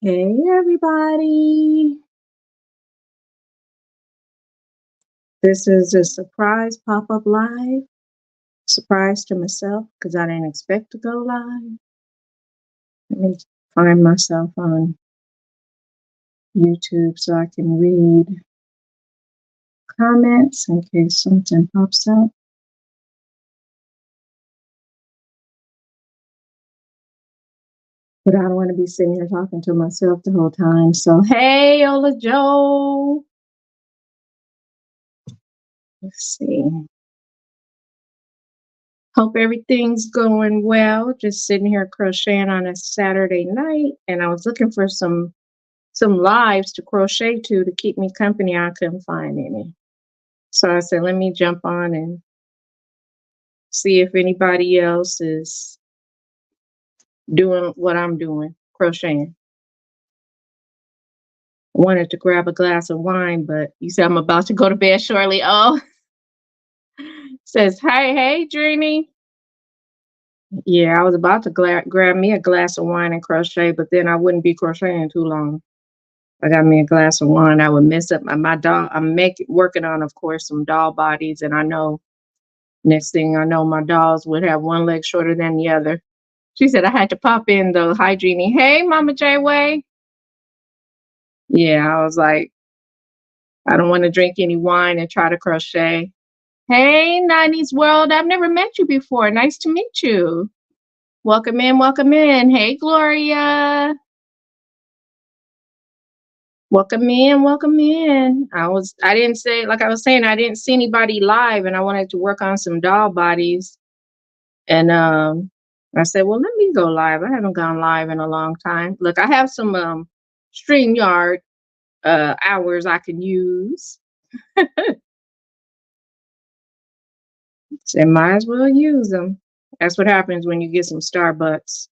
Hey everybody. This is a surprise pop-up live. Surprise to myself because I didn't expect to go live. Let me find myself on YouTube so I can read comments in case something pops up. But I don't want to be sitting here talking to myself the whole time. So hey Ola Joe. Let's see. Hope everything's going well. Just sitting here crocheting on a Saturday night, and I was looking for some lives to crochet to keep me company. I couldn't find any. So I said, let me jump on and see if anybody else is doing what I'm doing, crocheting. Wanted to grab a glass of wine, but you said I'm about to go to bed shortly. Oh, says, hey, Dreamy. Yeah, I was about to grab me a glass of wine and crochet, but then I wouldn't be crocheting too long. I got me a glass of wine. I would mess up my doll. I'm working on, of course, some doll bodies, and I know next thing I know, my dolls would have one leg shorter than the other. She said I had to pop in though. Hi, Jeannie. Hey, Mama J Way. Yeah, I was like, I don't want to drink any wine and try to crochet. Hey, 90s World. I've never met you before. Nice to meet you. Welcome in, welcome in. Hey, Gloria. Welcome in, welcome in. I didn't say, like I was saying, I didn't see anybody live and I wanted to work on some doll bodies. And I said, well, let me go live. I haven't gone live in a long time. Look, I have some StreamYard hours I can use. So might as well use them. That's what happens when you get some Starbucks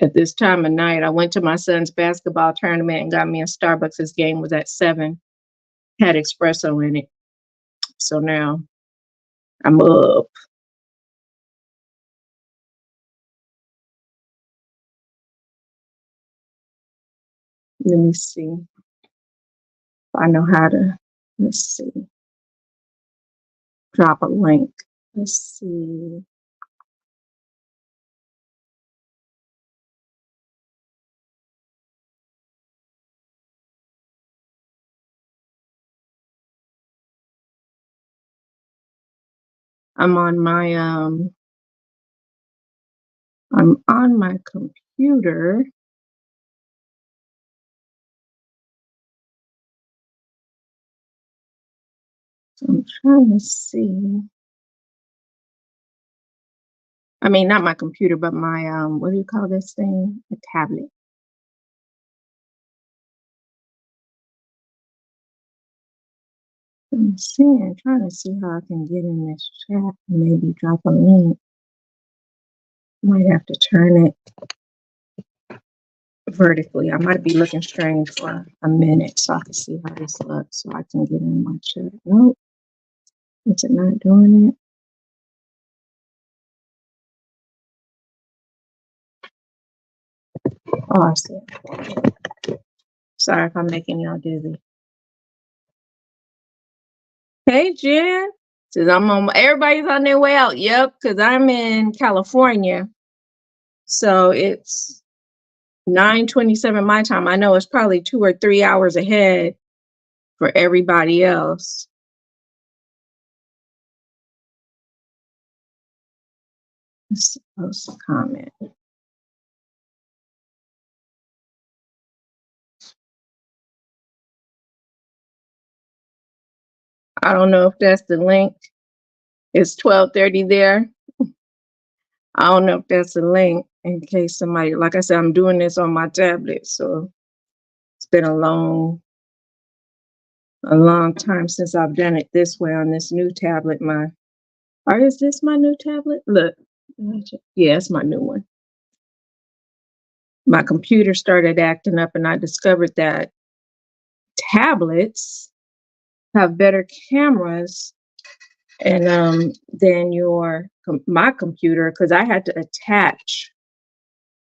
at this time of night. I went to my son's basketball tournament and got me a Starbucks. His game was at 7, had espresso in it. So now I'm up. Let me see if I know how to, let's see, drop a link. Let's see. I'm on my computer. So I'm trying to see. I mean, not my computer, but my what do you call this thing? A tablet. I'm seeing, trying to see how I can get in this chat and maybe drop a link. Might have to turn it vertically. I might be looking strange for a minute so I can see how this looks so I can get in my chat. Nope. Is it not doing it? Oh, I see it. Sorry if I'm making y'all dizzy. Hey, Jen. Says I'm on. Everybody's on their way out. Yep, because I'm in California, so it's 9:27 my time. I know it's probably 2 or 3 hours ahead for everybody else. Let's post a comment. I don't know if that's the link. It's 12:30 there. I don't know if that's a link in case somebody, like I said, I'm doing this on my tablet, so it's been a long time since I've done it this way on this new tablet. Or is this my new tablet? Look, yeah, it's my new one. My computer started acting up and I discovered that tablets have better cameras and than my computer, because I had to attach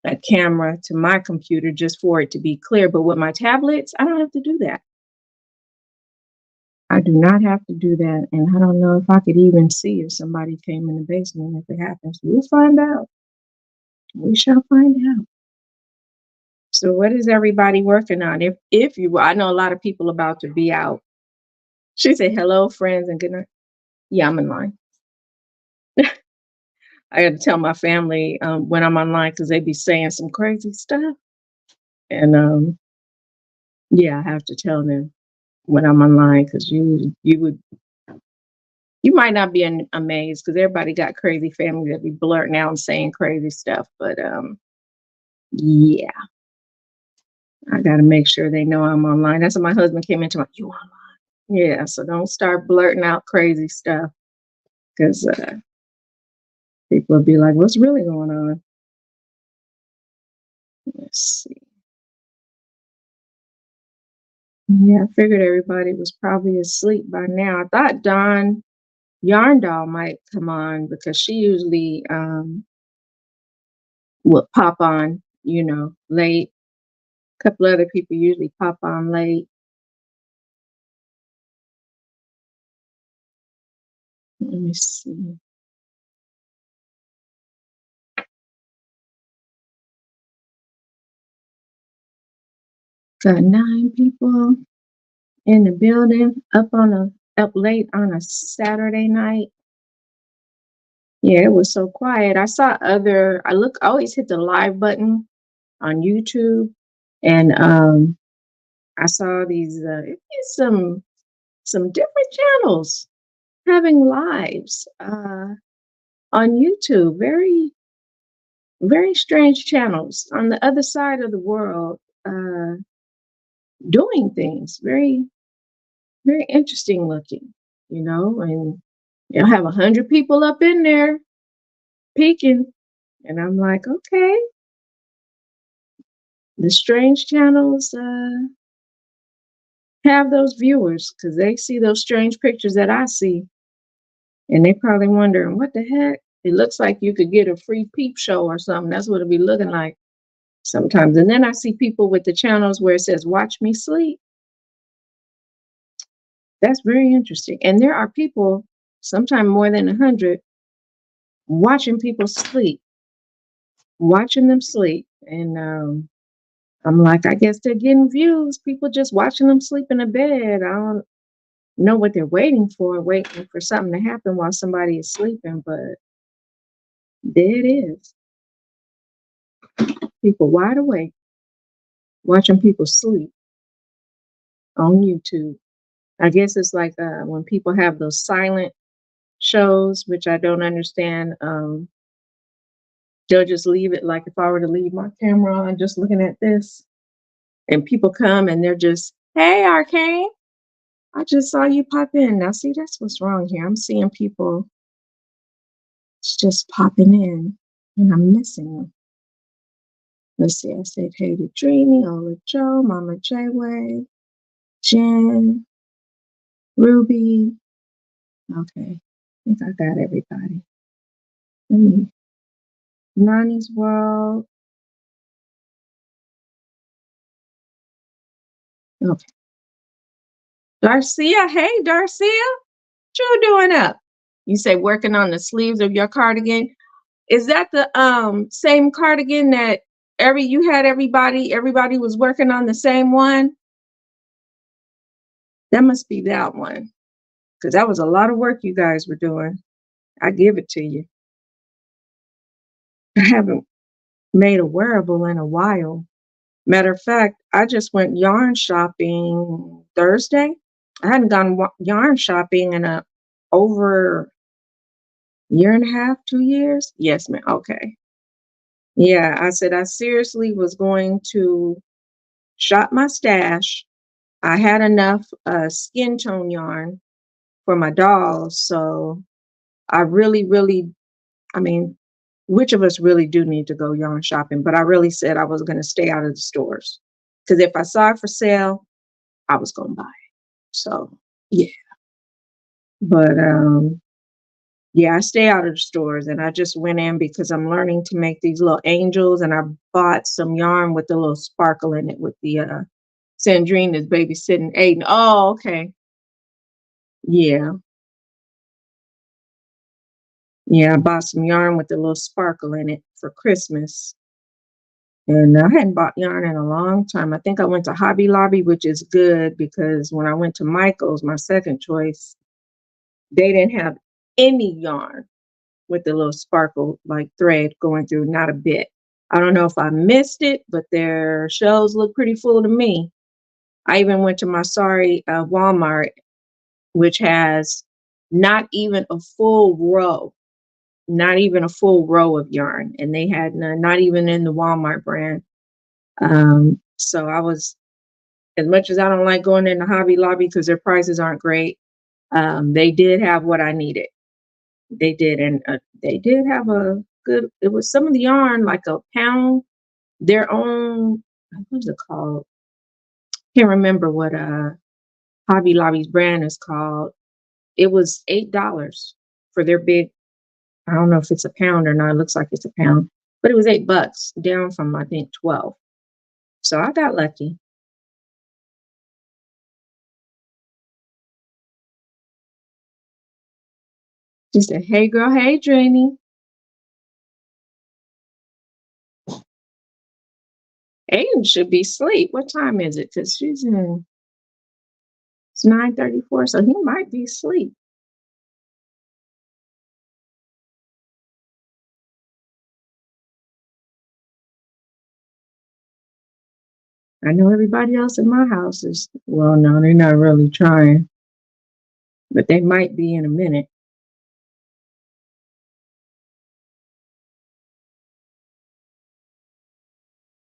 a camera to my computer just for it to be clear. But with my tablets, I don't have to do that. I do not have to do that. And I don't know if I could even see if somebody came in the basement if it happens. We'll find out. We shall find out. So what is everybody working on? If you I know a lot of people about to be out. She said hello, friends, and good night. Yeah, I'm in line. I got to tell my family when I'm online because they be saying some crazy stuff. And yeah, I have to tell them when I'm online because you might not be amazed because everybody got crazy family that be blurting out and saying crazy stuff. But yeah, I got to make sure they know I'm online. That's what my husband came into my, you online? Yeah, so don't start blurting out crazy stuff because people will be like, what's really going on? Let's see. Yeah, I figured everybody was probably asleep by now. I thought Dawn Yarndall might come on because she usually would pop on, late. A couple other people usually pop on late. Let me see. Got 9 people in the building, up late on a Saturday night. Yeah, it was so quiet. I always hit the live button on YouTube, and I saw these some different channels having lives on YouTube. Very very strange channels on the other side of the world doing things. Very very interesting looking, and you'll have 100 people up in there peeking, and I'm like, okay, the strange channels have those viewers because they see those strange pictures that I see, and they probably wondering what the heck. It looks like you could get a free peep show or something. That's what it'd be looking like sometimes. And then I see people with the channels where it says "Watch me sleep." That's very interesting. And there are people, sometimes more than 100, watching people sleep, watching them sleep. And I'm like, I guess they're getting views. People just watching them sleep in a bed. I don't know what they're waiting for something to happen while somebody is sleeping. But there it is. People wide awake, watching people sleep on YouTube. I guess it's like when people have those silent shows, which I don't understand. They'll just leave it, like if I were to leave my camera on just looking at this, and people come and they're just, hey, Arcane, I just saw you pop in. Now, see, that's what's wrong here. I'm seeing people just popping in and I'm missing them. Let's see, I said, hey to Dreamy, Ola Joe, Mama J-Way, Jen, Ruby. Okay, I think I got everybody. Nani's World. Okay. Darcia, hey, Darcia, what you doing up? You say working on the sleeves of your cardigan. Is that the same cardigan that everybody was working on the same one? That must be that one. Because that was a lot of work you guys were doing. I give it to you. I haven't made a wearable in a while. Matter of fact, I just went yarn shopping Thursday. I hadn't gone yarn shopping in over year and a half, 2 years. Yes, ma'am. Okay. Yeah, I said I seriously was going to shop my stash. I had enough skin tone yarn for my dolls, so I really, I mean, which of us really do need to go yarn shopping? But I really said I was going to stay out of the stores because if I saw it for sale, I was going to buy it. So yeah, but Yeah, I stay out of the stores, and I just went in because I'm learning to make these little angels, and I bought some yarn with a little sparkle in it with the Sandrine is babysitting Aiden. Oh, okay. Yeah. Yeah, I bought some yarn with a little sparkle in it for Christmas. And I hadn't bought yarn in a long time. I think I went to Hobby Lobby, which is good because when I went to Michael's, my second choice, they didn't have any yarn with the little sparkle like thread going through, not a bit. I don't know if I missed it, but their shelves look pretty full to me. I even went to my sorry Walmart, which has not even a full row, not even a full row of yarn, and they had none, not even in the Walmart brand. So I was, as much as I don't like going into Hobby Lobby because their prices aren't great, they did have what I needed. They did, and they did have a good. It was some of the yarn like a pound, their own. What's it called? Can't remember what Hobby Lobby's brand is called. It was $8 for their big. I don't know if it's a pound or not. It looks like it's a pound, but it was $8, down from I think 12. So I got lucky. She said, "Hey girl, hey Dreamy." Aiden should be asleep. What time is it? Because she's in. It's 9:34, so he might be asleep. I know everybody else in my house is, well, no, they're not really trying, but they might be in a minute.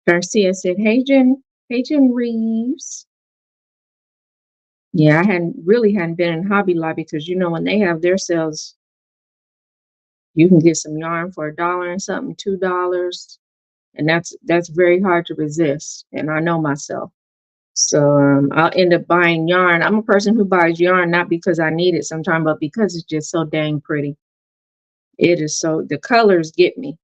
Garcia said, hey Jen Reeves. Yeah, I hadn't been in Hobby Lobby because when they have their sales, you can get some yarn for $1 and something, $2, and that's very hard to resist. And I know myself. So I'll end up buying yarn. I'm a person who buys yarn not because I need it sometimes, but because it's just so dang pretty. It is so, the colors get me.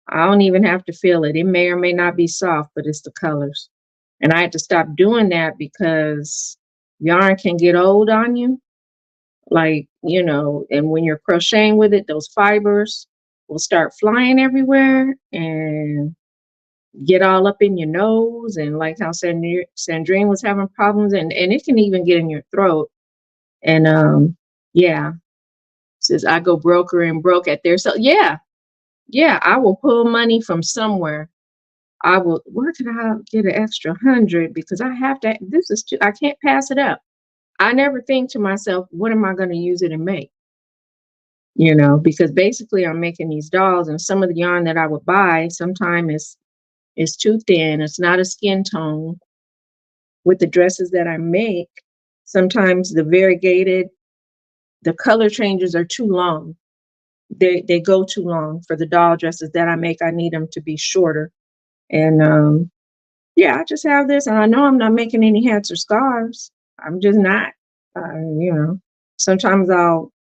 I don't even have to feel it. It may or may not be soft, but it's the colors. And I had to stop doing that because yarn can get old on you. Like, and when you're crocheting with it, those fibers will start flying everywhere and get all up in your nose. And like how Sandrine was having problems, and it can even get in your throat. And yeah, says I go broker and broke at there. So yeah, I will pull money from somewhere. Where can I get an extra 100? Because I have to, I can't pass it up. I never think to myself, what am I going to use it and make? Because basically I'm making these dolls, and some of the yarn that I would buy sometimes is too thin. It's not a skin tone with the dresses that I make. Sometimes the color changes are too long. They go too long for the doll dresses that I make. I need them to be shorter. And yeah, I just have this, and I know I'm not making any hats or scarves. I'm just not. Sometimes I'll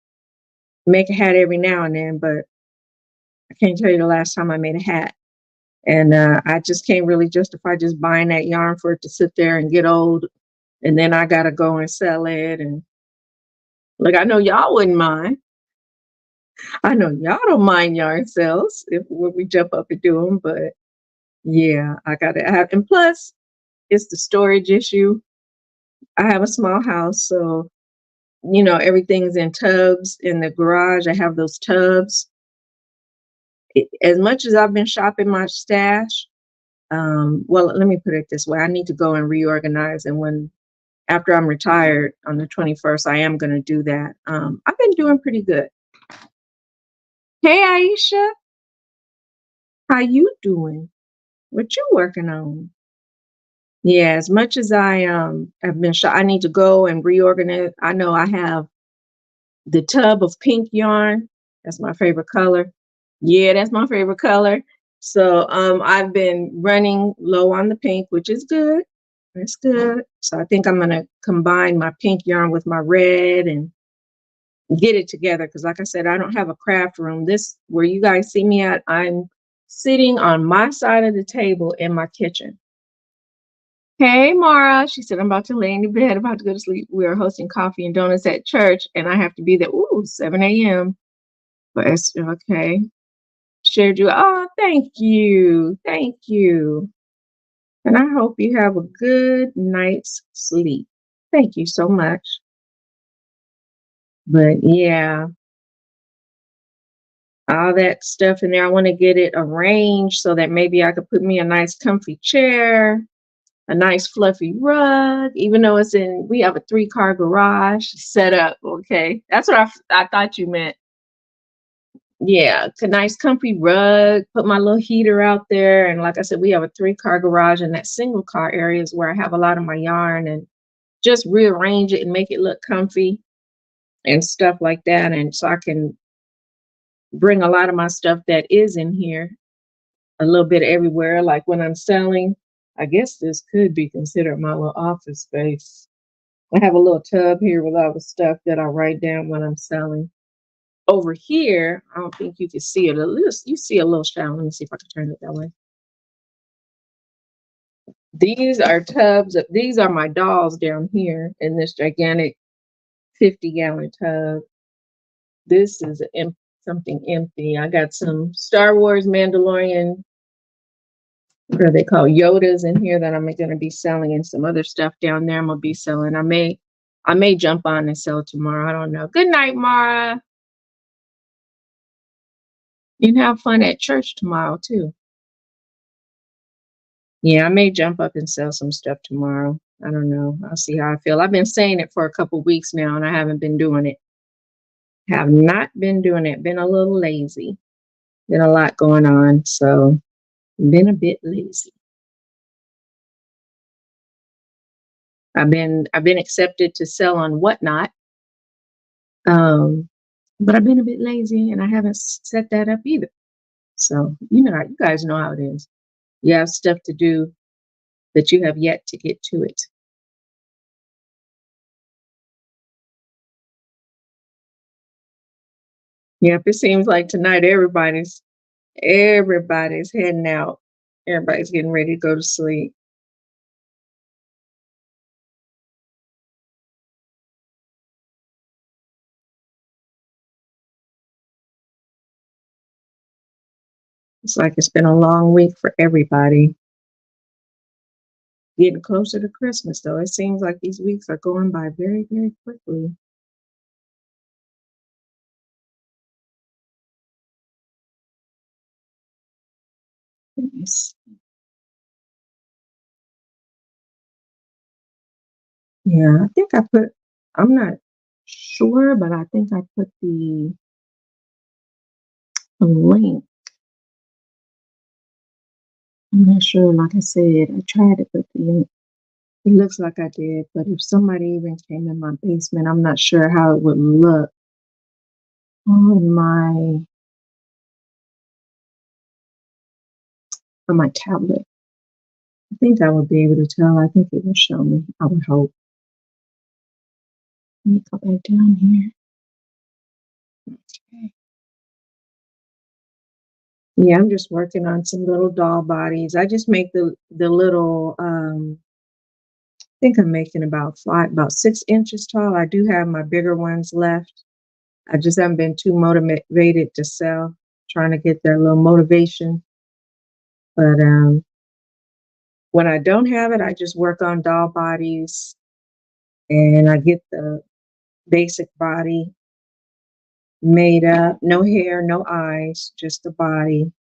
make a hat every now and then, but I can't tell you the last time I made a hat. And I just can't really justify just buying that yarn for it to sit there and get old, and then I gotta go and sell it. And like, I know y'all wouldn't mind. I know y'all don't mind yarn sales when we jump up and do them, but yeah, I gotta have. And plus, it's the storage issue. I have a small house, so everything's in tubs in the garage. I have those tubs. As much as I've been shopping my stash, well, let me put it this way: I need to go and reorganize, and after I'm retired on the 21st, I am going to do that. I've been doing pretty good. Hey, Aisha, how you doing? What you working on? Yeah, as much as I have been I need to go and reorganize. I know I have the tub of pink yarn. That's my favorite color. Yeah, that's my favorite color. So I've been running low on the pink, which is good. That's good. So I think I'm gonna combine my pink yarn with my red and get it together because, like I said, I don't have a craft room. This where you guys see me at, I'm sitting on my side of the table in my kitchen. Hey, Mara. She said, I'm about to lay in the bed, about to go to sleep. We are hosting coffee and donuts at church, and I have to be there. Ooh, 7 a.m. But it's okay. Shared you. Oh, thank you. Thank you. And I hope you have a good night's sleep. Thank you so much. But yeah, all that stuff in there. I want to get it arranged so that maybe I could put me a nice comfy chair, a nice fluffy rug, even though we have a 3-car garage set up. Okay. That's what I thought you meant. Yeah, a nice comfy rug, put my little heater out there. And like I said, we have a 3-car garage, and that single car area is where I have a lot of my yarn, and just rearrange it and make it look comfy and stuff like that. And so I can bring a lot of my stuff that is in here a little bit everywhere. Like when I'm selling, I guess this could be considered my little office space. I have a little tub here with all the stuff that I write down when I'm selling. Over here, I don't think you can see it. You see a little shadow. Let me see if I can turn it that way. These are tubs. These are my dolls down here in this gigantic 50-gallon tub. This is something empty. I got some Star Wars Mandalorian, what are they called, Yodas in here that I'm going to be selling, and some other stuff down there I'm going to be selling. I may jump on and sell tomorrow. I don't know. Good night, Mara. You can have fun at church tomorrow too. Yeah, I may jump up and sell some stuff tomorrow. I don't know. I'll see how I feel. I've been saying it for a couple weeks now, and I haven't been doing it. Have not been doing it. Been a little lazy. Been a lot going on, so been a bit lazy. I've been accepted to sell on Whatnot, but I've been a bit lazy, and I haven't set that up either. So you guys know how it is. You have stuff to do, but you have yet to get to it. Yep, it seems like tonight everybody's heading out. Everybody's getting ready to go to sleep. It's like it's been a long week for everybody. Getting closer to Christmas, though. It seems like these weeks are going by very, very quickly. Yes. Yeah, I think I'm not sure, but I think I put the link. I'm not sure. Like I said, I tried to put the link. It looks like I did, but if somebody even came in my basement, I'm not sure how it would look on my tablet. I think I would be able to tell. I think it would show me. I would hope. Let me go back down here. Okay. Yeah, I'm just working on some little doll bodies. I just make the little. I think I'm making about 6 inches tall. I do have my bigger ones left. I just haven't been too motivated to sell. Trying to get that little motivation, but when I don't have it, I just work on doll bodies, and I get the basic body made up. No hair, no eyes, just the body.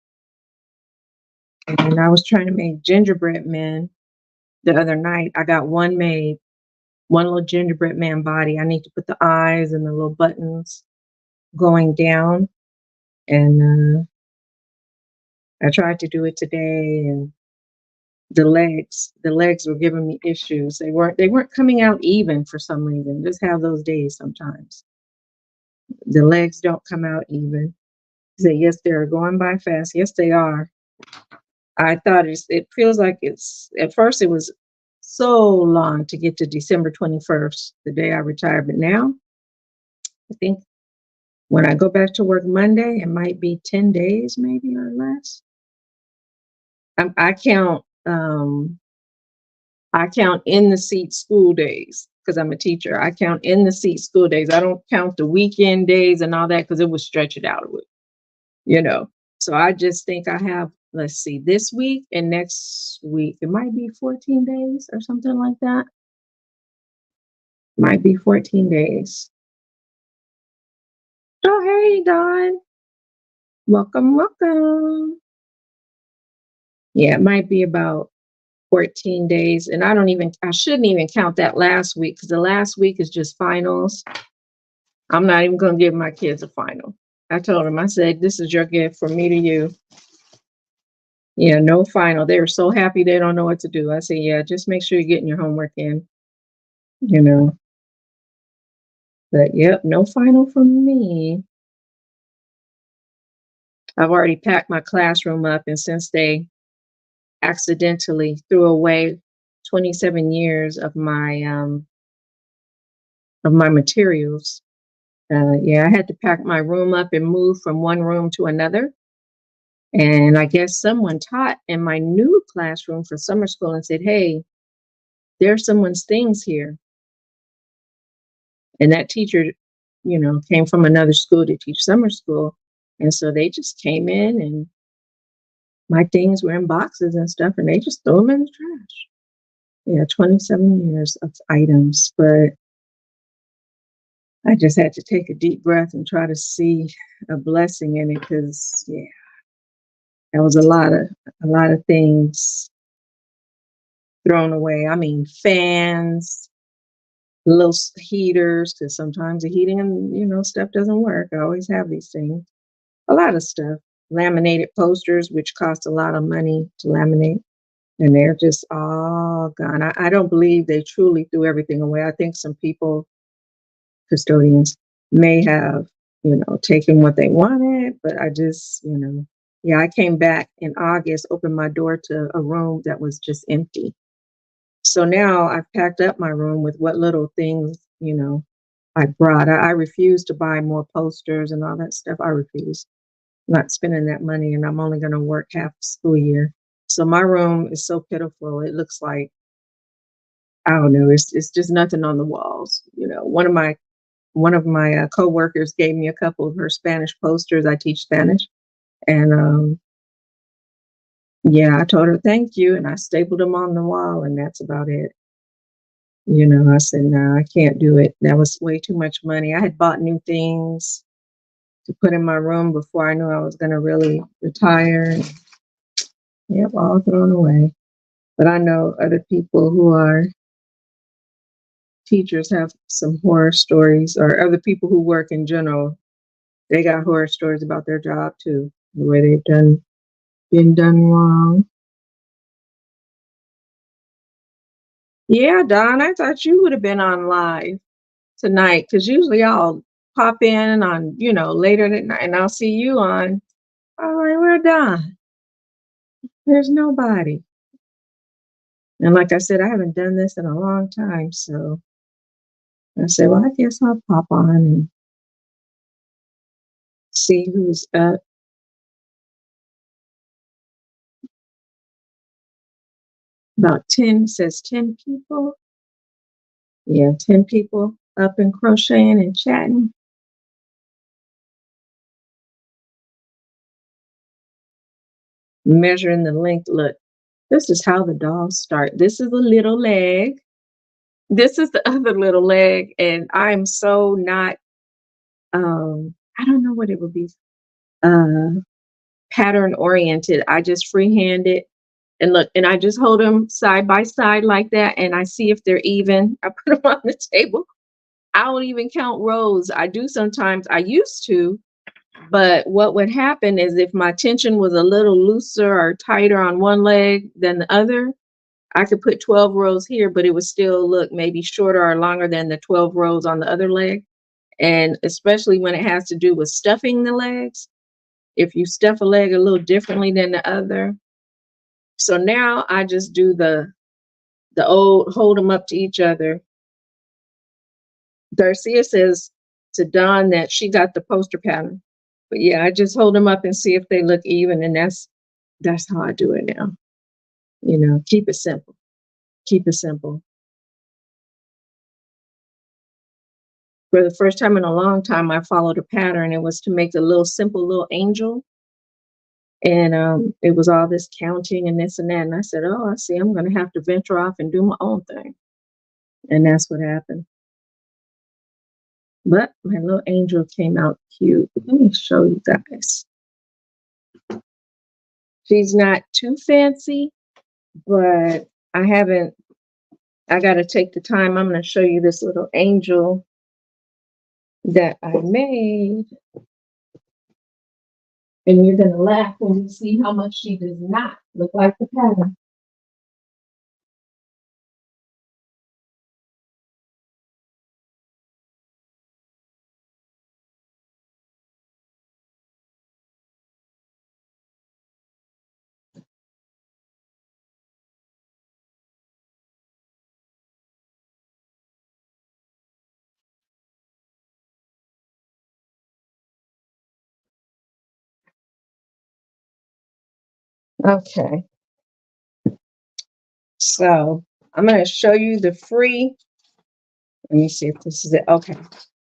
And I was trying to make gingerbread men the other night. I got one made, one little gingerbread man body. I need to put the eyes and the little buttons going down. And I tried to do it today, and the legs were giving me issues. They weren't coming out even for some reason. Just have those days sometimes. The legs don't come out even. I said, yes, they're going by fast. Yes, they are. I thought it feels like at first it was so long to get to December 21st, the day I retired. But now I think When I go back to work Monday, it might be 10 days, maybe or less. I count I count in the seat school days because I'm a teacher. I count in the seat school days. I don't count the weekend days and all that because it would stretch it out, you know. So I just think I have, let's see, this week and next week, it might be 14 days or something like that. Might be 14 days. Oh, hey, Don. Welcome, welcome. Yeah, it might be about 14 days. And I shouldn't even count that last week because the last week is just finals. I'm not even going to give my kids a final. I told them, I said, this is your gift from me to you. Yeah, no final. They were so happy they don't know what to do. I said, yeah, just make sure you're getting your homework in, you know. But yep, no final from me. I've already packed my classroom up, and since they accidentally threw away 27 years of my materials, yeah, I had to pack my room up and move from one room to another. And I guess someone taught in my new classroom for summer school and said, hey, there's someone's things here. And that teacher, came from another school to teach summer school. And so they just came in and my things were in boxes and stuff, and they just threw them in the trash. Yeah, 27 years of items. But I just had to take a deep breath and try to see a blessing in it because, yeah, that was a lot of things thrown away. I mean, fans, little heaters, because sometimes the heating and stuff doesn't work. I always have these things. A lot of stuff. Laminated posters, which cost a lot of money to laminate, and they're just all gone. I don't believe they truly threw everything away. I think some people, custodians, may have, taken what they wanted, but I just, yeah, I came back in August, opened my door to a room that was just empty. So now I've packed up my room with what little things, I brought. I refuse to buy more posters and all that stuff. I refuse. I'm not spending that money, and I'm only going to work half the school year. So my room is so pitiful. It looks like, I don't know. It's just nothing on the walls. One of my coworkers gave me a couple of her Spanish posters. I teach Spanish, and yeah, I told her thank you, and I stapled them on the wall, and that's about it. I said, no, I can't do it. That was way too much money. I had bought new things to put in my room before I knew I was going to really retire. Yep, all thrown away. But I know other people who are teachers have some horror stories, or other people who work in general. They got horror stories about their job too, the way they've been done wrong. Yeah, Don, I thought you would have been on live tonight because usually I'll pop in on, later that night and I'll see you on. All right, we're done. There's nobody. And like I said, I haven't done this in a long time. So I said, well, I guess I'll pop on and see who's up. About 10, says 10 people. Yeah, 10 people up and crocheting and chatting. Measuring the length. Look, this is how the dolls start. This is the little leg. This is the other little leg. And I'm so not, I don't know what it would be, uh, pattern oriented. I just freehand it and look, and I just hold them side by side like that. And I see if they're even. I put them on the table. I don't even count rows. I do sometimes. I used to. But what would happen is if my tension was a little looser or tighter on one leg than the other, I could put 12 rows here, but it would still look maybe shorter or longer than the 12 rows on the other leg. And especially when it has to do with stuffing the legs, if you stuff a leg a little differently than the other. So now I just do the old hold them up to each other. Garcia says to Dawn that she got the poster pattern. But yeah, I just hold them up and see if they look even, and that's how I do it now. You know, keep it simple. Keep it simple. For the first time in a long time, I followed a pattern. It was to make a little simple little angel. And it was all this counting and this and that. And I said, oh, I see, I'm going to have to venture off and do my own thing. And that's what happened. But my little angel came out cute. Let me show you guys. She's not too fancy, but I got to take the time. I'm going to show you this little angel that I made. And you're going to laugh when you see how much she does not look like the pattern. Okay. So I'm going to show you the free. Let me see if this is it. Okay.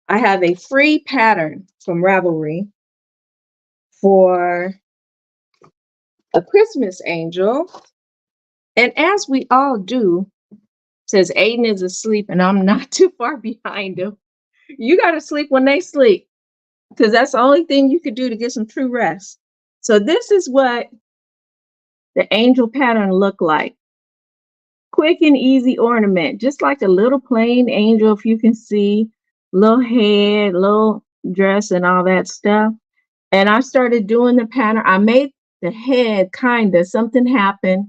I have a free pattern from Ravelry for a Christmas angel. And as we all do, says Aiden is asleep and I'm not too far behind him. You got to sleep when they sleep, because that's the only thing you could do to get some true rest. So this is what the angel pattern looked like. Quick and easy ornament, just like a little plain angel, if you can see, little head, little dress and all that stuff. And I started doing the pattern. I made the head something happened.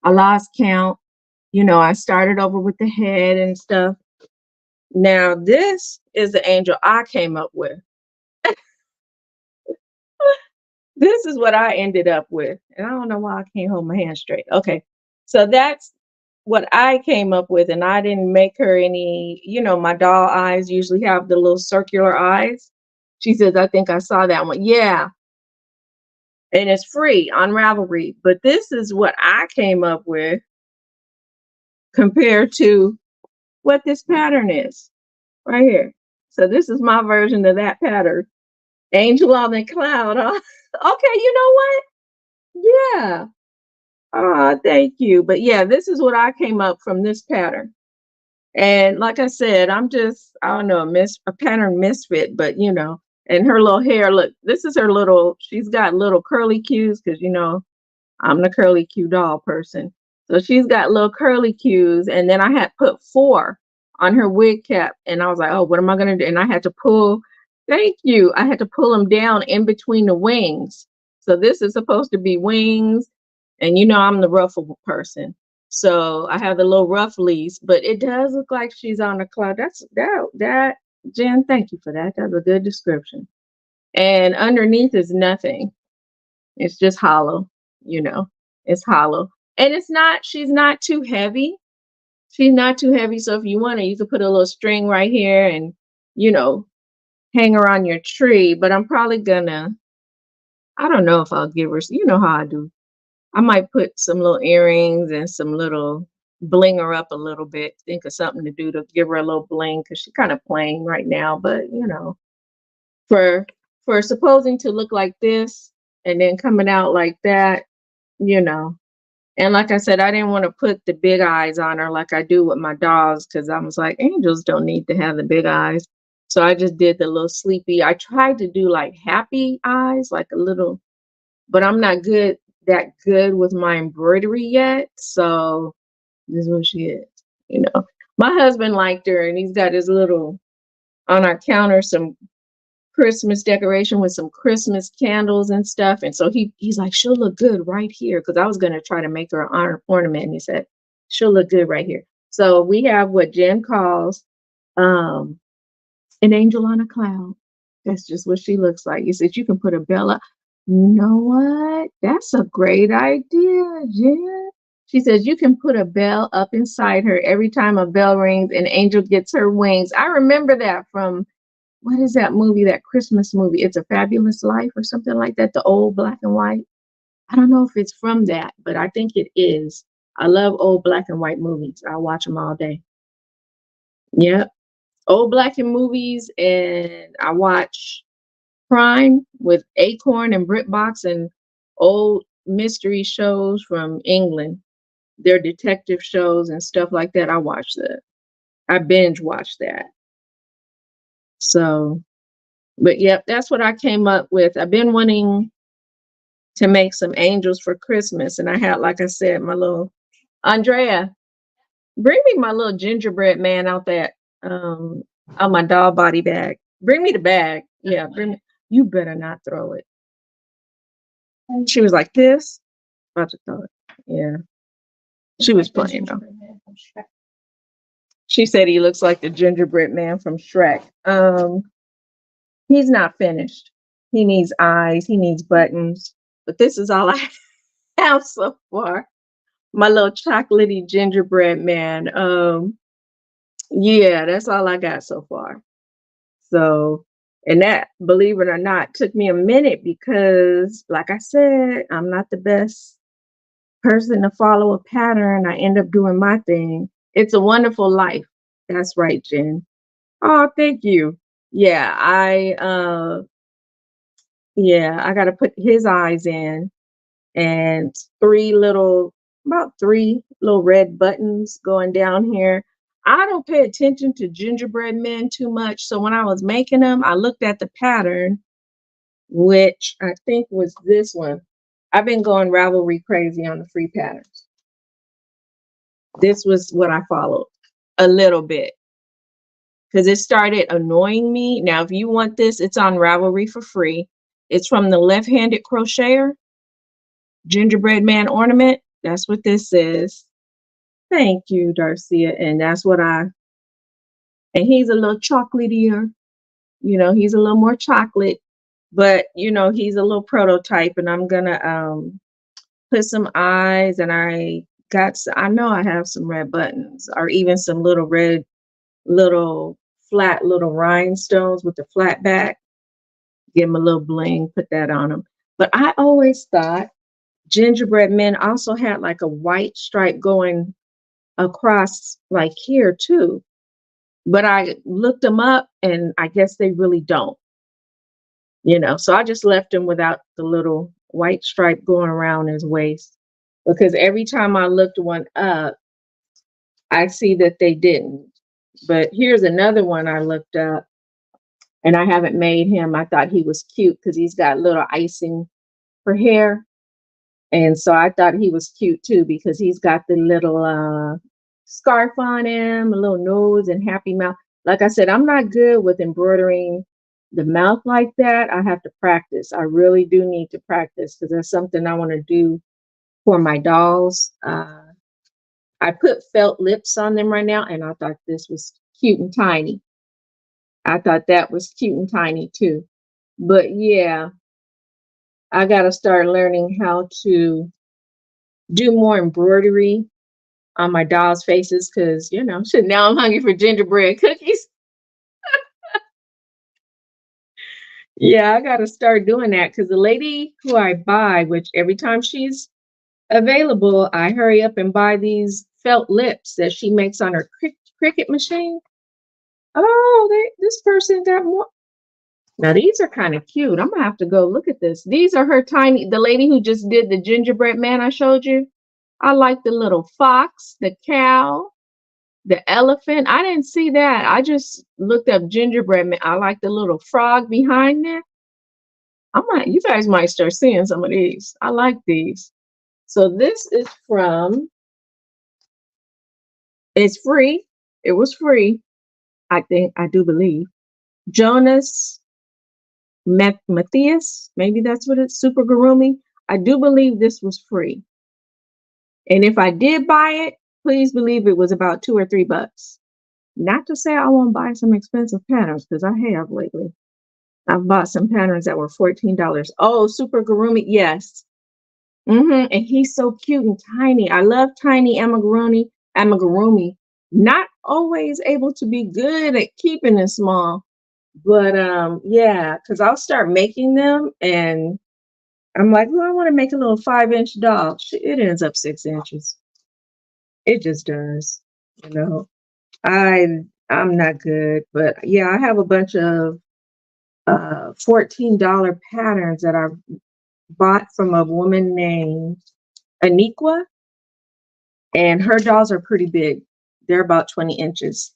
I lost count. You know, I started over with the head and stuff. Now this is the angel I came up with. This is what I ended up with. And I don't know why I can't hold my hand straight. Okay. So that's what I came up with. And I didn't make her any, you know, my doll eyes usually have the little circular eyes. She says, I think I saw that one. Yeah. And it's free on Ravelry. But this is what I came up with compared to what this pattern is right here. So this is my version of that pattern. Angel on the cloud. Huh? Okay, you know what? Yeah. Oh, thank you. But yeah, this is what I came up from this pattern. And like I said, I'm just, I don't know, a pattern misfit, but you know, and her little hair, look, this is her little, she's got little curly cues because, you know, I'm the curly cue doll person. So she's got little curly cues. And then I had put 4 on her wig cap. And I was like, oh, what am I going to do? And I had to pull, thank you. I had to pull them down in between the wings. So this is supposed to be wings. And you know, I'm the ruffle person. So I have the little rufflies, but it does look like she's on a cloud. That, Jen, thank you for that. That's a good description. And underneath is nothing. It's just hollow, you know, it's hollow. And she's not too heavy. She's not too heavy. So if you want to, you could put a little string right here and, you know, hang her on your tree. But I'm probably gonna, I don't know if I'll give her, you know how I do. I might put some little earrings and some little bling her up a little bit. Think of something to do to give her a little bling because she's kind of plain right now. But you know, for supposing to look like this and then coming out like that, you know. And like I said, I didn't want to put the big eyes on her like I do with my dolls because I was like, angels don't need to have the big eyes. So I just did the little sleepy. I tried to do like happy eyes, like a little, but I'm not that good with my embroidery yet. So this is what she is. You know, my husband liked her and he's got his little on our counter, some Christmas decoration with some Christmas candles and stuff. And so he's like, she'll look good right here. Cause I was going to try to make her an ornament. And he said, she'll look good right here. So we have what Jen calls an angel on a cloud. That's just what she looks like. He said, you can put a bell up. You know what? That's a great idea, Jen. She says you can put a bell up inside her every time a bell rings and angel gets her wings. I remember that from what is that movie, that Christmas movie? It's a Fabulous Life or something like that, the old black and white. I don't know if it's from that, but I think it is. I love old black and white movies. I watch them all day. Yep. Old black and movies, and I watch crime with Acorn and BritBox and old mystery shows from England. Their detective shows and stuff like that. I watch that. I binge watch that. So, but yep, that's what I came up with. I've been wanting to make some angels for Christmas, and I had, like I said, my little Andrea, bring me my little gingerbread man out that on my doll body bag. Bring me the bag. Yeah, bring me. You better not throw it. She was like this. About to throw it. Yeah. She was playing though. She said he looks like the gingerbread man from Shrek. He's not finished. He needs eyes, he needs buttons. But this is all I have so far. My little chocolatey gingerbread man. Yeah, that's all I got so far. So, and that, believe it or not, took me a minute because, like I said, I'm not the best person to follow a pattern. I end up doing my thing. It's a wonderful life. That's right, Jen. Oh, thank you. Yeah, I gotta put his eyes in and about three little red buttons going down here. I don't pay attention to gingerbread men too much. So when I was making them, I looked at the pattern, which I think was this one. I've been going Ravelry crazy on the free patterns. This was what I followed a little bit because it started annoying me. Now, if you want this, it's on Ravelry for free. It's from the Left-Handed Crocheter Gingerbread Man Ornament. That's what this is. Thank you, Darcia. And that's what and he's a little chocolatier. He's a little more chocolate, but he's a little prototype. And I'm gonna put some eyes, and I know I have some red buttons, or even some little red, little flat little rhinestones with the flat back. Give him a little bling, put that on him. But I always thought gingerbread men also had like a white stripe going across like here too. But I looked them up, and I guess they really don't. So I just left him without the little white stripe going around his waist, because every time I looked one up, I see that they didn't. But here's another one I looked up, and I haven't made him. I thought he was cute because he's got little icing for hair. And so I thought he was cute too, because he's got the little scarf on him, a little nose and happy mouth. Like I said, I'm not good with embroidering the mouth like that. I have to practice. I really do need to practice, because that's something I want to do for my dolls. I put felt lips on them right now, and I thought this was cute and tiny. I thought that was cute and tiny too. But yeah, I got to start learning how to do more embroidery on my dolls' faces, because, shit, now I'm hungry for gingerbread cookies. Yeah, I got to start doing that, because the lady who I buy, which every time she's available, I hurry up and buy these felt lips that she makes on her Cricut machine. Oh, this person got more. Now these are kind of cute. I'm gonna have to go look at this. These are the lady who just did the gingerbread man I showed you. I like the little fox, the cow, the elephant. I didn't see that. I just looked up gingerbread man. I like the little frog behind there. You guys might start seeing some of these. I like these. So this is it's free. It was free. I do believe. Jonas Matthias, maybe that's what it's, Super Gurumi. I do believe this was free. And if I did buy it, please believe it was about $2 or $3. Not to say I won't buy some expensive patterns, because I have lately. I've bought some patterns that were $14. Oh, Super Gurumi, yes. And he's so cute and tiny. I love tiny amigurumi. Not always able to be good at keeping it small, But yeah, because I'll start making them and I'm like, well, I want to make a little 5-inch doll. It ends up 6 inches. It just does. You know, I I'm not good, but yeah, I have a bunch of $14 patterns that I bought from a woman named Aniqua, and her dolls are pretty big. They're about 20 inches,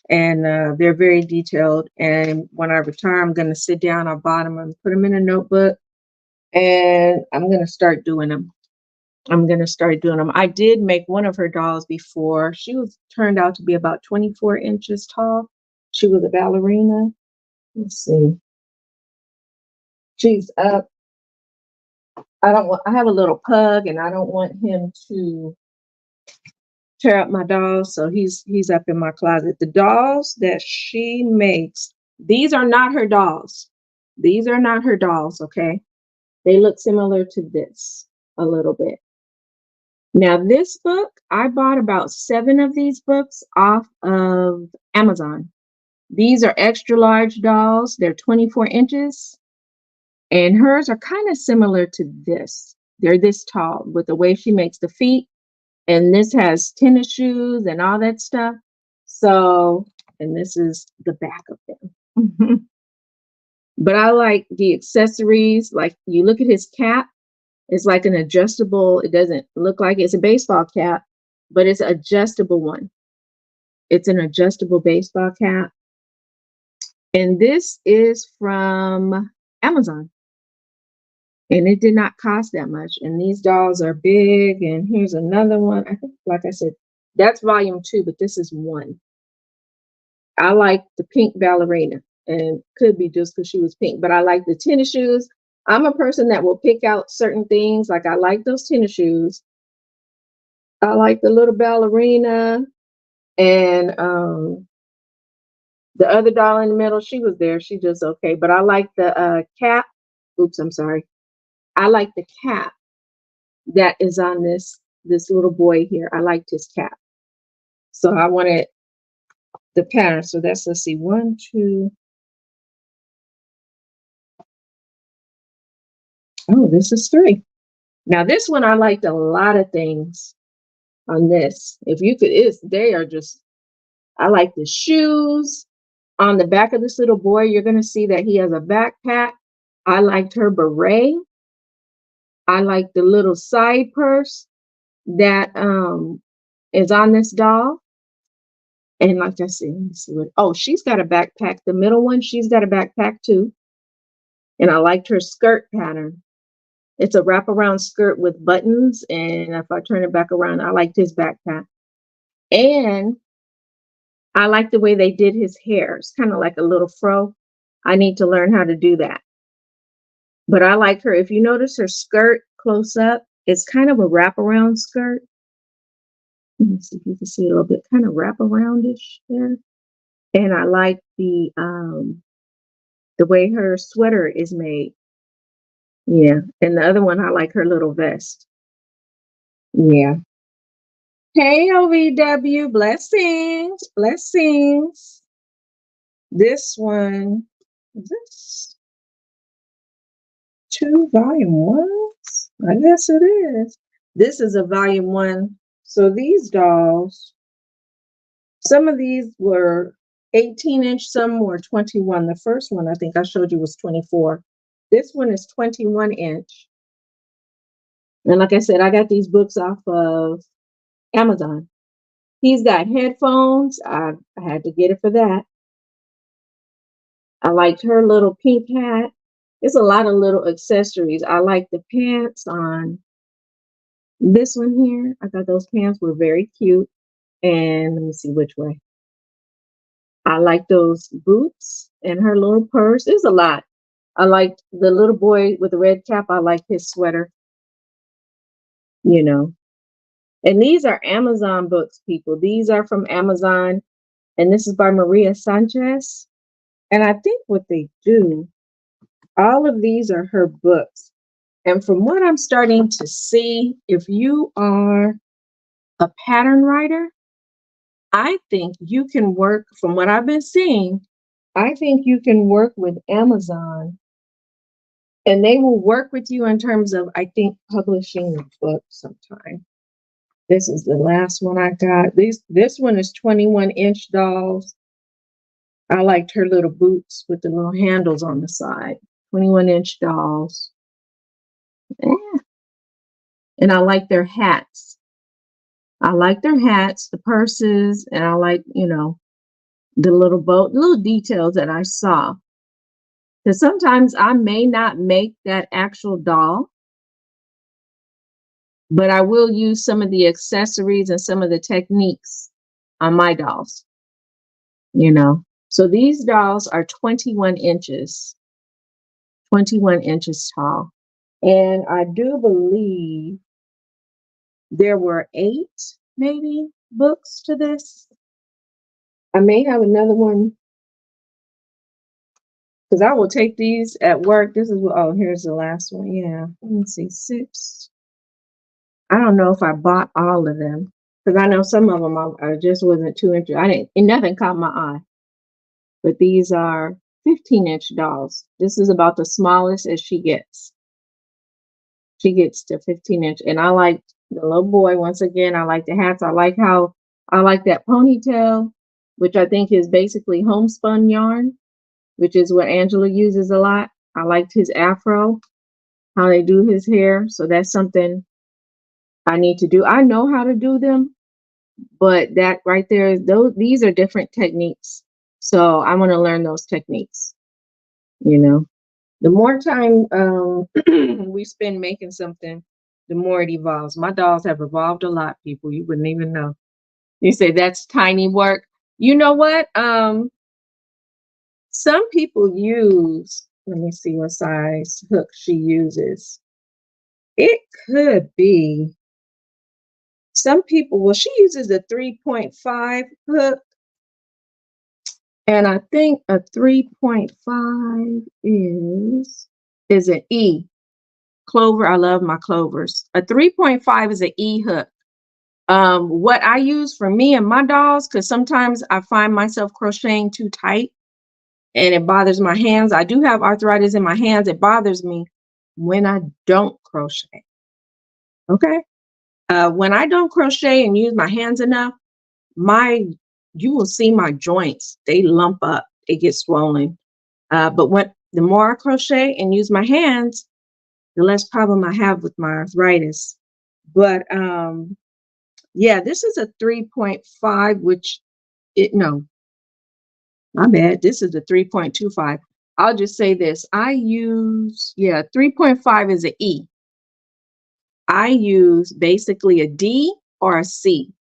and they're very detailed. And when I retire, I'm going to sit down. I bought them and put them in a notebook, and I'm going to start doing them. I'm going to start doing them. I did make one of her dolls before. She was turned out to be about 24 inches tall. She was a ballerina. Let's see. She's up. I have a little pug and I don't want him to tear up my dolls. So he's up in my closet. The dolls that she makes, these are not her dolls. These are not her dolls, okay? They look similar to this a little bit. Now, this book, I bought about 7 of these books off of Amazon. These are extra large dolls. They're 24 inches. And hers are kind of similar to this. They're this tall with the way she makes the feet. And this has tennis shoes and all that stuff. So, and this is the back of them. But I like the accessories. Like you look at his cap, it's like an adjustable, it doesn't look like it's a baseball cap, but it's an adjustable one. It's an adjustable baseball cap. And this is from Amazon. And it did not cost that much. And these dolls are big. And here's another one. I think, like I said, that's volume 2, but this is 1. I like the pink ballerina, and could be just because she was pink, but I like the tennis shoes. I'm a person that will pick out certain things. Like I like those tennis shoes. I like the little ballerina, and the other doll in the middle, she was there. She just okay. But I like the cap. Oops, I'm sorry. I like the cap that is on this little boy here. I liked his cap. So I wanted the pattern. So that's, let's see, 1, 2. Oh, this is 3. Now this one, I liked a lot of things on this. If you could, they are just, I like the shoes. On the back of this little boy, you're going to see that he has a backpack. I liked her beret. I like the little side purse that is on this doll. And like I said, let me see what, oh, she's got a backpack. The middle one, she's got a backpack too. And I liked her skirt pattern. It's a wraparound skirt with buttons. And if I turn it back around, I liked his backpack. And I like the way they did his hair. It's kind of like a little fro. I need to learn how to do that. But I like her. If you notice her skirt close up, it's kind of a wraparound skirt. Let me see if you can see a little bit, kind of wraparoundish there. And I like the way her sweater is made. Yeah. And the other one, I like her little vest. Yeah. Hey, OVW, blessings, blessings. This one, is this 2 volume 1s? I guess it is. This is a volume 1. So these dolls, some of these were 18-inch, some were 21. The first one I think I showed you was 24. This one is 21-inch. And like I said, I got these books off of Amazon. He's got headphones. I had to get it for that. I liked her little pink hat. There's a lot of little accessories. I like the pants on this one here. I thought those pants were very cute. And let me see which way. I like those boots and her little purse. There's a lot. I liked the little boy with the red cap. I like his sweater, you know. And these are Amazon books, people. These are from Amazon. And this is by Maria Sanchez. And I think what they do, all of these are her books. And from what I'm starting to see, if you are a pattern writer, I think you can work, from what I've been seeing, I think you can work with Amazon and they will work with you in terms of, I think, publishing a book sometime. This is the last one I got. This one is 21-inch dolls. I liked her little boots with the little handles on the side. 21-inch dolls. Eh. And I like their hats. I like their hats, the purses, and I like, the little boat, little details that I saw. Because sometimes I may not make that actual doll, but I will use some of the accessories and some of the techniques on my dolls, So these dolls are 21 inches, 21 inches tall. And I do believe there were 8, maybe, books to this. I may have another one because I will take these at work. This is oh, here's the last one. Yeah, let me see, 6. I don't know if I bought all of them because I know some of them I just wasn't too interested. Nothing caught my eye. But these are 15-inch dolls. This is about the smallest as she gets. She gets to 15-inch, and I like the little boy. Once again, I like the hats. I like that ponytail, which I think is basically homespun yarn, which is what Angela uses a lot. I liked his afro, how they do his hair. So that's something I need to do. I know how to do them, but that right there, these are different techniques. So I want to learn those techniques. The more time we spend making something, the more it evolves. My dolls have evolved a lot, people. You wouldn't even know. You say that's tiny work. You know what? Some people use, let me see what size hook she uses. It could be some people, well, she uses a 3.5 hook. And I think a 3.5 is an E. Clover, I love my clovers. A 3.5 is an E hook. What I use for me and my dolls, because sometimes I find myself crocheting too tight and it bothers my hands. I do have arthritis in my hands. It bothers me when I don't crochet. Okay. When I don't crochet and use my hands enough, you will see my joints. They lump up. They get swollen. But the more I crochet and use my hands, the less problem I have with my arthritis. But yeah, this is a 3.5, no, my bad. This is a 3.25. I'll just say this. 3.5 is an E. I use basically a D or a C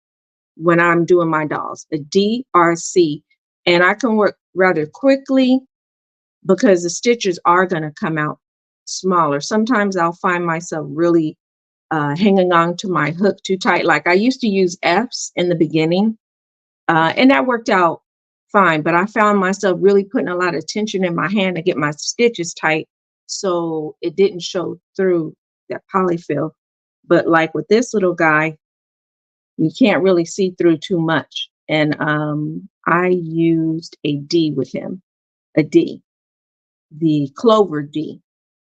when I'm doing my dolls, a D or a C. And I can work rather quickly because the stitches are going to come out smaller. Sometimes I'll find myself really hanging on to my hook too tight. Like I used to use F's in the beginning, and that worked out fine. But I found myself really putting a lot of tension in my hand to get my stitches tight, so it didn't show through that polyfill. But like with this little guy, you can't really see through too much. And I used a D with him, a D, the Clover D,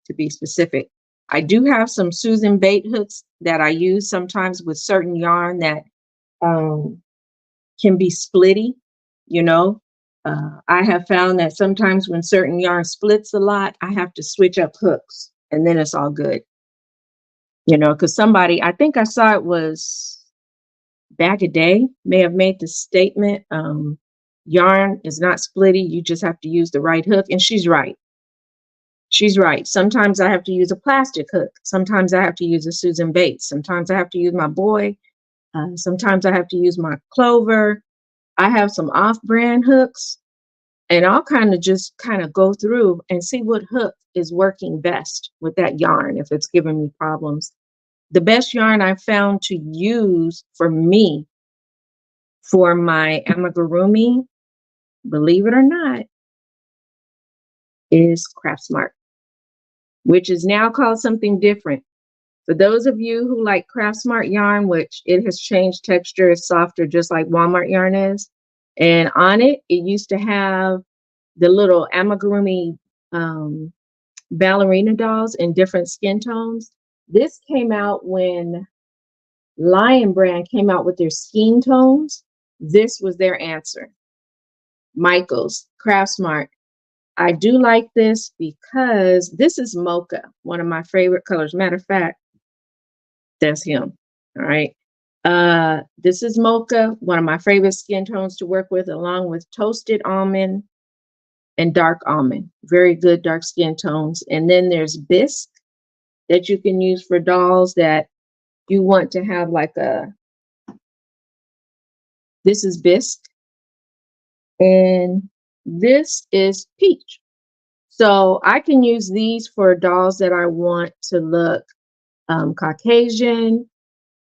to be specific. I do have some Susan bait hooks that I use sometimes with certain yarn that can be splitty, I have found that sometimes when certain yarn splits a lot, I have to switch up hooks and then it's all good. Because I think I saw it was Bag a Day, may have made the statement, yarn is not splitty, you just have to use the right hook. And she's right. She's right. Sometimes I have to use a plastic hook. Sometimes I have to use a Susan Bates. Sometimes I have to use my boy. Sometimes I have to use my Clover. I have some off-brand hooks, and I'll kind of go through and see what hook is working best with that yarn if it's giving me problems. The best yarn I've found to use for me for my amigurumi, believe it or not, is Craft Smart, which is now called something different. For those of you who like Craft Smart yarn, which it has changed texture, it's softer, just like Walmart yarn is. And on it, it used to have the little amigurumi ballerina dolls in different skin tones. This came out when Lion Brand came out with their skin tones. This was their answer. Michaels, Craftsmart. I do like this because this is mocha, one of my favorite colors. Matter of fact, that's him. All right. This is mocha, one of my favorite skin tones to work with, along with toasted almond and dark almond. Very good dark skin tones. And then there's bisque that you can use for dolls that you want to have like a, this is bisque, and this is peach. So I can use these for dolls that I want to look Caucasian.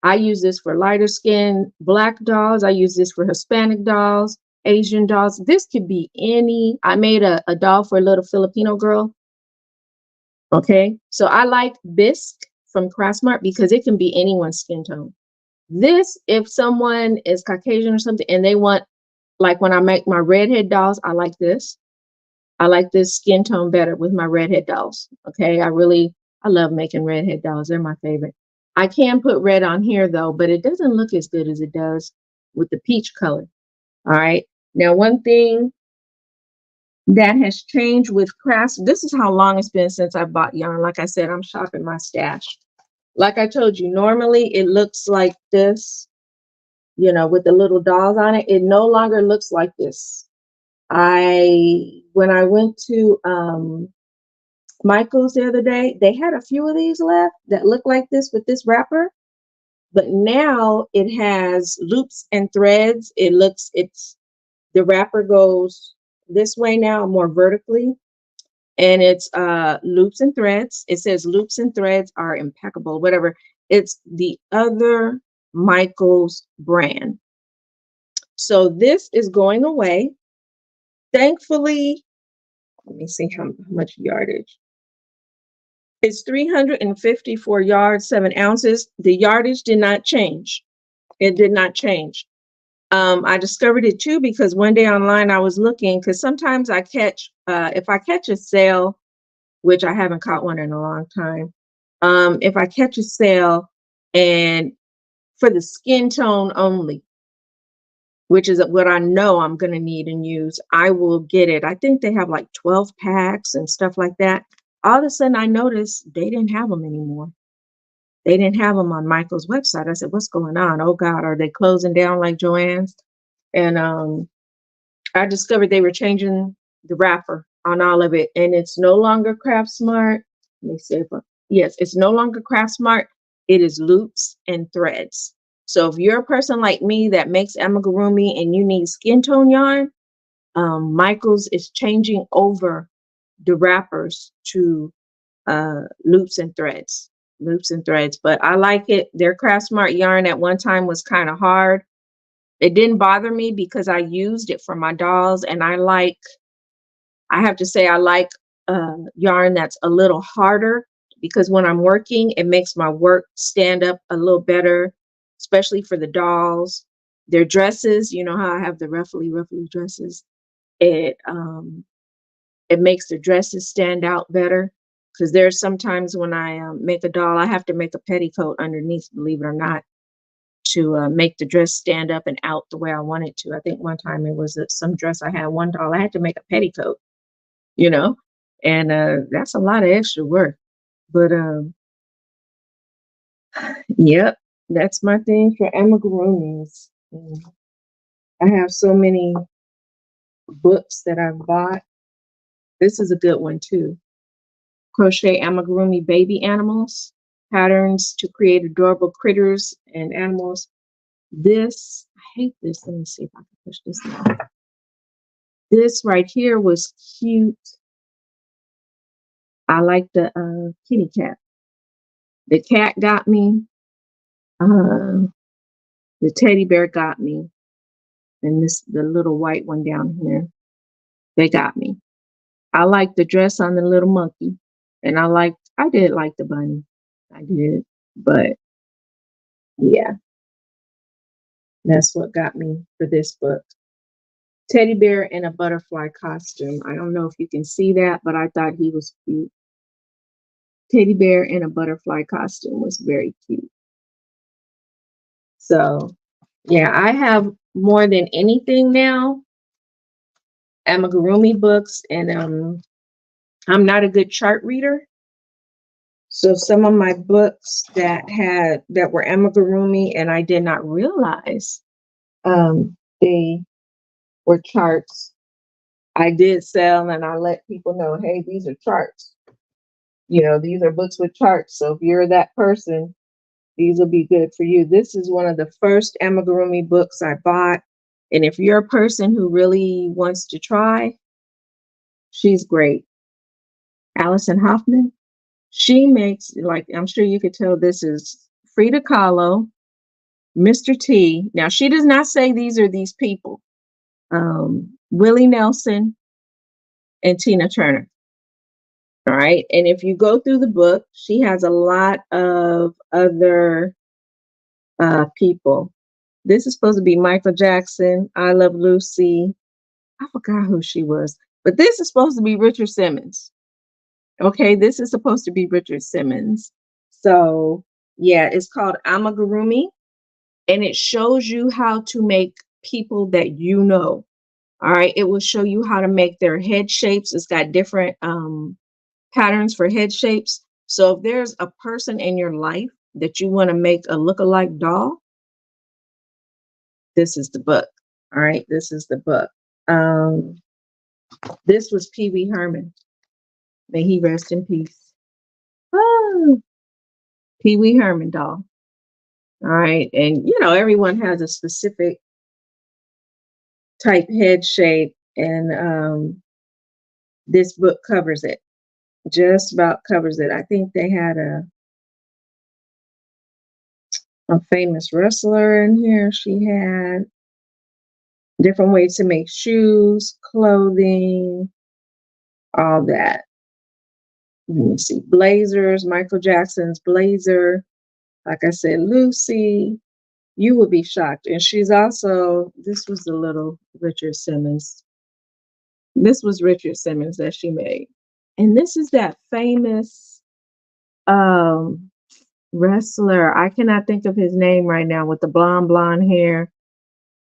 I use this for lighter skin Black dolls. I use this for Hispanic dolls, Asian dolls. This could be any. I made a doll for a little Filipino girl. Okay, so I like bisque from Craftsmart because it can be anyone's skin tone. This, if someone is Caucasian or something and they want, like when I make my redhead dolls, I like this. I like this skin tone better with my redhead dolls. Okay, I love making redhead dolls. They're my favorite. I can put red on here though, but it doesn't look as good as it does with the peach color. All right. Now, one thing that has changed with crafts, this is how long it's been since I bought yarn. Like I said, I'm shopping my stash. Like I told you, normally it looks like this, you know, with the little dolls on it. It no longer looks like this. When I went to Michael's the other day, they had a few of these left that look like this with this wrapper, but now it has loops and threads. The wrapper goes this way now, more vertically, and it's loops and threads. It says loops and threads are impeccable, whatever. It's the other Michael's brand. So this is going away. Thankfully, let me see how much yardage. It's 354 yards, 7 ounces. The yardage did not change. It did not change. I discovered it too because one day online I was looking, because sometimes I catch, if I catch a sale, which I haven't caught one in a long time, if I catch a sale and for the skin tone only, which is what I know I'm going to need and use, I will get it. I think they have like 12 packs and stuff like that. All of a sudden I noticed they didn't have them anymore. They didn't have them on Michael's website. I said, what's going on? Oh God, are they closing down like Joann's? And I discovered they were changing the wrapper on all of it. And it's no longer Craftsmart. Let me see yes, it's no longer Craftsmart. It is loops and threads. So if you're a person like me that makes amigurumi and you need skin tone yarn, Michael's is changing over the wrappers to loops and threads. But I like it. Their Craftsmart yarn at one time was kind of hard. It didn't bother me because I used it for my dolls, and I have to say I like yarn that's a little harder, because when I'm working, it makes my work stand up a little better, especially for the dolls. Their dresses, you know how I have the ruffly dresses. It makes the dresses stand out better, because there's sometimes when I make a doll, I have to make a petticoat underneath, believe it or not, to make the dress stand up and out the way I want it to. I think one time it was some dress I had, one doll, I had to make a petticoat, you know, and that's a lot of extra work. But yep, that's my thing for amigurumis. I have so many books that I've bought. This is a good one too. Crochet Amigurumi Baby Animals, Patterns to Create Adorable Critters and Animals. This, I hate this. Let me see if I can push this down. This right here was cute. I like the kitty cat. The cat got me. The teddy bear got me. And the little white one down here, they got me. I like the dress on the little monkey. And I did like the bunny. I did. But yeah, that's what got me for this book. Teddy bear in a butterfly costume. I don't know if you can see that, but I thought he was cute. Teddy bear in a butterfly costume was very cute. So, yeah, I have more than anything now amigurumi books, and I'm not a good chart reader. So some of my books that were amigurumi and I did not realize they were charts, I did sell, and I let people know, hey, these are charts. These are books with charts. So if you're that person, these will be good for you. This is one of the first amigurumi books I bought. And if you're a person who really wants to try, she's great. Allison Hoffman. She makes, like, I'm sure you could tell this is Frida Kahlo, Mr. T. Now, she does not say these are these people. Willie Nelson and Tina Turner. All right. And if you go through the book, she has a lot of other people. This is supposed to be Michael Jackson, I Love Lucy. I forgot who she was, but this is supposed to be Richard Simmons. Okay, this is supposed to be Richard Simmons. So, yeah, it's called Amigurumi, and it shows you how to make people that you know. All right, it will show you how to make their head shapes. It's got different patterns for head shapes. So if there's a person in your life that you want to make a look-alike doll, this is the book. All right, this is the book. This was Pee Wee Herman. May he rest in peace. Oh, Pee Wee Herman doll. All right, and everyone has a specific type head shape, and this book covers it. Just about covers it. I think they had a famous wrestler in here. She had different ways to make shoes, clothing, all that. Let me see. Blazers, Michael Jackson's blazer. Like I said, Lucy, you would be shocked. And she's also, this was the little Richard Simmons. This was Richard Simmons that she made. And this is that famous wrestler. I cannot think of his name right now, with the blonde hair.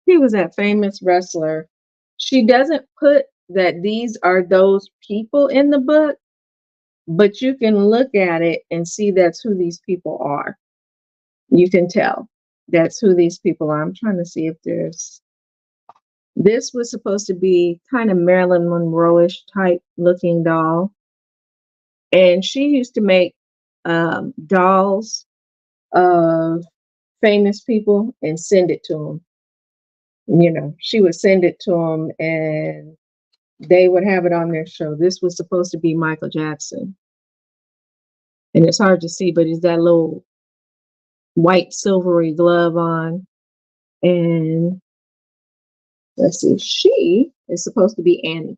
He was that famous wrestler. She doesn't put that these are those people in the book, but you can look at it and see that's who these people are. You can tell that's who these people are. I'm trying to see if this was supposed to be kind of Marilyn Monroe-ish type looking doll. And she used to make dolls of famous people and send it to them. She would send it to them and they would have it on their show. This was supposed to be Michael Jackson. And it's hard to see, but he's that little white silvery glove on. And let's see, she is supposed to be Annie.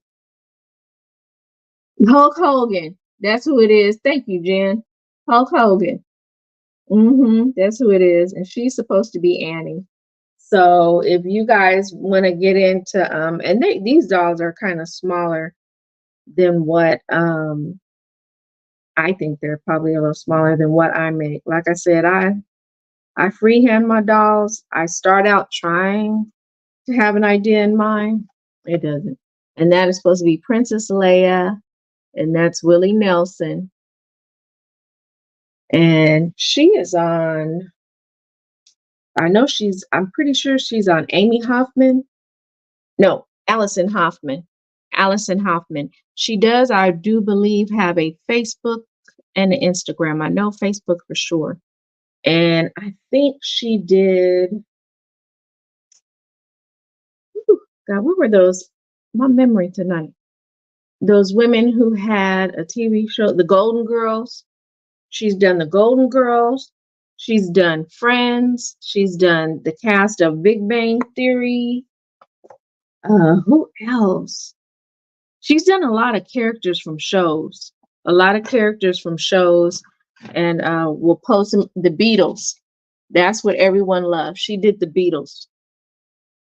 Hulk Hogan. That's who it is. Thank you, Jen. Hulk Hogan. That's who it is. And she's supposed to be Annie. So if you guys want to get into and these dolls are kind of smaller than what I think they're probably a little smaller than what I make. Like I said, I freehand my dolls. I start out trying to have an idea in mind. It doesn't. And that is supposed to be Princess Leia, and that's Willie Nelson. And she is on, I'm pretty sure she's on Amy Hoffman. No, Allison Hoffman. Allison Hoffman. She does, I do believe, have a Facebook and an Instagram. I know Facebook for sure. And I think she did. God, what were those? My memory tonight. Those women who had a TV show, the Golden Girls. She's done the Golden Girls. She's done Friends. She's done the cast of Big Bang Theory. Who else? She's done a lot of characters from shows. And we'll post them. The Beatles. That's what everyone loves. She did the Beatles.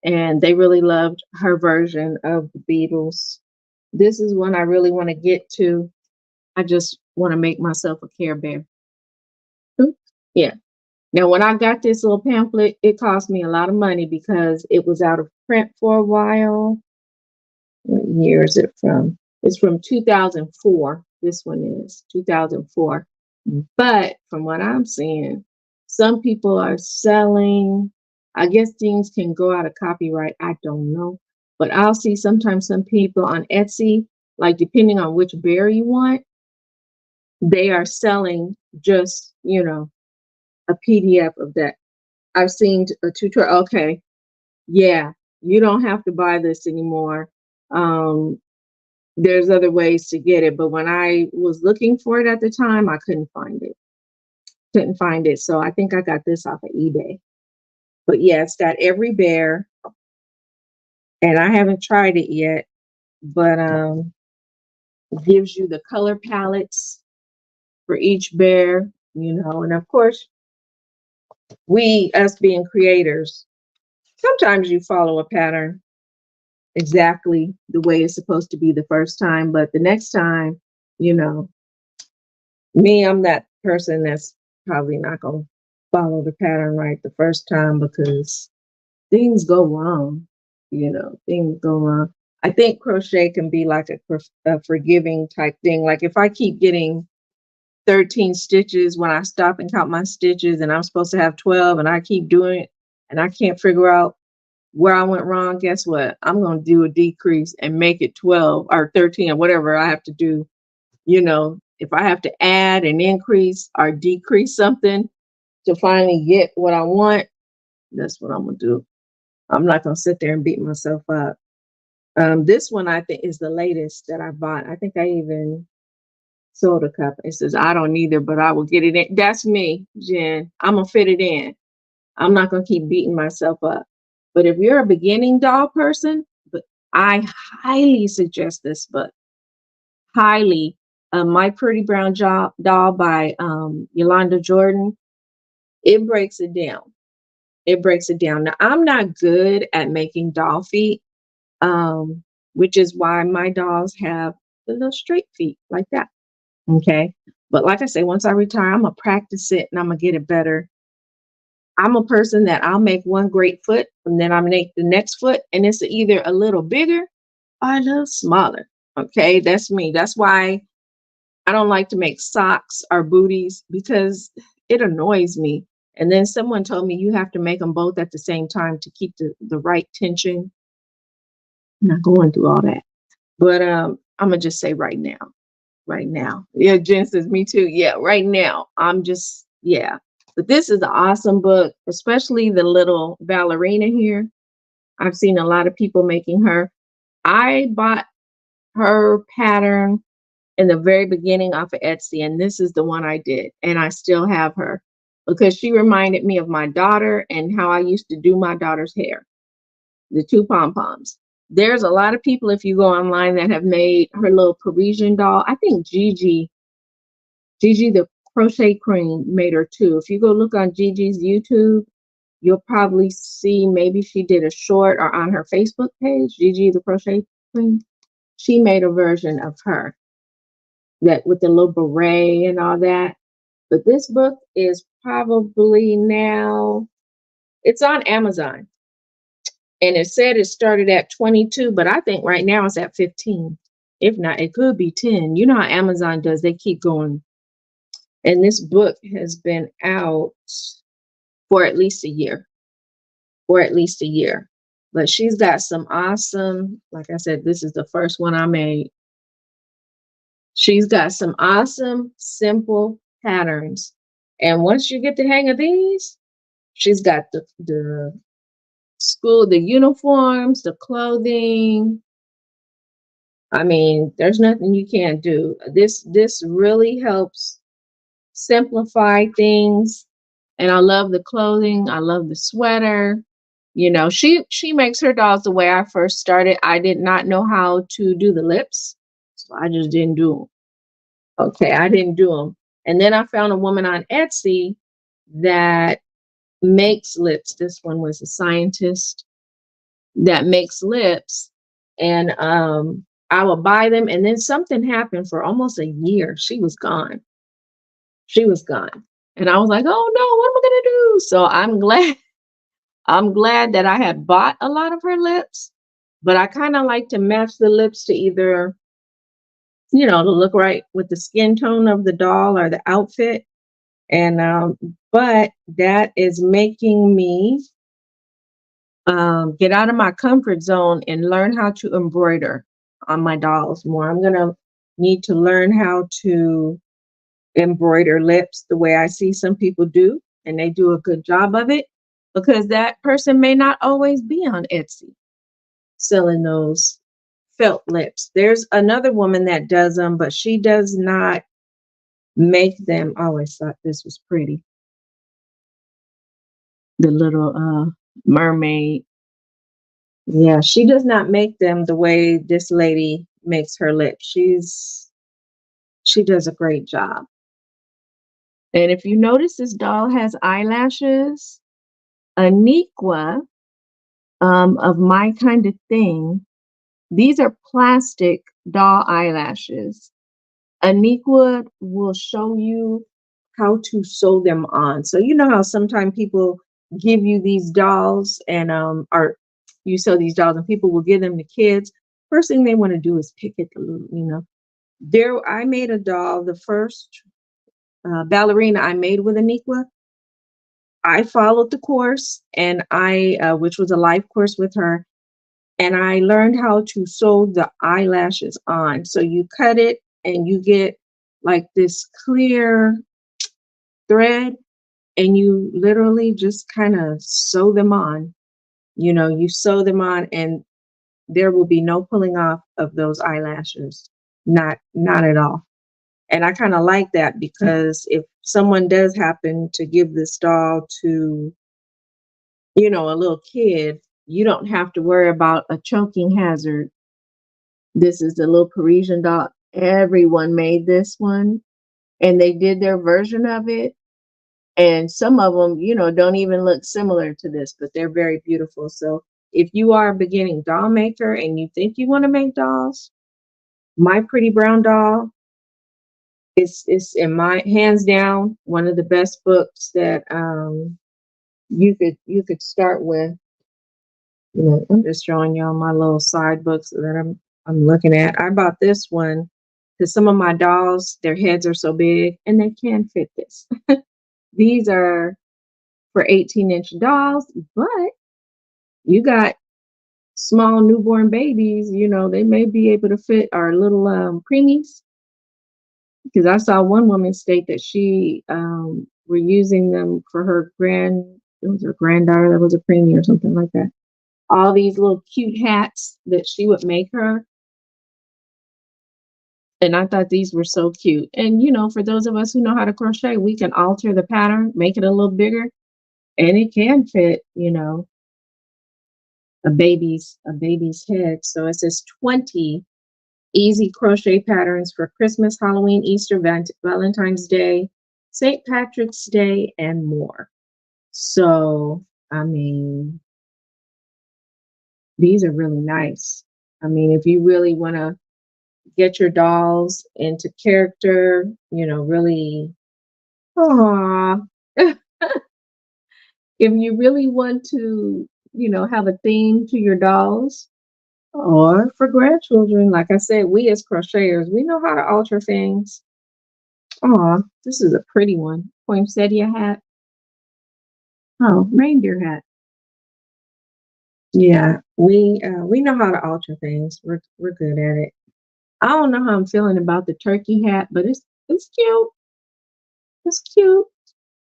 and they really loved her version of the Beatles. This is one I really want to get to. I just want to make myself a Care Bear. Oop. Yeah. Now, when I got this little pamphlet, it cost me a lot of money because it was out of print for a while. What year is it from? It's from 2004. This one is 2004. But from what I'm seeing, some people are selling, I guess things can go out of copyright. I don't know. But I'll see sometimes some people on Etsy, like depending on which bear you want, they are selling just, a PDF of that. I've seen a tutorial. Okay, yeah, you don't have to buy this anymore. Um, there's other ways to get it, but when I was looking for it at the time, I couldn't find it. Couldn't find it. So I think I got this off of eBay. But yeah, it's got every bear, and I haven't tried it yet, but gives you the color palettes for each bear, and of course, we us being creators, sometimes you follow a pattern exactly the way it's supposed to be the first time, but the next time, you know, I'm that person that's probably not going to follow the pattern right the first time because things go wrong. Things go wrong. I think crochet can be like a forgiving type thing. Like if I keep getting 13 stitches when I stop and count my stitches and I'm supposed to have 12 and I keep doing it and I can't figure out where I went wrong, guess what? I'm going to do a decrease and make it 12 or 13 or whatever I have to do. If I have to add and increase or decrease something to finally get what I want, that's what I'm going to do. I'm not going to sit there and beat myself up. This one I think is the latest that I bought. I think I even sold a cup. It says, I don't either, but I will get it in. That's me, Jen. I'm going to fit it in. I'm not going to keep beating myself up. But if you're a beginning doll person, I highly suggest this book. Highly. My Pretty Brown Doll by Yolanda Jordan. It breaks it down. It breaks it down. Now, I'm not good at making doll feet, which is why my dolls have the little straight feet like that. Okay. But like I say, once I retire, I'm going to practice it and I'm going to get it better. I'm a person that I'll make one great foot and then I make the next foot and it's either a little bigger or a little smaller. Okay. That's me. That's why I don't like to make socks or booties because it annoys me. And then someone told me you have to make them both at the same time to keep the right tension. I'm not going through all that. But I'm gonna just say right now. Right now. Yeah, Jen says me too. Yeah, right now. Yeah. But this is an awesome book, especially the little ballerina here. I've seen a lot of people making her. I bought her pattern in the very beginning off of Etsy, and this is the one I did, and I still have her because she reminded me of my daughter and how I used to do my daughter's hair, the two pom-poms. There's a lot of people, if you go online, that have made her little Parisian doll. I think Gigi the Crochet Queen made her too. If you go look on Gigi's YouTube, you'll probably see maybe she did a short or on her Facebook page, Gigi the Crochet Queen. She made a version of her that with the little beret and all that. But this book is probably now, it's on Amazon. And it said it started at 22, but I think right now it's at 15. If not, it could be 10. You know how Amazon does, they keep going. And this book has been out for at least a year. But she's got some awesome, like I said, this is the first one I made. She's got some awesome, simple patterns. And once you get the hang of these, she's got the school, the uniforms, the clothing. I mean, there's nothing you can't do. This really helps simplify things. And I love the clothing. I love the sweater. She makes her dolls the way I first started. I did not know how to do the lips, so I just didn't do them. Okay, I didn't do them. And then I found a woman on Etsy that makes lips. This one was a scientist. that makes lips, and I would buy them, and then something happened for almost a year. She was gone. She was gone. And I was like, "Oh no, what am I gonna do?" So I'm glad that I had bought a lot of her lips, but I kind of like to match the lips to either, to look right with the skin tone of the doll or the outfit. And but that is making me get out of my comfort zone and learn how to embroider on my dolls more. I'm gonna need to learn how to embroider lips the way I see some people do, and they do a good job of it, because that person may not always be on Etsy selling those felt lips. There's another woman that does them, but she does not make them. I always thought this was pretty. The little mermaid. Yeah, she does not make them the way this lady makes her lips. She does a great job. And if you notice, this doll has eyelashes. Aniqua, of My Kind of Thing, these are plastic doll eyelashes. Aniqua will show you how to sew them on. So you know how sometimes people give you these dolls, and or you sew these dolls and people will give them to kids. First thing they want to do is pick at the little. There, I made a doll, the first ballerina I made with Aniqua. I followed the course, and which was a life course with her, and I learned how to sew the eyelashes on. So you cut it and you get like this clear thread, and you literally just kind of sew them on. You sew them on, and there will be no pulling off of those eyelashes. Not at all. And I kind of like that, because if someone does happen to give this doll to, a little kid, you don't have to worry about a choking hazard. This is the little Parisian doll. Everyone made this one, and they did their version of it. And some of them, don't even look similar to this, but they're very beautiful. So if you are a beginning doll maker and you think you want to make dolls, My Pretty Brown Doll is in my hands down one of the best books that you could start with. I'm just showing y'all my little side books that I'm looking at. I bought this one because some of my dolls, their heads are so big and they can't fit this. These are for 18-inch dolls, but you got small newborn babies, they may be able to fit our little preemies. Because I saw one woman state that she were using them for it was her granddaughter that was a preemie or something like that. All these little cute hats that she would make her. And I thought these were so cute. And for those of us who know how to crochet, we can alter the pattern, make it a little bigger, and it can fit, a baby's head. So it says 20 easy crochet patterns for Christmas, Halloween, Easter, Valentine's Day, St. Patrick's Day, and more. So, I mean, these are really nice. I mean, if you really want to get your dolls into character, really, aw. If you really want to, have a theme to your dolls, or for grandchildren, like I said, we as crocheters, we know how to alter things. Oh, this is a pretty one. Poinsettia hat. Oh, reindeer hat. Yeah, we know how to alter things. We're good at it. I don't know how I'm feeling about the turkey hat, but it's cute. It's cute.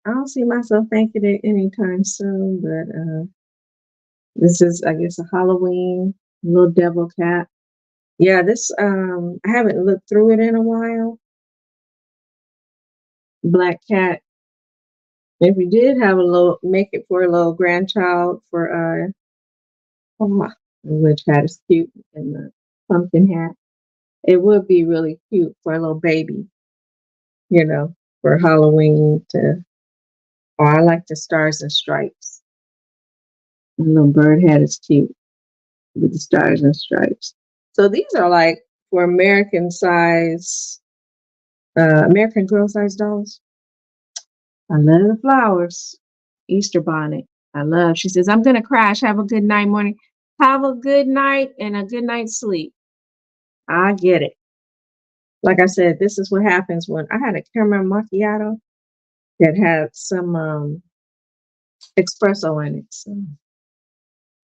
I don't see myself making it anytime soon, but this is, I guess, a Halloween little devil cat. Yeah, this I haven't looked through it in a while. Black cat. If we did have a little, make it for a little grandchild for oh, which hat is cute, and the pumpkin hat. It would be really cute for a little baby, for Halloween to. Or I like the stars and stripes. The little bird hat is cute. with the stars and stripes. So these are like for American girl size dolls. I love the flowers. Easter bonnet. I love. She says, I'm gonna crash. Have a good night, morning. Have a good night and a good night's sleep. I get it. Like I said, this is what happens when I had a caramel macchiato that had some espresso in it. So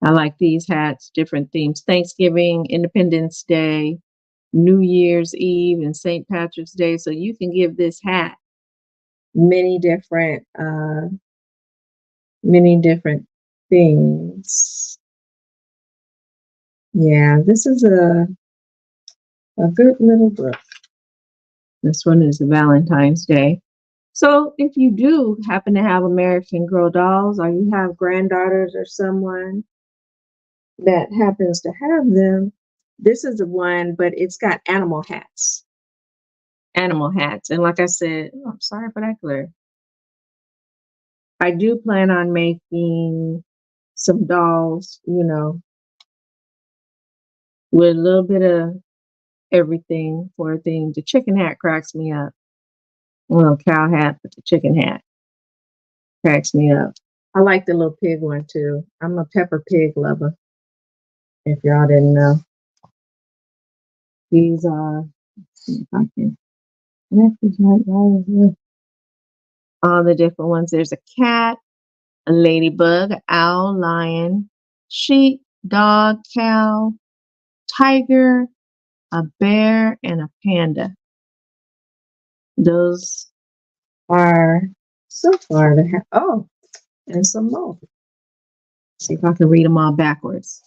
I like these hats, different themes. Thanksgiving, Independence Day, New Year's Eve, and St. Patrick's Day. So you can give this hat many different things. Yeah, this is a good little book. This one is Valentine's Day. So if you do happen to have American Girl dolls, or you have granddaughters or someone that happens to have them, this is the one, but it's got animal hats. Animal hats. And like I said, oh, I'm sorry for that glare. I do plan on making some dolls, with a little bit of everything for a theme. The chicken hat cracks me up. A little cow hat, but the chicken hat cracks me up. I like the little pig one too. I'm a Peppa Pig lover, if y'all didn't know. These are, let's see if I can, all the different ones. There's a cat, a ladybug, an owl, lion, sheep, dog, cow, tiger, a bear, and a panda. Those are so far oh, and some more. See if I can read them all backwards.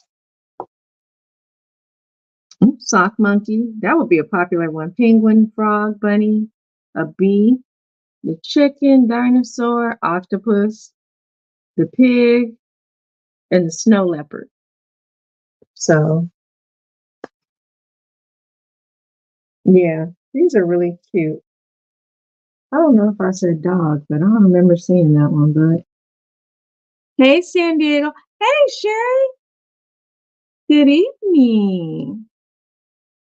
Sock monkey, that would be a popular one. Penguin, frog, bunny, a bee, the chicken, dinosaur, octopus, the pig, and the snow leopard. So, yeah, these are really cute. I don't know if I said dog, but I don't remember seeing that one. But hey, San Diego. Hey, Sherry. Good evening.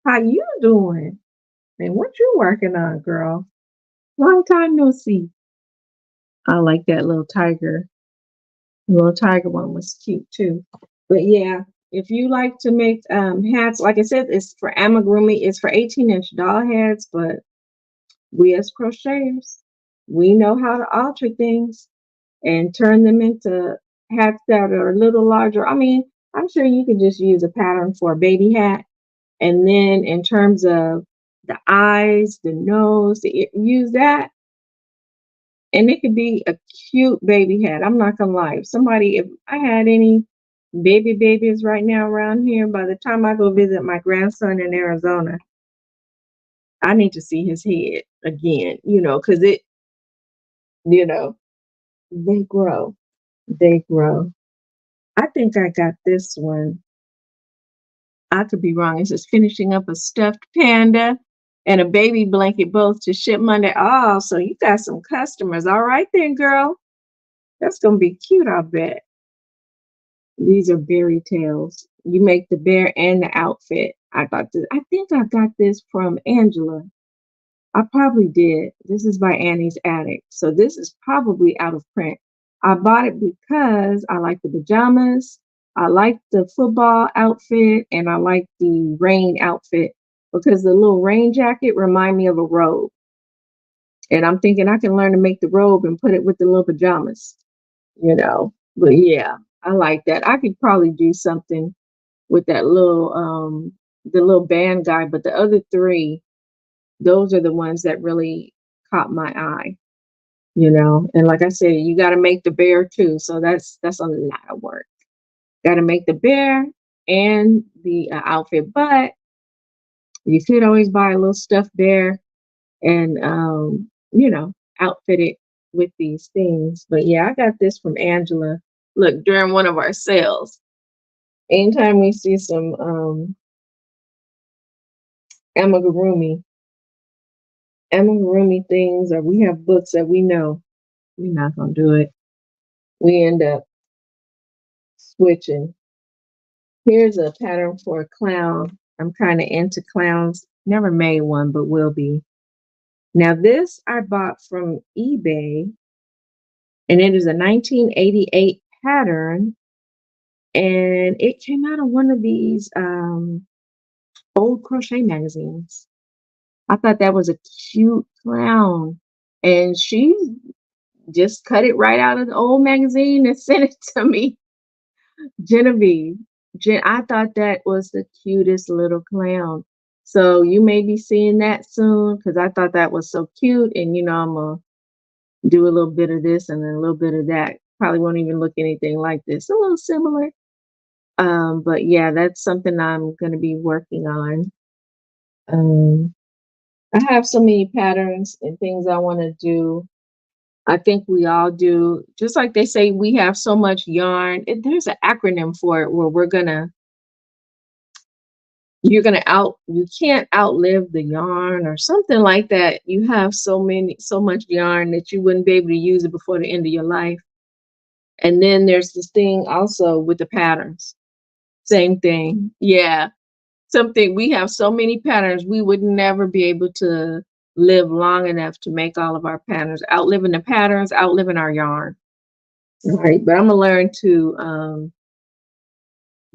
How you doing? And what you working on, girl? Long time no see. I like that little tiger. The little tiger one was cute too. But yeah, if you like to make hats, like I said, it's for amigurumi. It's for 18-inch doll heads, but we as crocheters, we know how to alter things and turn them into hats that are a little larger. I mean, I'm sure you could just use a pattern for a baby hat. And then in terms of the eyes, the nose, use that. And it could be a cute baby hat. I'm not gonna lie. If I had any babies right now around here, by the time I go visit my grandson in Arizona, I need to see his head again, because you know, they grow. They grow. I think I got this one. I could be wrong. It's just finishing up a stuffed panda and a baby blanket, both to ship Monday. Oh, so you got some customers. All right then, girl. That's gonna be cute, I bet. These are berry tails. You make the bear and the outfit. I think I got this from Angela. I probably did. This is by Annie's Attic. So this is probably out of print. I bought it because I like the pajamas, I like the football outfit, and I like the rain outfit because the little rain jacket remind me of a robe. And I'm thinking I can learn to make the robe and put it with the little pajamas. But yeah, I like that. I could probably do something with that the little band guy, but the other three, those are the ones that really caught my eye. And like I said, you got to make the bear too, so that's a lot of work. Got to make the bear and the outfit, but you could always buy a little stuffed bear and outfit it with these things. But yeah, I got this from Angela. Look, during one of our sales, anytime we see some amigurumi things, or we have books that we know we're not gonna do it, we end up switching Here's a pattern for a clown. I'm kind of into clowns. Never made one, but will be. Now, this I bought from eBay, and it is a 1988 pattern, and it came out of one of these old crochet magazines. I thought that was a cute clown, and she just cut it right out of the old magazine and sent it to me. Genevieve. I thought that was the cutest little clown. So you may be seeing that soon because I thought that was so cute. And I'm gonna do a little bit of this and then a little bit of that. Probably won't even look anything like this. A little similar. But yeah, that's something I'm gonna be working on. Um, I have so many patterns and things I want to do. I think we all do. Just like they say, we have so much yarn. There's an acronym for it where you can't outlive the yarn or something like that. You have so much yarn that you wouldn't be able to use it before the end of your life. And then there's this thing also with the patterns. Same thing. Yeah. Something we have so many patterns, we would never be able to live long enough to make all of our patterns, outliving the patterns, outliving our yarn. Right. But I'm gonna learn to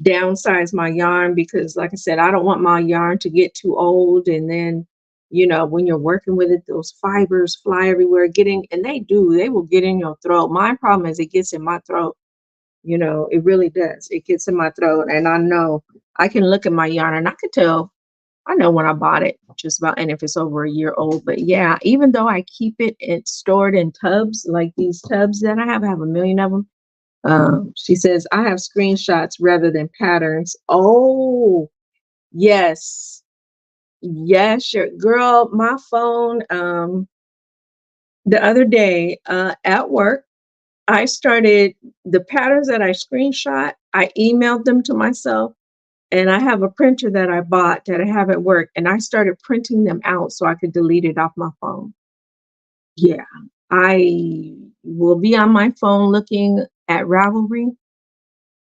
downsize my yarn because like I said, I don't want my yarn to get too old and then when you're working with it, those fibers fly everywhere, getting and they will get in your throat. My problem is it gets in my throat. It really does. It gets in my throat and I know I can look at my yarn and I can tell I know when I bought it just about and if it's over a year old. But yeah, even though I keep it stored in tubs, like these tubs that I have a million of them. She says, I have screenshots rather than patterns. Oh, yes. Yes, sure. Girl, my phone, the other day at work, I started the patterns that I screenshot, I emailed them to myself, and I have a printer that I bought that I have at work, and I started printing them out so I could delete it off my phone. Yeah, I will be on my phone looking at Ravelry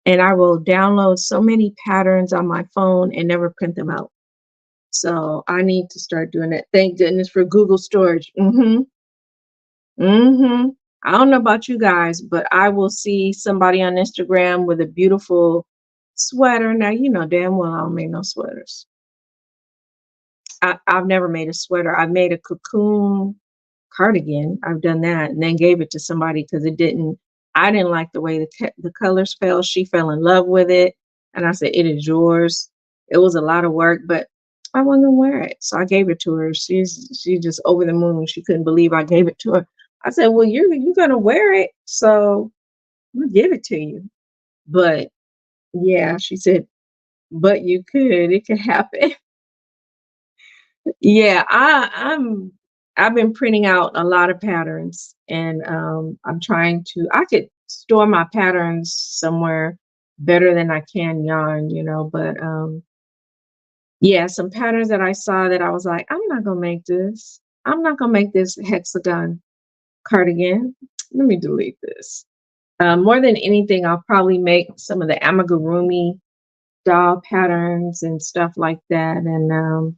and I will download so many patterns on my phone and never print them out. So I need to start doing that. Thank goodness for Google Storage. Mm-hmm. I don't know about you guys, but I will see somebody on Instagram with a beautiful sweater. Now you know damn well I don't make no sweaters. I've never made a sweater. I made a cocoon cardigan. I've done that and then gave it to somebody because I didn't like the way the colors fell. She fell in love with it. And I said, it is yours. It was a lot of work, but I wasn't gonna wear it. So I gave it to her. She's just over the moon. She couldn't believe I gave it to her. I said, well, you're gonna wear it, so we'll give it to you. But yeah, she said, but it could happen. Yeah, I've been printing out a lot of patterns and I'm trying to I could store my patterns somewhere better than I can yarn, but yeah, some patterns that I saw that I was like, I'm not gonna make this. I'm not gonna make this hexagon cardigan. Let me delete this. More than anything, I'll probably make some of the amigurumi doll patterns and stuff like that. And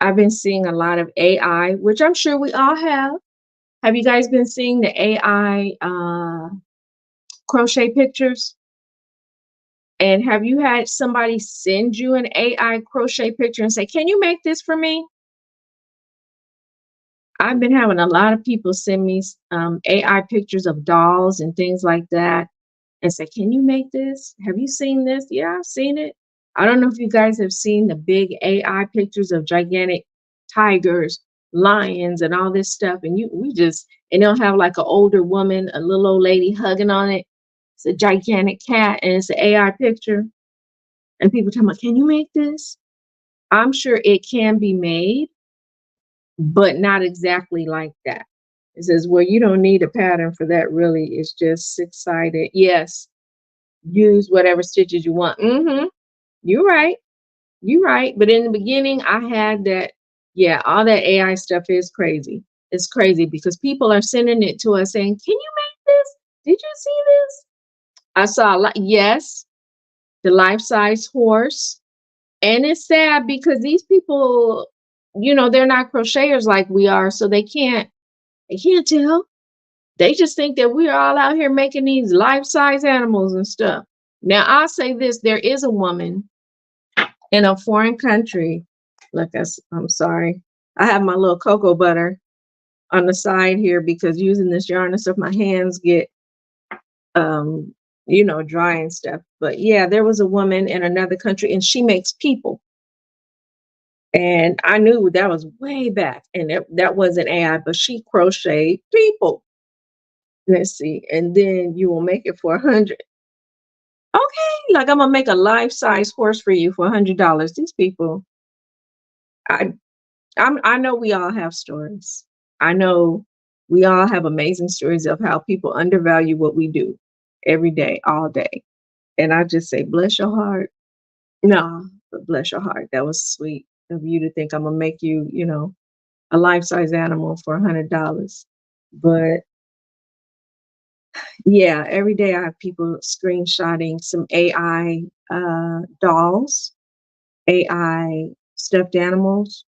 I've been seeing a lot of AI, which I'm sure we all have. Have you guys been seeing the AI crochet pictures? And have you had somebody send you an AI crochet picture and say, can you make this for me? I've been having a lot of people send me AI pictures of dolls and things like that and say, can you make this? Have you seen this? Yeah, I've seen it. I don't know if you guys have seen the big AI pictures of gigantic tigers, lions, and all this stuff. And they'll have like an older woman, a little old lady hugging on it. It's a gigantic cat and it's an AI picture. And people tell me, can you make this? I'm sure it can be made, but not exactly like that. It says, well, you don't need a pattern for that, really. It's just six-sided. Yes, use whatever stitches you want. You're right. You're right. But in the beginning, I had that. Yeah, all that AI stuff is crazy. It's crazy because people are sending it to us saying, can you make this? Did you see this? I saw a lot. Yes. the life-size horse. And it's sad because these people, they're not crocheters like we are, so they can't tell. They just think that we're all out here making these life-size animals and stuff. Now, I'll say this, there is a woman in a foreign country. Look, I'm sorry. I have my little cocoa butter on the side here because using this yarn and stuff, my hands get um, dry and stuff. But yeah, there was a woman in another country and she makes people. And I knew that was way back and that wasn't AI, but she crocheted people. Let's see. And then you will make it for 100. Okay, like I'm gonna make a life-size horse for you for $100. These people, I I know we all have stories. I know we all have amazing stories of how people undervalue what we do every day, all day. And I just say, bless your heart. No, but bless your heart. That was sweet of you to think I'm gonna make you, a life-size animal for $100. But yeah, every day I have people screenshotting some AI dolls, AI stuffed animals,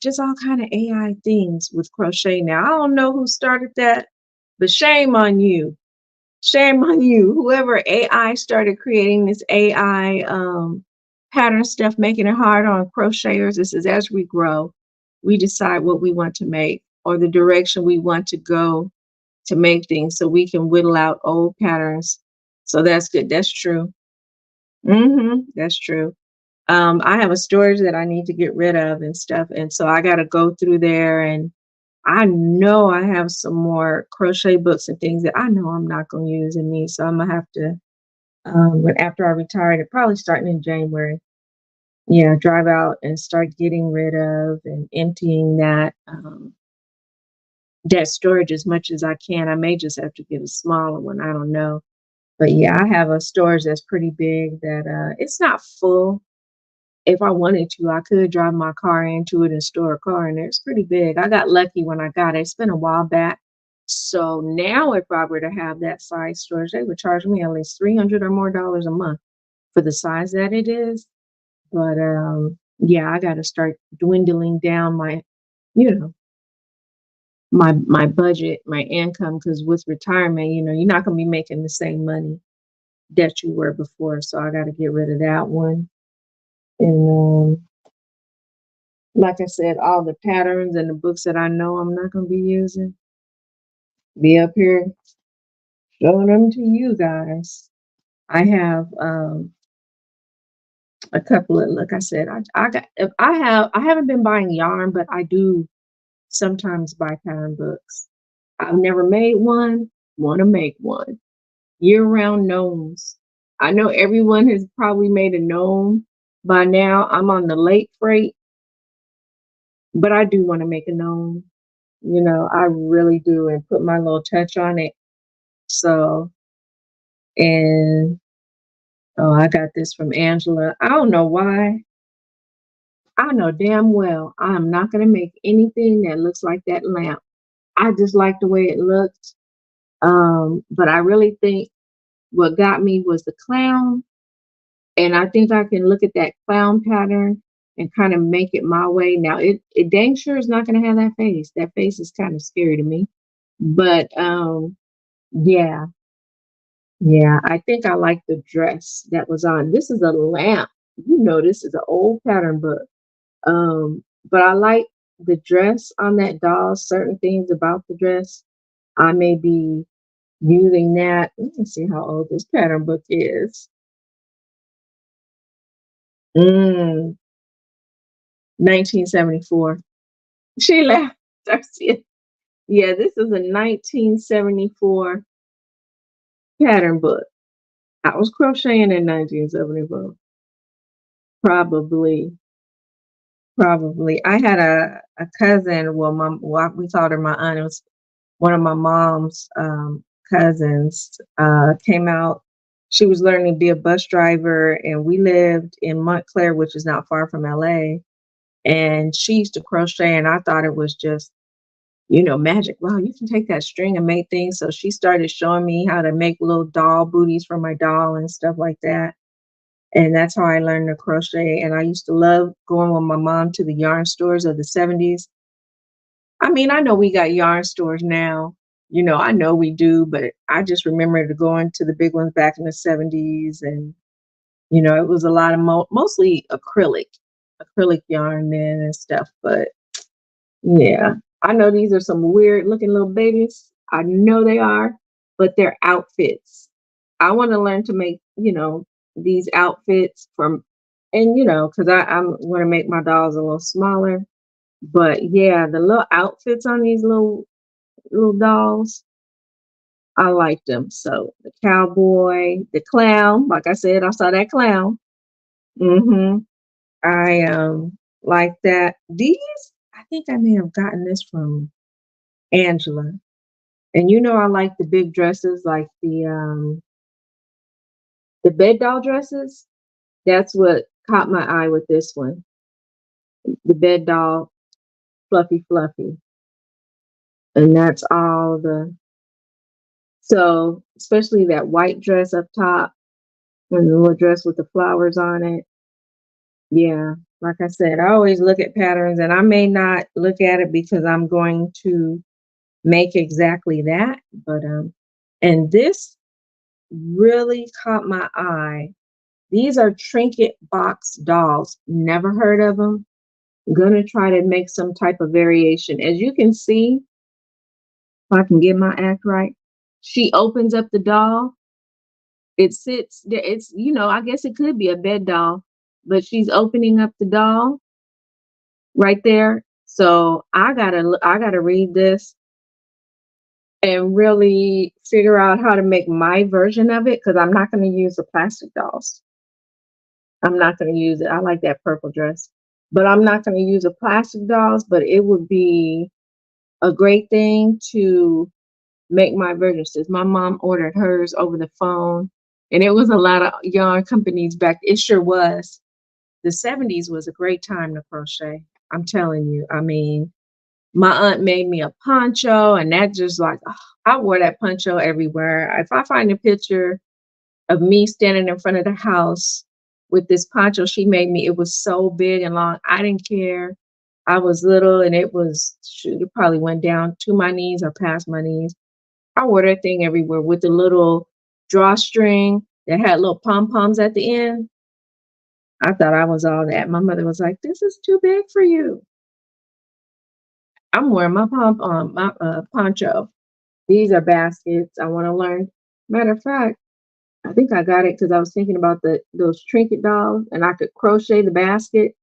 just all kind of AI things with crochet. Now I don't know who started that, but shame on you. Shame on you. Whoever AI started creating this AI pattern stuff, making it hard on crocheters. This is as we grow, we decide what we want to make or the direction we want to go to make things so we can whittle out old patterns. So that's good. That's true. That's true. I have a storage that I need to get rid of and stuff. And so I got to go through there and I know I have some more crochet books and things that I know I'm not going to use in these. So I'm going to have to, when after I retire, it probably starting in January. Yeah, drive out and start getting rid of and emptying that storage as much as I can. I may just have to get a smaller one. I don't know. But yeah, I have a storage that's pretty big that it's not full. If I wanted to, I could drive my car into it and store a car in there. It's pretty big. I got lucky when I got it. It's been a while back. So now if I were to have that size storage, they would charge me at least 300 or more dollars a month for the size that it is. But yeah, I got to start dwindling down you know, my budget, my income, because with retirement, you're not going to be making the same money that you were before. So I got to get rid of that one. And like I said, all the patterns and the books that I know I'm not going to be using, be up here showing them to you guys. I have a couple of, like I said, I got, if I haven't been buying yarn, but I do sometimes buy pattern books. I've never made one, want to make one. Year-round gnomes. I know everyone has probably made a gnome by now. I'm on the late freight, but I do want to make a gnome. I really do and put my little touch on it. So, and oh, I got this from Angela. I don't know why. I know damn well I am not going to make anything that looks like that lamp. I just like the way it looked. But I really think what got me was the clown. And I think I can look at that clown pattern and kind of make it my way. Now, it dang sure is not going to have that face. That face is kind of scary to me. But yeah, yeah, I think I like the dress that was on. This is a lamp. This is an old pattern book. But I like the dress on that doll, certain things about the dress. I may be using that. Let me see how old this pattern book is. Mm, 1974. She laughed. Darcy. Yeah, this is a 1974 pattern book. I was crocheting in 1974. Probably. Probably. I had a cousin, well, we called her my aunt. It was one of my mom's cousins, came out. She was learning to be a bus driver, and we lived in Montclair, which is not far from LA. And she used to crochet, and I thought it was just magic. Wow, you can take that string and make things. So she started showing me how to make little doll booties for my doll and stuff like that. And that's how I learned to crochet. And I used to love going with my mom to the yarn stores of the 70s. I mean, I know we got yarn stores now. I know we do, but I just remember going to the big ones back in the 70s. And, it was a lot of mostly acrylic yarn then and stuff. But yeah, I know these are some weird looking little babies. I know they are, but they're outfits. I want to learn to make, these outfits from, and, because I'm going to make my dolls a little smaller. But yeah, the little outfits on these little dolls, I like them. So the cowboy, the clown, like I said, I saw that clown. hmm I like that. These, I think I may have gotten this from Angela. And I like the big dresses, like the bed doll dresses. That's what caught my eye with this one. The bed doll, fluffy. And that's all so especially that white dress up top and the little dress with the flowers on it. Yeah. Like I said, I always look at patterns and I may not look at it because I'm going to make exactly that. But and this really caught my eye. These are trinket box dolls. Never heard of them. Gonna try to make some type of variation. As you can see, if I can get my act right, she opens up the doll. It sits there. It's, I guess it could be a bed doll, but she's opening up the doll right there. So I gotta read this and really figure out how to make my version of it because I'm not gonna use the plastic dolls. I'm not going to use it. I like that purple dress, but I'm not going to use the plastic dolls. But it would be a great thing to make my version. Since my mom ordered hers over the phone, and it was a lot of yarn companies back. It sure was. The 70s was a great time to crochet. I'm telling you. I mean, my aunt made me a poncho, and that just like I wore that poncho everywhere. If I find a picture of me standing in front of the house with this poncho she made me. It was so big and long. I didn't care. I was little and it was, shoot, it probably went down to my knees or past my knees. I wore that thing everywhere with the little drawstring that had little pom poms at the end. I thought I was all that. My mother was like, "This is too big for you." I'm wearing my my poncho. These are baskets. I want to learn. Matter of fact, I think I got it because I was thinking about those trinket dolls, and I could crochet the basket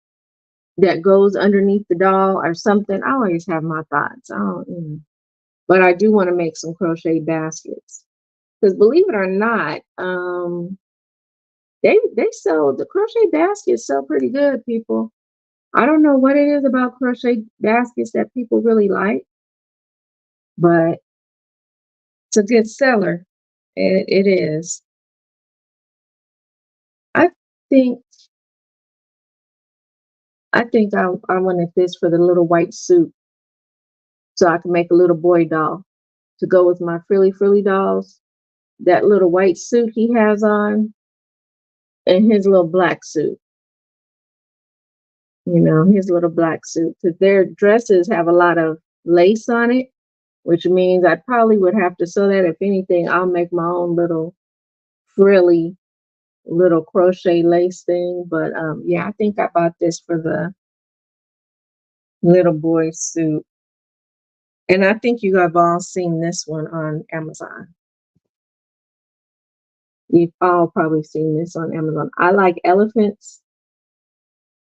that goes underneath the doll or something. I always have my thoughts. I don't, but I do want to make some crochet baskets because believe it or not, they sell the crochet baskets sell pretty good, people. I don't know what it is about crochet baskets that people really like, but it's a good seller. It is. I think I wanted this for the little white suit, so I can make a little boy doll to go with my frilly dolls. That little white suit he has on, and his little black suit. His little black suit, because their dresses have a lot of lace on it, which means I probably would have to sew that. If anything, I'll make my own little frilly little crochet lace thing. But yeah, I think I bought this for the little boy suit. And I think you have all seen this one on Amazon. You've all probably seen this on Amazon. I like elephants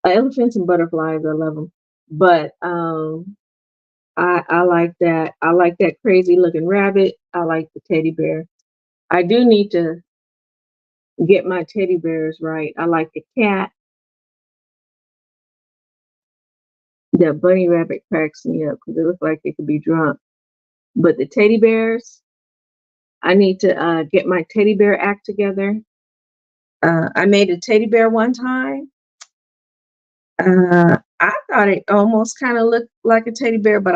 and butterflies. I love them. But I like that. I like that crazy looking rabbit. I like the teddy bear. I do need to get my teddy bears right. I like the cat. The bunny rabbit cracks me up because it looks like it could be drunk. But the teddy bears, I need to get my teddy bear act together. I made a teddy bear one time. I thought it almost kind of looked like a teddy bear, but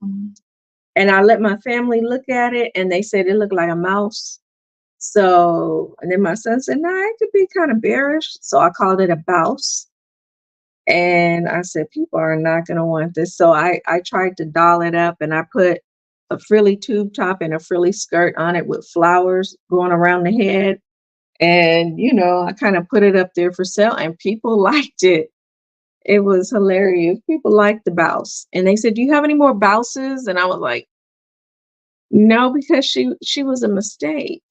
And I let my family look at it, and they said it looked like a mouse. So, and then my son said, "No, it could be kind of bearish." So I called it a bouse. And I said, people are not going to want this. So I tried to doll it up, and I put a frilly tube top and a frilly skirt on it with flowers going around the head. And, I kind of put it up there for sale, and people liked it. It was hilarious. People liked the bouse. And they said, "Do you have any more bouses?" And I was like, "No, because she was a mistake."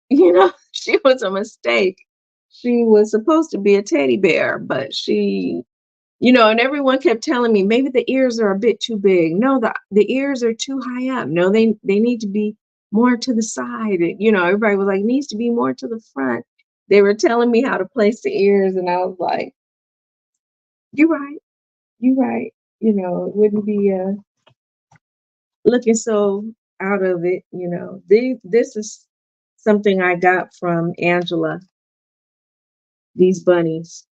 She was a mistake. She was supposed to be a teddy bear, but and everyone kept telling me maybe the ears are a bit too big. No, the ears are too high up. No, they need to be more to the side. Everybody was like, needs to be more to the front. They were telling me how to place the ears, and I was like, "You're right, you're right." It wouldn't be looking so out of it. This is something I got from Angela. These bunnies,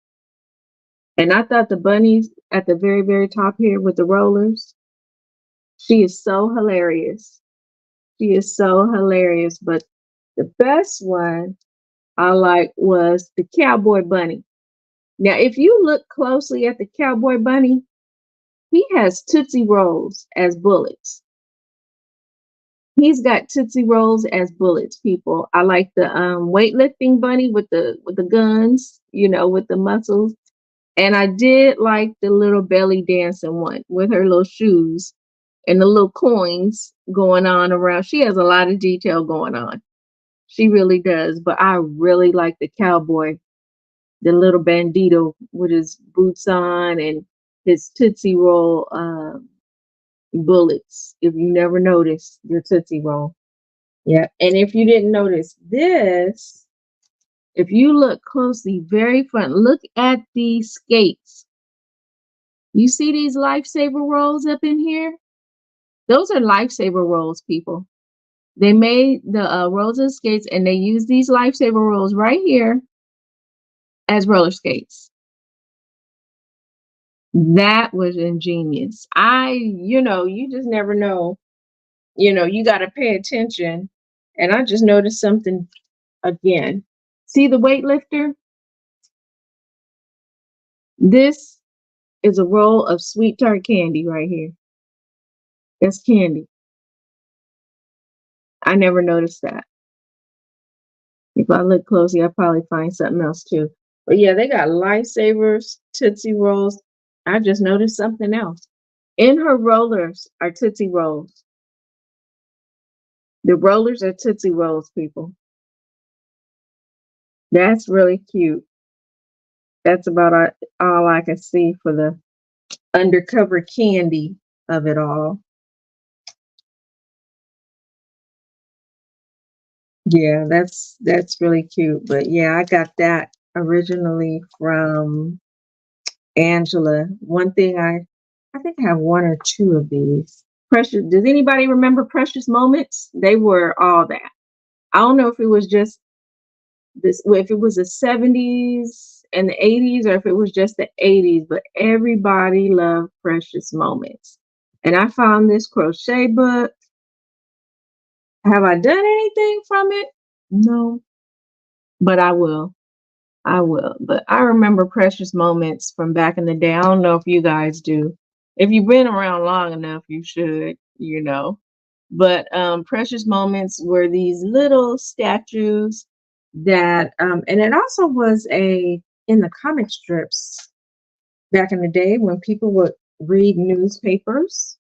and I thought the bunnies at the very, very top here with the rollers. She is so hilarious. She is so hilarious. But the best one I like was the cowboy bunny. Now, if you look closely at the cowboy bunny, he has Tootsie Rolls as bullets. He's got Tootsie Rolls as bullets, people. I like the weightlifting bunny with the guns, with the muscles. And I did like the little belly dancing one with her little shoes and the little coins going on around. She has a lot of detail going on. She really does. But I really like the cowboy, the little bandito with his boots on and his Tootsie Roll bullets. If you never noticed your Tootsie Roll. Yeah. And if you didn't notice this, if you look closely, very front, look at the skates. You see these lifesaver rolls up in here? Those are lifesaver rolls, people. They made the rolls and skates, and they use these lifesaver rolls right here as roller skates. That was ingenious. You just never know. You got to pay attention. And I just noticed something again. See the weightlifter? This is a roll of sweet tart candy right here. That's candy. I never noticed that. If I look closely, I'll probably find something else too. But yeah, they got lifesavers, Tootsie Rolls. I just noticed something else. In her rollers are Tootsie Rolls. The rollers are Tootsie Rolls, people. That's really cute. That's about all I can see for the undercover candy of it all. Yeah, that's really cute. But yeah, I got that originally from Angela. One thing I think I have one or two of these. Precious. Does anybody remember Precious Moments? They were all that. I don't know if it was just this, if it was the 70s and the 80s, or if it was just the 80s, but everybody loved Precious Moments. And I found this crochet book. Have I done anything from it? No, but I will. I will. But I remember Precious Moments from back in the day. I don't know if you guys do. If you've been around long enough, you should. But Precious Moments were these little statues that, and it also was in the comic strips back in the day when people would read newspapers.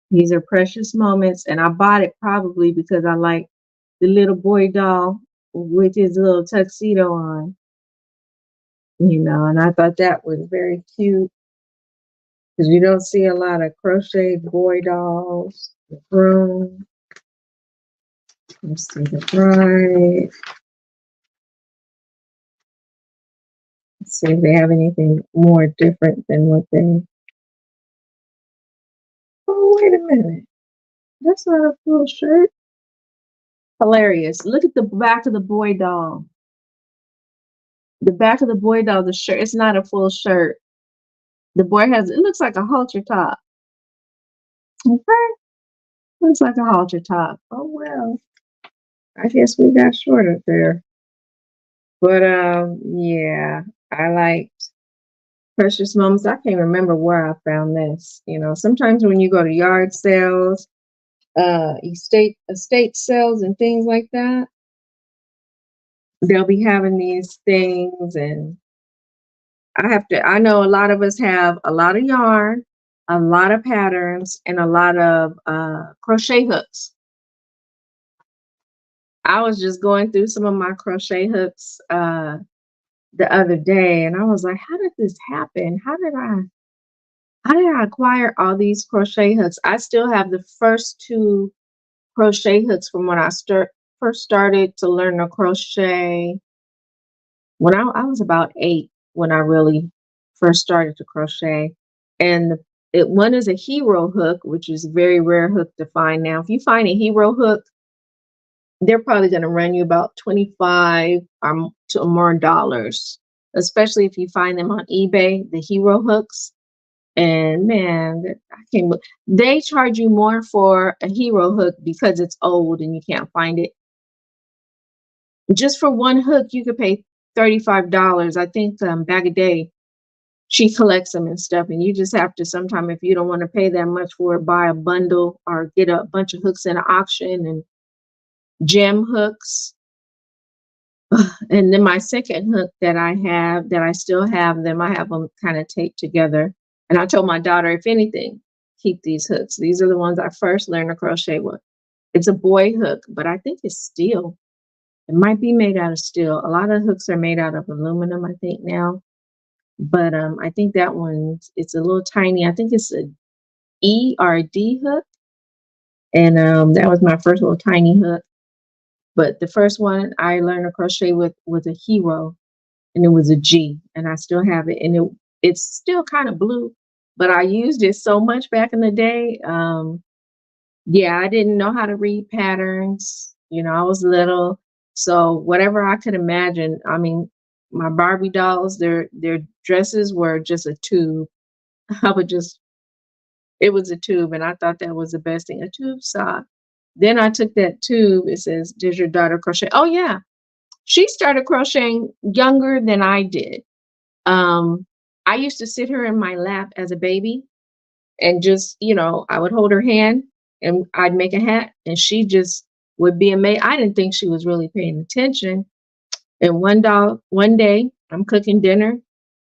These are Precious Moments, and I bought it probably because I like the little boy doll with his little tuxedo on. And I thought that was very cute because you don't see a lot of crocheted boy dolls. The broom. Let's see the bride. Let's see if they have anything more different than what they. Oh, wait a minute. That's not a full shirt. Hilarious. Look at the back of the boy doll. The back of the boy doll, the shirt, it's not a full shirt. The boy it looks like a halter top. Okay. Looks like a halter top. Oh well. I guess we got short up there. But yeah, I like Precious Moments. I can't remember where I found this. Sometimes when you go to yard sales, estate sales and things like that, they'll be having these things, and I know a lot of us have a lot of yarn, a lot of patterns, and a lot of crochet hooks. I was just going through some of my crochet hooks the other day, and I was like, how did this happen? How did I acquire all these crochet hooks? I still have the first two crochet hooks from when I first started to learn to crochet when I was about 8 when I really first started to crochet. And one is a hero hook, which is a very rare hook to find now. If you find a hero hook, they're probably going to run you about 25 to more dollars, especially if you find them on eBay, the hero hooks. And man, I can't. They charge you more for a hero hook because it's old and you can't find it. Just for one hook, you could pay $35. I think Bag a Day, she collects them and stuff, and you just have to sometime, if you don't want to pay that much for it, buy a bundle or get a bunch of hooks in an auction and gem hooks. And then my second hook that I have, that I still have them, I have them kind of taped together. And I told my daughter, if anything, keep these hooks. These are the ones I first learned to crochet with. It's a boy hook, but I think it's steel. It might be made out of steel. A lot of hooks are made out of aluminum, I think now. But I think that it's a little tiny. I think it's a E or a D hook. And that was my first little tiny hook. But the first one I learned to crochet with was a hero, and it was a G, and I still have it. And it's still kind of blue, but I used it so much back in the day. Yeah, I didn't know how to read patterns. I was little, so whatever I could imagine. I mean, my Barbie dolls, their dresses were just a tube. I would just It was a tube, and I thought that was the best thing, a tube sock. Then I took that tube. It says, "Does your daughter crochet?" Oh yeah, she started crocheting younger than I did. Um, I used to sit her in my lap as a baby and just, I would hold her hand and I'd make a hat and she just would be amazed. I didn't think she was really paying attention. And one day I'm cooking dinner.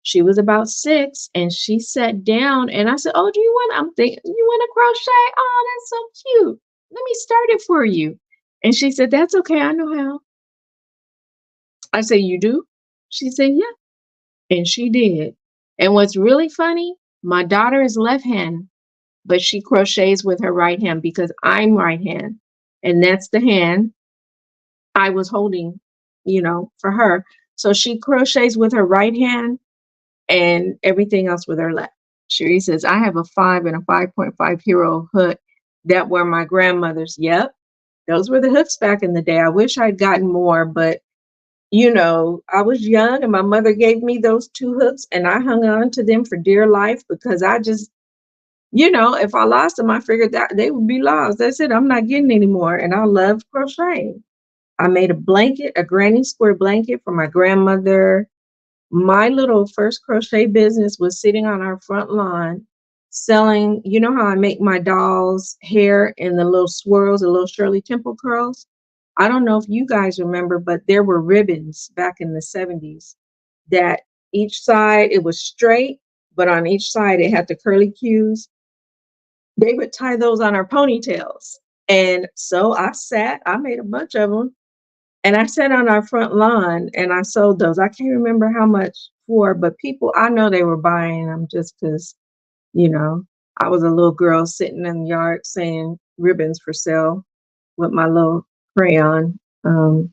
She was about 6 and she sat down and I said, "Oh, I'm thinking, you want to crochet? Oh, that's so cute. Let me start it for you." And she said, "That's okay. I know how." I said, "You do?" She said, "Yeah." And she did. And what's really funny, my daughter is left-handed, but she crochets with her right hand because I'm right hand. And that's the hand I was holding, for her. So she crochets with her right hand and everything else with her left. Cherie says, "I have a 5 and a 5.5 hero hook that were my grandmother's." Yep. Those were the hooks back in the day. I wish I'd gotten more, but I was young and my mother gave me those two hooks and I hung on to them for dear life because I just, if I lost them, I figured that they would be lost. That's it. I'm not getting any more. And I loved crocheting. I made a blanket, a granny square blanket for my grandmother. My little first crochet business was sitting on our front lawn selling, how I make my doll's hair in the little swirls, the little Shirley Temple curls. I don't know if you guys remember, but there were ribbons back in the 70s that each side, it was straight, but on each side it had the curly cues. They would tie those on our ponytails. And so I made a bunch of them and I sat on our front lawn and I sold those. I can't remember how much for, but people, I know they were buying them just because, you know, I was a little girl sitting in the yard saying ribbons for sale with my little crayon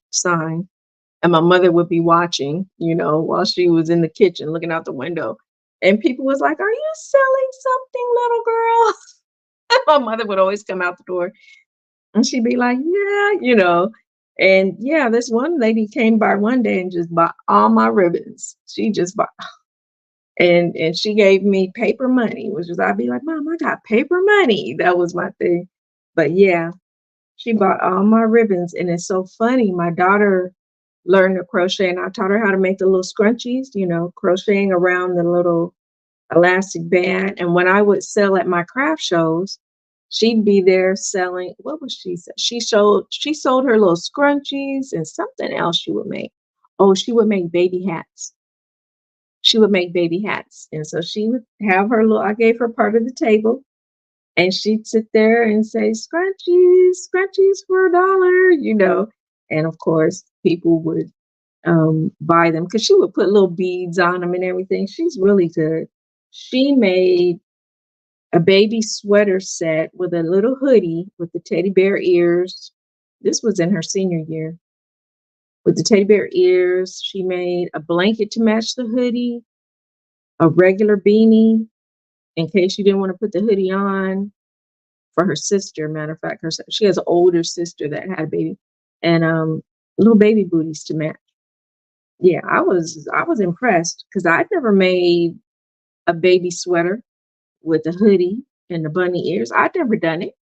sign. And my mother would be watching, while she was in the kitchen looking out the window. And people was like, "Are you selling something, little girl?" My mother would always come out the door and she'd be like, "Yeah." And yeah, this one lady came by one day and just bought all my ribbons. She just bought. And she gave me paper money, which was I'd be like, Mom, I got paper money. That was my thing. But yeah, she bought all my ribbons, and it's so funny. My daughter learned to crochet, and I taught her how to make the little scrunchies, crocheting around the little elastic band. And when I would sell at my craft shows, she'd be there selling. What was she? She sold her little scrunchies and something else she would make. Oh, she would make baby hats. She would make baby hats, and so she would have her little. I gave her part of the table, and she'd sit there and say, "Scrunchies, scrunchies for $1." And of course, people would buy them because she would put little beads on them and everything. She's really good. She made a baby sweater set with a little hoodie with the teddy bear ears. This was in her senior year. With the teddy bear ears, she made a blanket to match the hoodie, a regular beanie in case you didn't want to put the hoodie on for her sister. Matter of fact, she has an older sister that had a baby, and little baby booties to match. Yeah, I was impressed because I'd never made a baby sweater with a hoodie and the bunny ears. I'd never done it.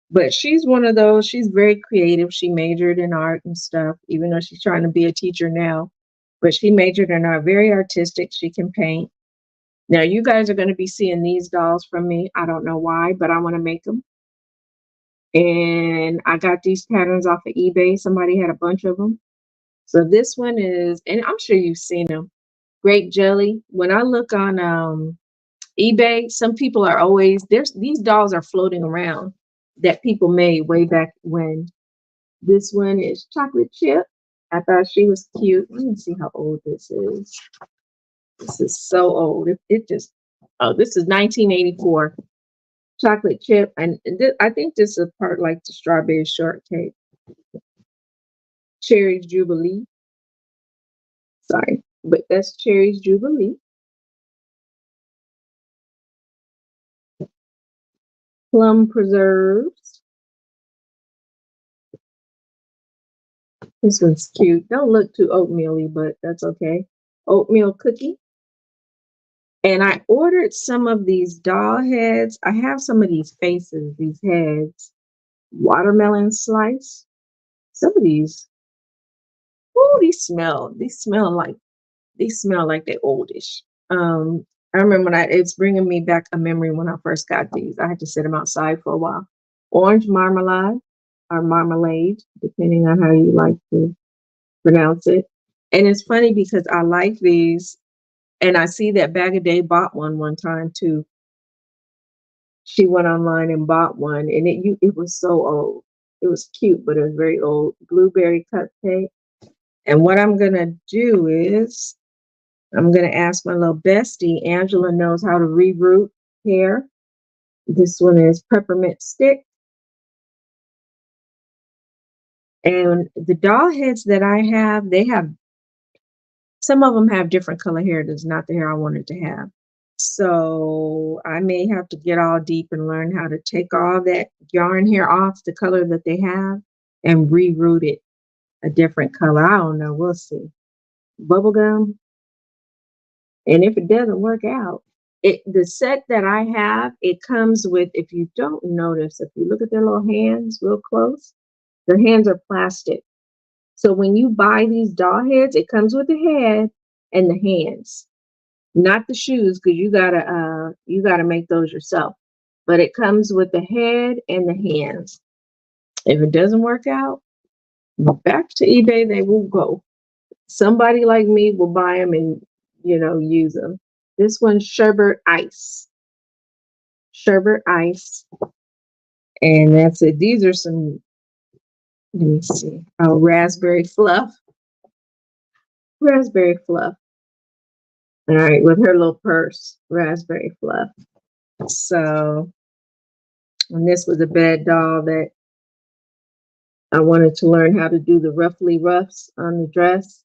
But she's one of those, she's very creative. She majored in art and stuff, even though she's trying to be a teacher now. But she majored in art, very artistic. She can paint. Now, you guys are going to be seeing these dolls from me. I don't know why, but I want to make them. And I got these patterns off of eBay. Somebody had a bunch of them. So this one is, and I'm sure you've seen them, grape jelly. When I look on eBay, some people are always there's these dolls are floating around that people made way back when. This one is chocolate chip. I thought she was cute. Let me see how old this is. This is so old. It just this is 1984. Chocolate chip, and I think this is part like the strawberry shortcake. Cherry's Jubilee. Sorry, but that's Cherry's Jubilee. Plum preserves. This one's cute. Don't look too oatmeal-y, but that's okay. Oatmeal cookie. And I ordered some of these doll heads. I have some of these faces, these heads. Watermelon slice. Some of these, oh, they smell like they're oldish. I remember it's bringing me back a memory when I first got these. I had to sit them outside for a while. Orange marmalade or marmalade, depending on how you like to pronounce it. And it's funny because I like these, and I see that Bag a Day bought one time too. She went online and bought one, and it was so old. It was cute, but it was very old. Blueberry cupcake. And what I'm gonna do is I'm gonna ask my little bestie. Angela knows how to reroot hair. This one is peppermint stick. And the doll heads that I have, some of them have different color hair. That's not the hair I wanted to have. So I may have to get all deep and learn how to take all that yarn hair off the color that they have and reroot it a different color. I don't know. We'll see. Bubblegum. And if it doesn't work out, the set that I have, it comes with, if you don't notice, if you look at their little hands real close, their hands are plastic. So when you buy these doll heads, it comes with the head and the hands, not the shoes, because you gotta make those yourself. But it comes with the head and the hands. If it doesn't work out, back to eBay they will go. Somebody like me will buy them and use them. This one's sherbet ice. Sherbet ice. And that's it. These are some, let me see. Oh, raspberry fluff. Raspberry fluff. All right, with her little purse, raspberry fluff. So, and this was a bad doll that I wanted to learn how to do the ruffly ruffs on the dress.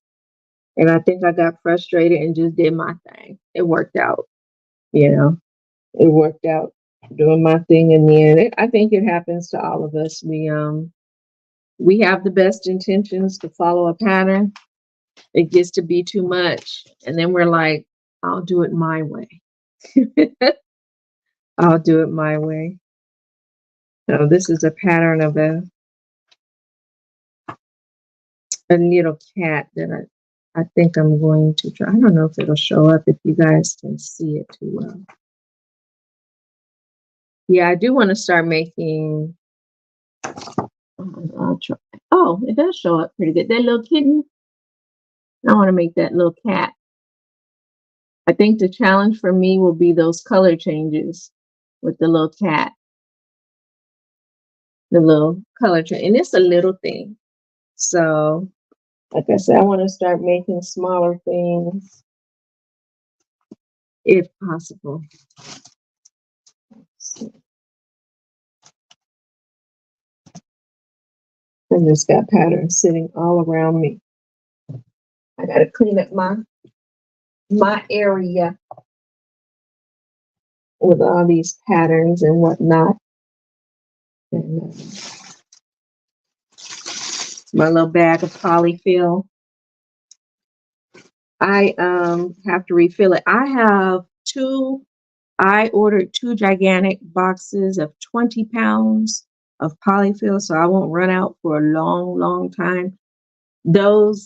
And I think I got frustrated and just did my thing. It worked out, it worked out doing my thing in the end. I think it happens to all of us. We have the best intentions to follow a pattern. It gets to be too much. And then we're like, I'll do it my way. I'll do it my way. So this is a pattern of a little cat that I think I'm going to try. I don't know if it'll show up if you guys can see it too well. Yeah, I do want to start making. I'll try. Oh, it does show up pretty good. That little kitten. I want to make that little cat. I think the challenge for me will be those color changes with the little cat, the little color change, and it's a little thing. So, like I said, I want to start making smaller things if possible. I just got patterns sitting all around me. I gotta clean up my area with all these patterns and whatnot. And my little bag of polyfill. I have to refill it. I ordered 2 gigantic boxes of 20 pounds of polyfill, so I won't run out for a long, long time. The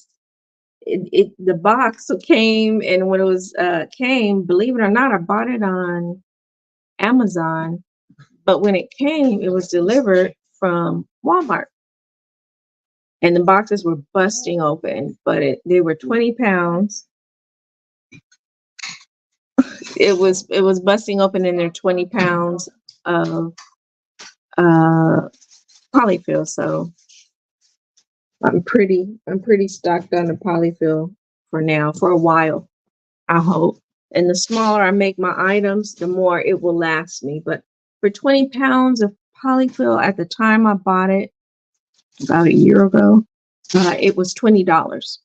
box came, and when it was came, believe it or not, I bought it on Amazon, but when it came, it was delivered from Walmart, and the boxes were busting open, but they were 20 pounds. It was busting open, and they're 20 pounds of polyfill. So I'm pretty stocked on the polyfill for now, for a while, I hope. And the smaller I make my items, the more it will last me. But for 20 pounds of polyfill, at the time I bought it about a year ago, it was $20.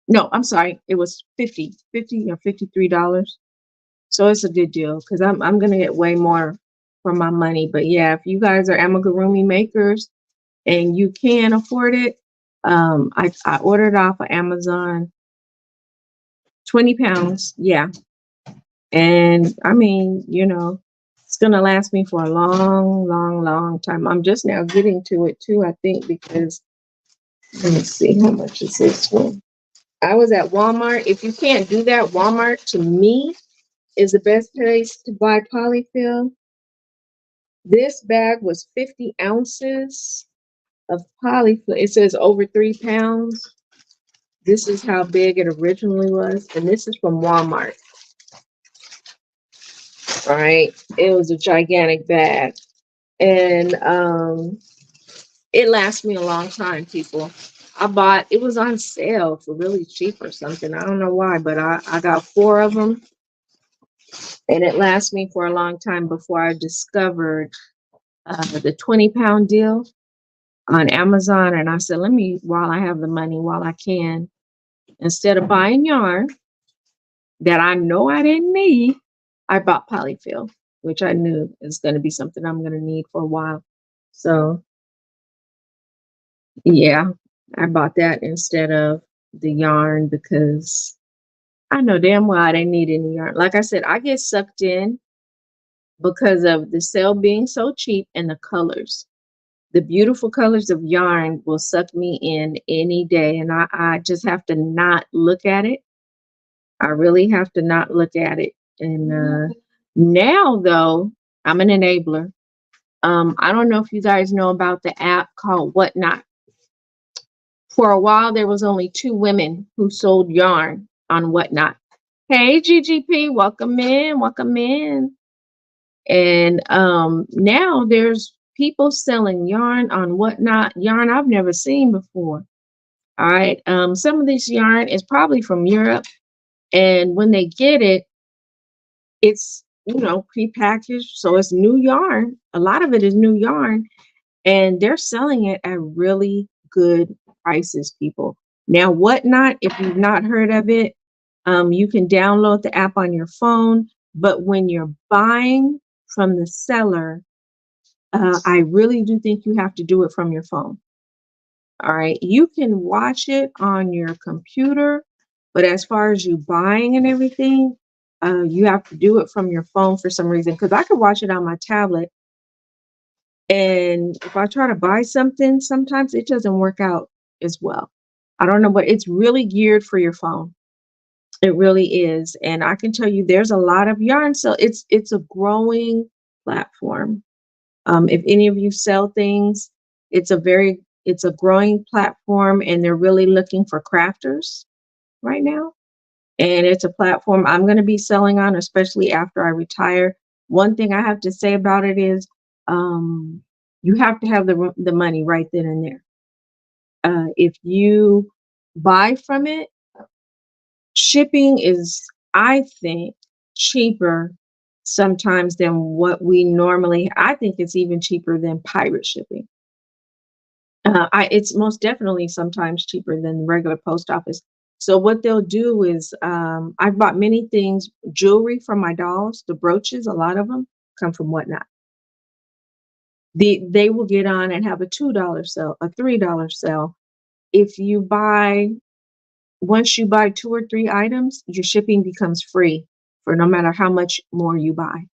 No, I'm sorry, it was 50 or $53. So it's a good deal because I'm gonna get way more for my money. But yeah, if you guys are amigurumi makers and you can afford it, I ordered off of Amazon, 20 pounds, yeah. And I mean, it's gonna last me for a long, long, long time. I'm just now getting to it too, I think, because let me see, how much is this one? I was at Walmart. If you can't do that, Walmart to me is the best place to buy polyfill. This bag was 50 ounces of polyfill. It says over 3 pounds. This is how big it originally was, and this is from Walmart. All right, it was a gigantic bag, and it lasts me a long time, people. It was on sale for really cheap or something. I don't know why, but I got 4 of them, and it lasts me for a long time before I discovered the 20-pound deal on Amazon. And I said, let me, while I have the money, while I can, instead of buying yarn that I know I didn't need, I bought polyfill, which I knew is going to be something I'm going to need for a while. So yeah, I bought that instead of the yarn because I know damn well I didn't need any yarn. Like I said, I get sucked in because of the sale being so cheap and the colors. The beautiful colors of yarn will suck me in any day, and I just have to not look at it. I really have to not look at it. And now, though, I'm an enabler. I don't know if you guys know about the app called Whatnot. For a while, there was only 2 women who sold yarn on Whatnot. Hey, GGP, welcome in, welcome in. And now there's people selling yarn on Whatnot, yarn I've never seen before. All right, some of this yarn is probably from Europe, and when they get it, it's prepackaged, so it's new yarn. A lot of it is new yarn, and they're selling it at really good prices, people. Now, Whatnot, if you've not heard of it, you can download the app on your phone, but when you're buying from the seller, I really do think you have to do it from your phone. All right, you can watch it on your computer, but as far as you buying and everything, You have to do it from your phone for some reason, because I could watch it on my tablet. And if I try to buy something, sometimes it doesn't work out as well. I don't know, but it's really geared for your phone. It really is. And I can tell you there's a lot of yarn. So it's a growing platform. If any of you sell things, it's a growing platform, and they're really looking for crafters right now. And it's a platform I'm going to be selling on, especially after I retire. One thing I have to say about it is, um, you have to have the money right then and there. If you buy from it, shipping is, I think, cheaper sometimes than what we normally. I think it's even cheaper than pirate shipping. It's most definitely sometimes cheaper than the regular post office. So what they'll do is, I've bought many things, jewelry from my dolls, the brooches, a lot of them come from Whatnot. They will get on and have a $2 sale, a $3 sale. If you buy, once you buy two or three items, your shipping becomes free for no matter how much more you buy.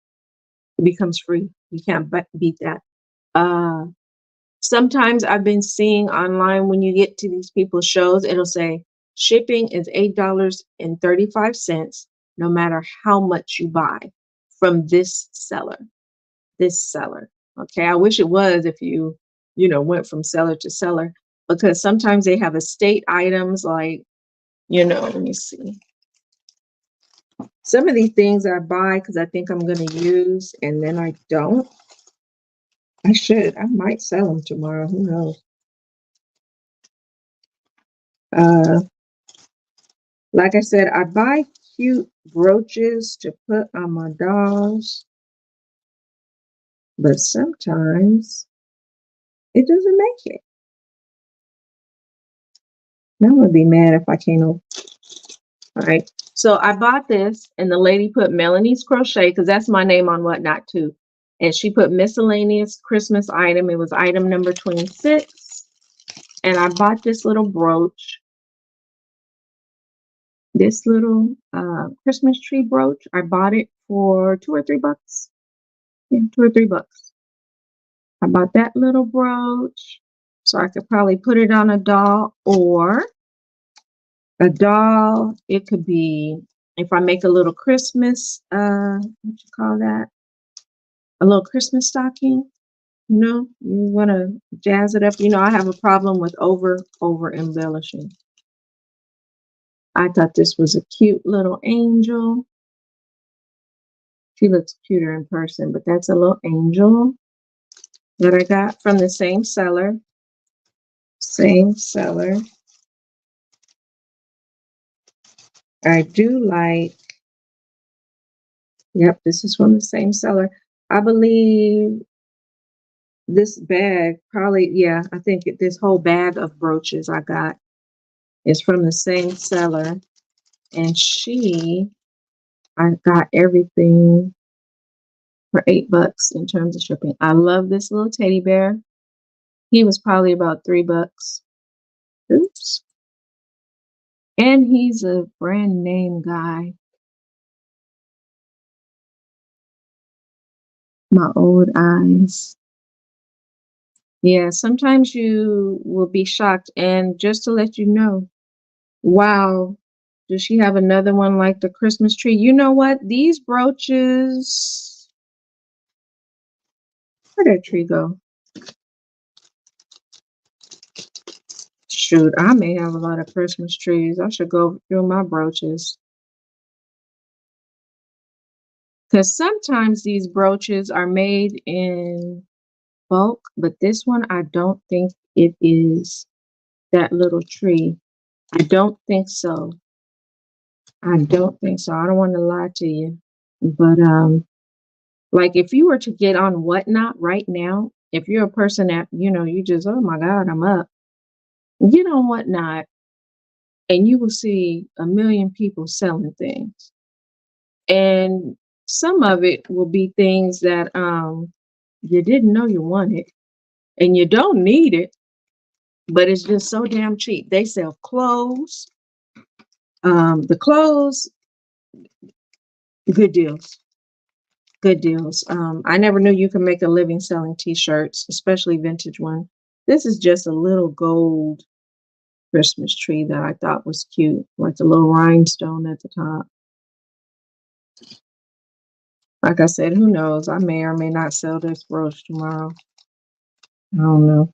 It becomes free. You can't beat that. Uh, Sometimes I've been seeing online when you get to these people's shows, it'll say shipping is $8.35 no matter how much you buy from this seller. This seller. Okay. I wish it was if you went from seller to seller, because sometimes they have estate items like, let me see. Some of these things I buy because I think I'm going to use, and then I don't. I should. I might sell them tomorrow. Who knows? Uh, Like I said, I buy cute brooches to put on my dolls, but sometimes it doesn't make it. Now I'm gonna be mad if I can't open. All right. So I bought this, and the lady put Melanie's Crochet, because that's my name on Whatnot too. And she put miscellaneous Christmas item. It was item number 26. And I bought this little brooch, this little Christmas tree brooch. I bought it for $2 or $3. Yeah, $2 or $3. I bought that little brooch, so I could probably put it on a doll, or a doll. It could be, if I make a little Christmas, what you call that? A little Christmas stocking. You want to jazz it up. I have a problem with over embellishing. I thought this was a cute little angel. She looks cuter in person, but that's a little angel that I got from the same seller. Same seller. I do like, yep, this is from the same seller. I believe this bag probably, yeah, I think this whole bag of brooches I got is from the same seller. And I got everything for $8 in terms of shipping. I love this little teddy bear. He was probably about $3. Oops. And he's a brand name guy. My old eyes. Yeah, sometimes you will be shocked. And just to let you know, wow, does she have another one like the Christmas tree? You know what? These brooches, where'd that tree go? Shoot, I may have a lot of Christmas trees. I should go through my brooches. Because sometimes these brooches are made in bulk, but this one, I don't think it is that little tree. I don't think so. I don't think so. I don't want to lie to you. But like if you were to get on Whatnot right now, if you're a person that, you just, oh my God, I'm up. Get on Whatnot and you will see a million people selling things. And some of it will be things that you didn't know you wanted, and you don't need it, but it's just so damn cheap. They sell clothes. The clothes, Good deals. Good deals. I never knew you could make a living selling t-shirts, especially vintage one. This is just a little gold Christmas tree that I thought was cute, like the little rhinestone at the top. Like I said, who knows? I may or may not sell this brooch tomorrow. I don't know.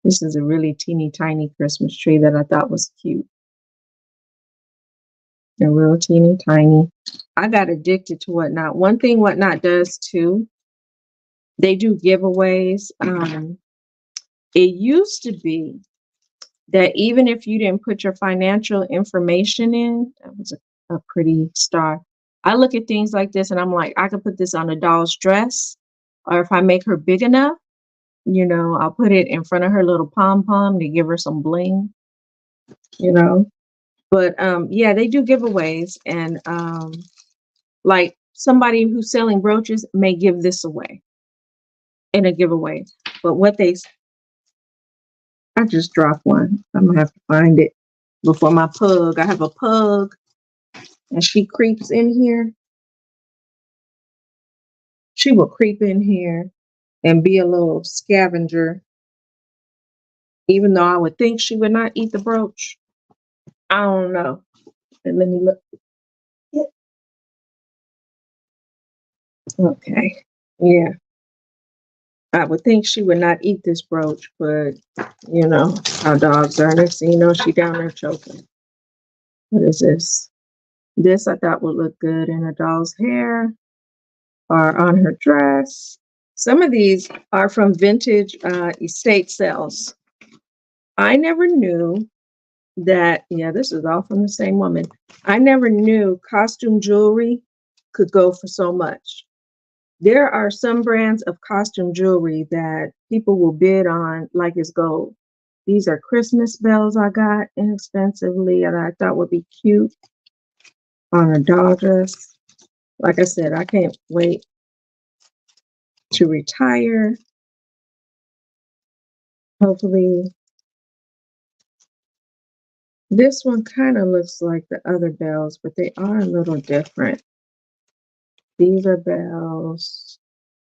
This is a really teeny tiny Christmas tree that I thought was cute. A real teeny tiny. I got addicted to Whatnot. One thing Whatnot does too, they do giveaways. It used to be that even if you didn't put your financial information in, that was a pretty star. I look at things like this and I'm like, I could put this on a doll's dress, or if I make her big enough, I'll put it in front of her little pom pom to give her some bling, you know. But yeah, they do giveaways, and like somebody who's selling brooches may give this away in a giveaway. But I just dropped one. I'm gonna have to find it before my pug. I have a pug, and she creeps in here. She will creep in here and be a little scavenger, even though I would think she would not eat the brooch. I don't know. And let me look. Yeah. Okay. Yeah. I would think she would not eat this brooch, but how dogs are. Next thing you know, she down there choking. What is this? This I thought would look good in a doll's hair or on her dress. Some of these are from vintage estate sales. I never knew that, yeah, this is all from the same woman. I never knew costume jewelry could go for so much. There are some brands of costume jewelry that people will bid on like it's gold. These are Christmas bells I got inexpensively and I thought would be cute on a doll dress. Like I said, I can't wait to retire. Hopefully, this one kind of looks like the other bells, but they are a little different. These are bells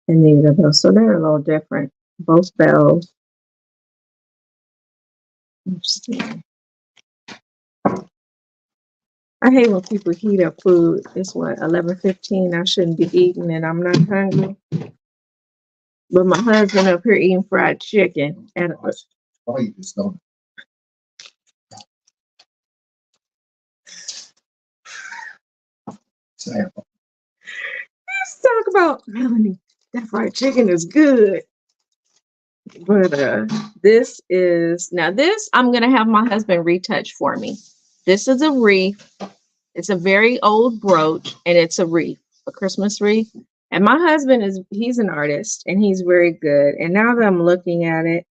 and these are bells, so they're a little different. Both bells. Let's see. I hate when people heat up food. It's what, 11:15. I shouldn't be eating and I'm not hungry. But my husband up here eating fried chicken. And Oh, you just don't. let's talk about Melanie. That fried chicken is good. But this I'm gonna have my husband retouch for me. This is a wreath. It's a very old brooch and it's a wreath, a Christmas wreath. And my husband he's an artist and he's very good. And now that I'm looking at it,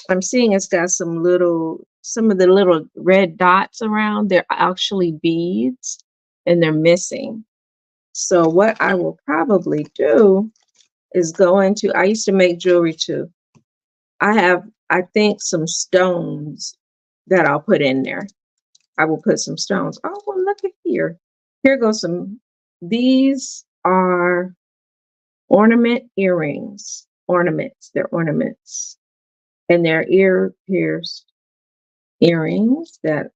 I'm seeing it's got some of the little red dots around. They're actually beads and they're missing. So what I will probably do is I used to make jewelry too. I have, I think, some stones that I'll put in there. I will put some stones. Oh, well, look at here. Here goes these are ornament earrings. Ornaments. They're ornaments. And they're ear pierced earrings that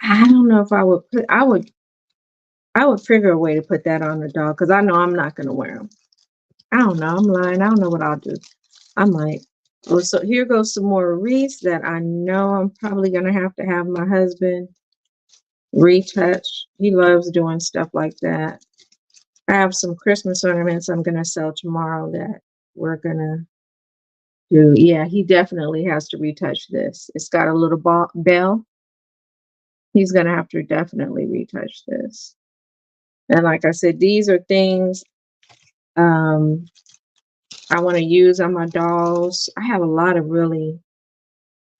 I don't know if I would figure a way to put that on the dog because I know I'm not going to wear them. I don't know. I'm lying. I don't know what I'll do. I might. Well, so here goes some more wreaths that I know I'm probably going to have my husband retouch. He loves doing stuff like that. I have some Christmas ornaments I'm going to sell tomorrow that we're going to do. Yeah, he definitely has to retouch this. It's got a little bell. He's going to have to definitely retouch this. And like I said, these are things I want to use on my dolls. I have a lot of really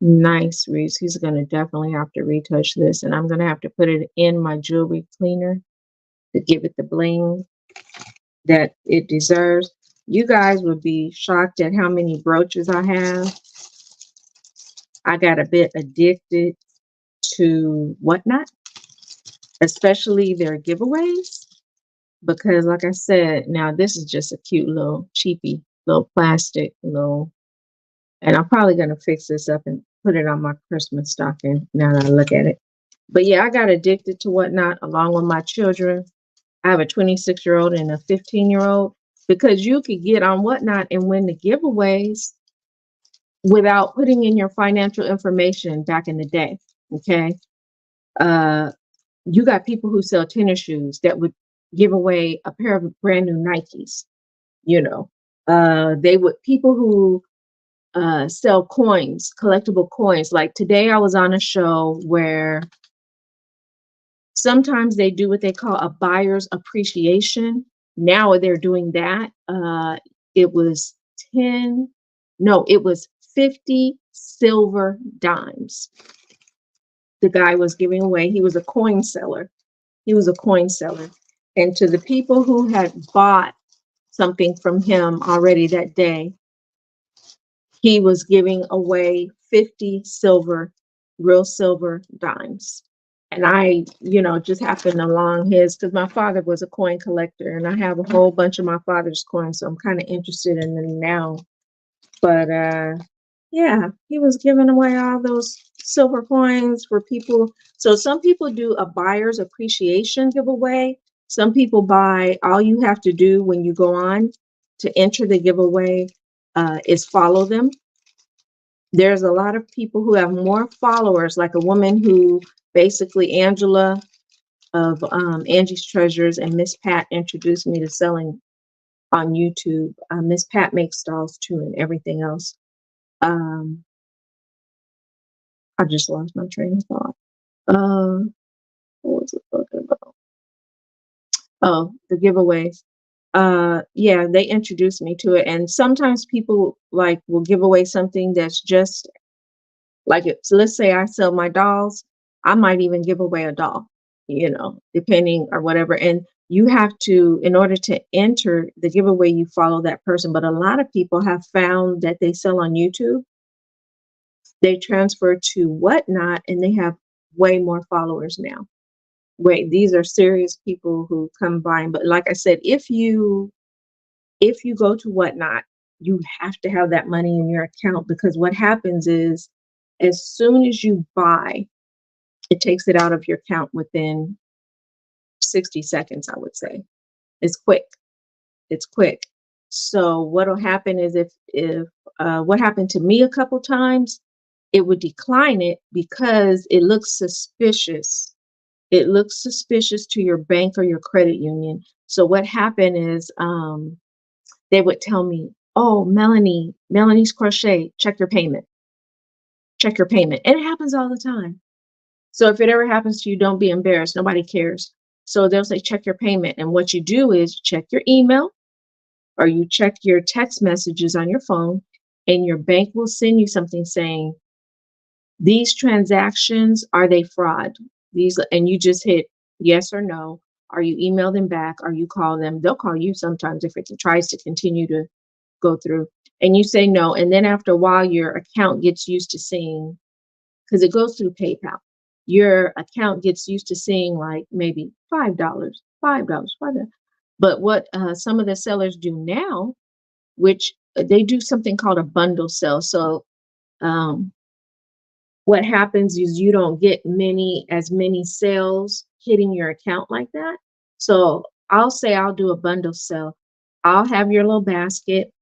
nice wreaths. He's going to definitely have to retouch this. And I'm going to have to put it in my jewelry cleaner to give it the bling that it deserves. You guys would be shocked at how many brooches I have. I got a bit addicted to Whatnot. especially their giveaways. Because, like I said, now this is just a cute little cheapy little plastic little, and I'm probably gonna fix this up and put it on my Christmas stocking now that I look at it. But yeah, I got addicted to Whatnot along with my children. I have a 26-year-old and a 15-year-old because you could get on Whatnot and win the giveaways without putting in your financial information back in the day. Okay. Uh, you got people who sell tennis shoes that would give away a pair of brand new Nikes, you know. They would people who sell coins, collectible coins. Like today I was on a show where sometimes they do what they call a buyer's appreciation. Now they're doing that. It was 10, no, it was 50 silver dimes. The guy was giving away. He was a coin seller. He was a coin seller. And to the people who had bought something from him already that day, he was giving away 50 silver, real silver dimes. And I, just happened along his, because my father was a coin collector and I have a whole bunch of my father's coins. So I'm kind of interested in them now. But yeah, he was giving away all those silver coins for people. So some people do a buyer's appreciation giveaway. Some people buy, all you have to do when you go on to enter the giveaway is follow them. There's a lot of people who have more followers, like a woman who basically, Angela of Angie's Treasures and Miss Pat introduced me to selling on YouTube. Miss Pat makes dolls too and everything else. I just lost my train of thought. What was it talking about? Oh, the giveaways. Yeah, they introduced me to it, and sometimes people like will give away something that's just like it. So let's say I sell my dolls, I might even give away a doll, depending or whatever. And you have to, in order to enter the giveaway, you follow that person. But a lot of people have found that they sell on YouTube. They transfer to Whatnot, and they have way more followers now. Wait, these are serious people who come by. But like I said, if you go to Whatnot, you have to have that money in your account, because what happens is as soon as you buy, it takes it out of your account within 60 seconds, I would say. It's quick. It's quick. So what'll happen is if what happened to me a couple times, it would decline it because it looks suspicious. It looks suspicious to your bank or your credit union. So what happened is they would tell me, "Oh, Melanie's Crochet, check your payment. Check your payment." And it happens all the time. So if it ever happens to you, don't be embarrassed. Nobody cares. So they'll say, check your payment. And what you do is check your email or you check your text messages on your phone, and your bank will send you something saying, these transactions, are they fraud? And you just hit yes or no, or you email them back, or you call them. They'll call you sometimes if it tries to continue to go through. And you say no. And then after a while, your account gets used to seeing, because it goes through PayPal, your account gets used to seeing like maybe $5, $5. But what some of the sellers do now, which they do something called a bundle sell. So what happens is you don't get as many sales hitting your account like that. So I'll say I'll do a bundle sell. I'll have your little basket.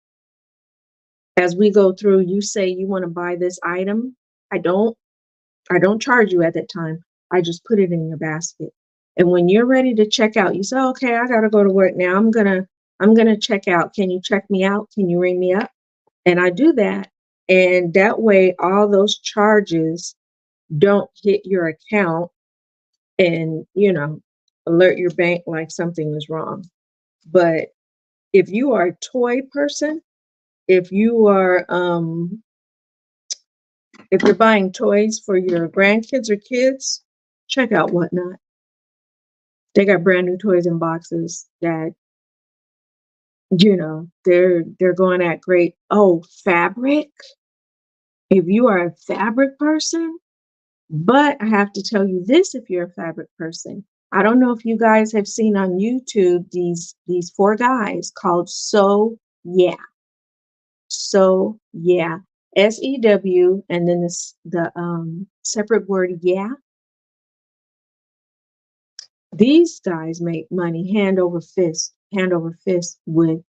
As we go through, you say you want to buy this item. I don't charge you at that time. I just put it in your basket. And when you're ready to check out, you say, okay, I gotta go to work now. I'm gonna check out. Can you check me out? Can you ring me up? And I do that. And that way all those charges don't hit your account and, alert your bank like something is wrong. But if you are a toy person, if you are if you're buying toys for your grandkids or kids, check out Whatnot. They got brand new toys in boxes that, they're going at great. Oh, fabric. If you are a fabric person, but I have to tell you this, if you're a fabric person, I don't know if you guys have seen on YouTube these four guys called So Yeah. So Yeah. SEW and then the separate word yeah. These guys make money hand over fist with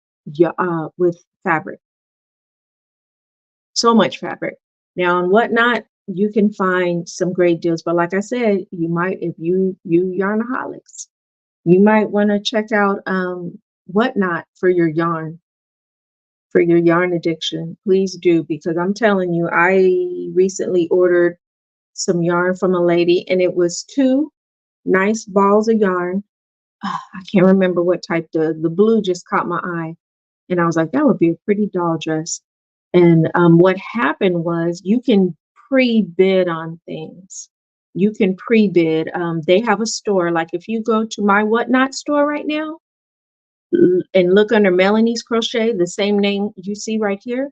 fabric. So much fabric. Now on Whatnot, you can find some great deals, but like I said, you might if you yarnaholics, you might want to check out Whatnot for your yarn addiction. Please do, because I'm telling you, I recently ordered some yarn from a lady and it was two nice balls of yarn. I can't remember what type. The blue just caught my eye, and I was like, that would be a pretty doll dress. And what happened was you can pre-bid on things. You can pre-bid. They have a store. Like if you go to my Whatnot store right now and look under Melanie's Crochet, the same name you see right here.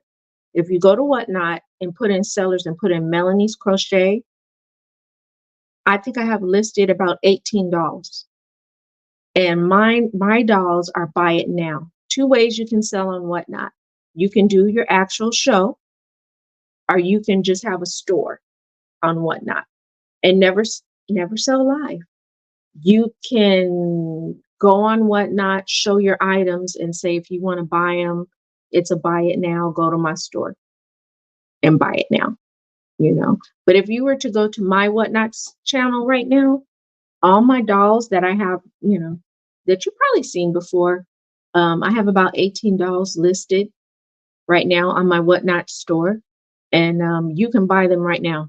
If you go to Whatnot and put in sellers and put in Melanie's Crochet, I think I have listed about 18 dolls. And my dolls are buy it now. Two ways you can sell on Whatnot. You can do your actual show, or you can just have a store on Whatnot and never sell live. You can go on Whatnot, show your items, and say if you want to buy them, it's a buy it now. Go to my store and buy it now. You know. But if you were to go to my Whatnot's channel right now, all my dolls that I have, that you've probably seen before. I have about 18 dolls listed right now on my Whatnot store, and you can buy them right now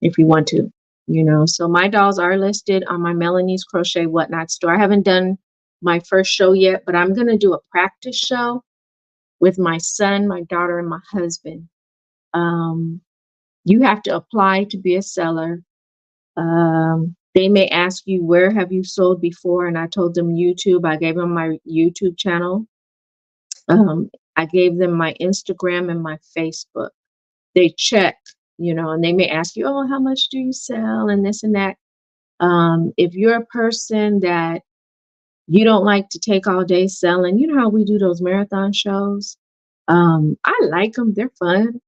if you want to. So my dolls are listed on my Melanie's Crochet Whatnot store. I haven't done my first show yet, but I'm gonna do a practice show with my son, my daughter, and my husband. Um, you have to apply to be a seller. They may ask you, where have you sold before? And I told them YouTube. I gave them my YouTube channel. I gave them my Instagram and my Facebook. They check, and they may ask you, oh, how much do you sell? And this and that. If you're a person that you don't like to take all day selling, you know how we do those marathon shows? I like them. They're fun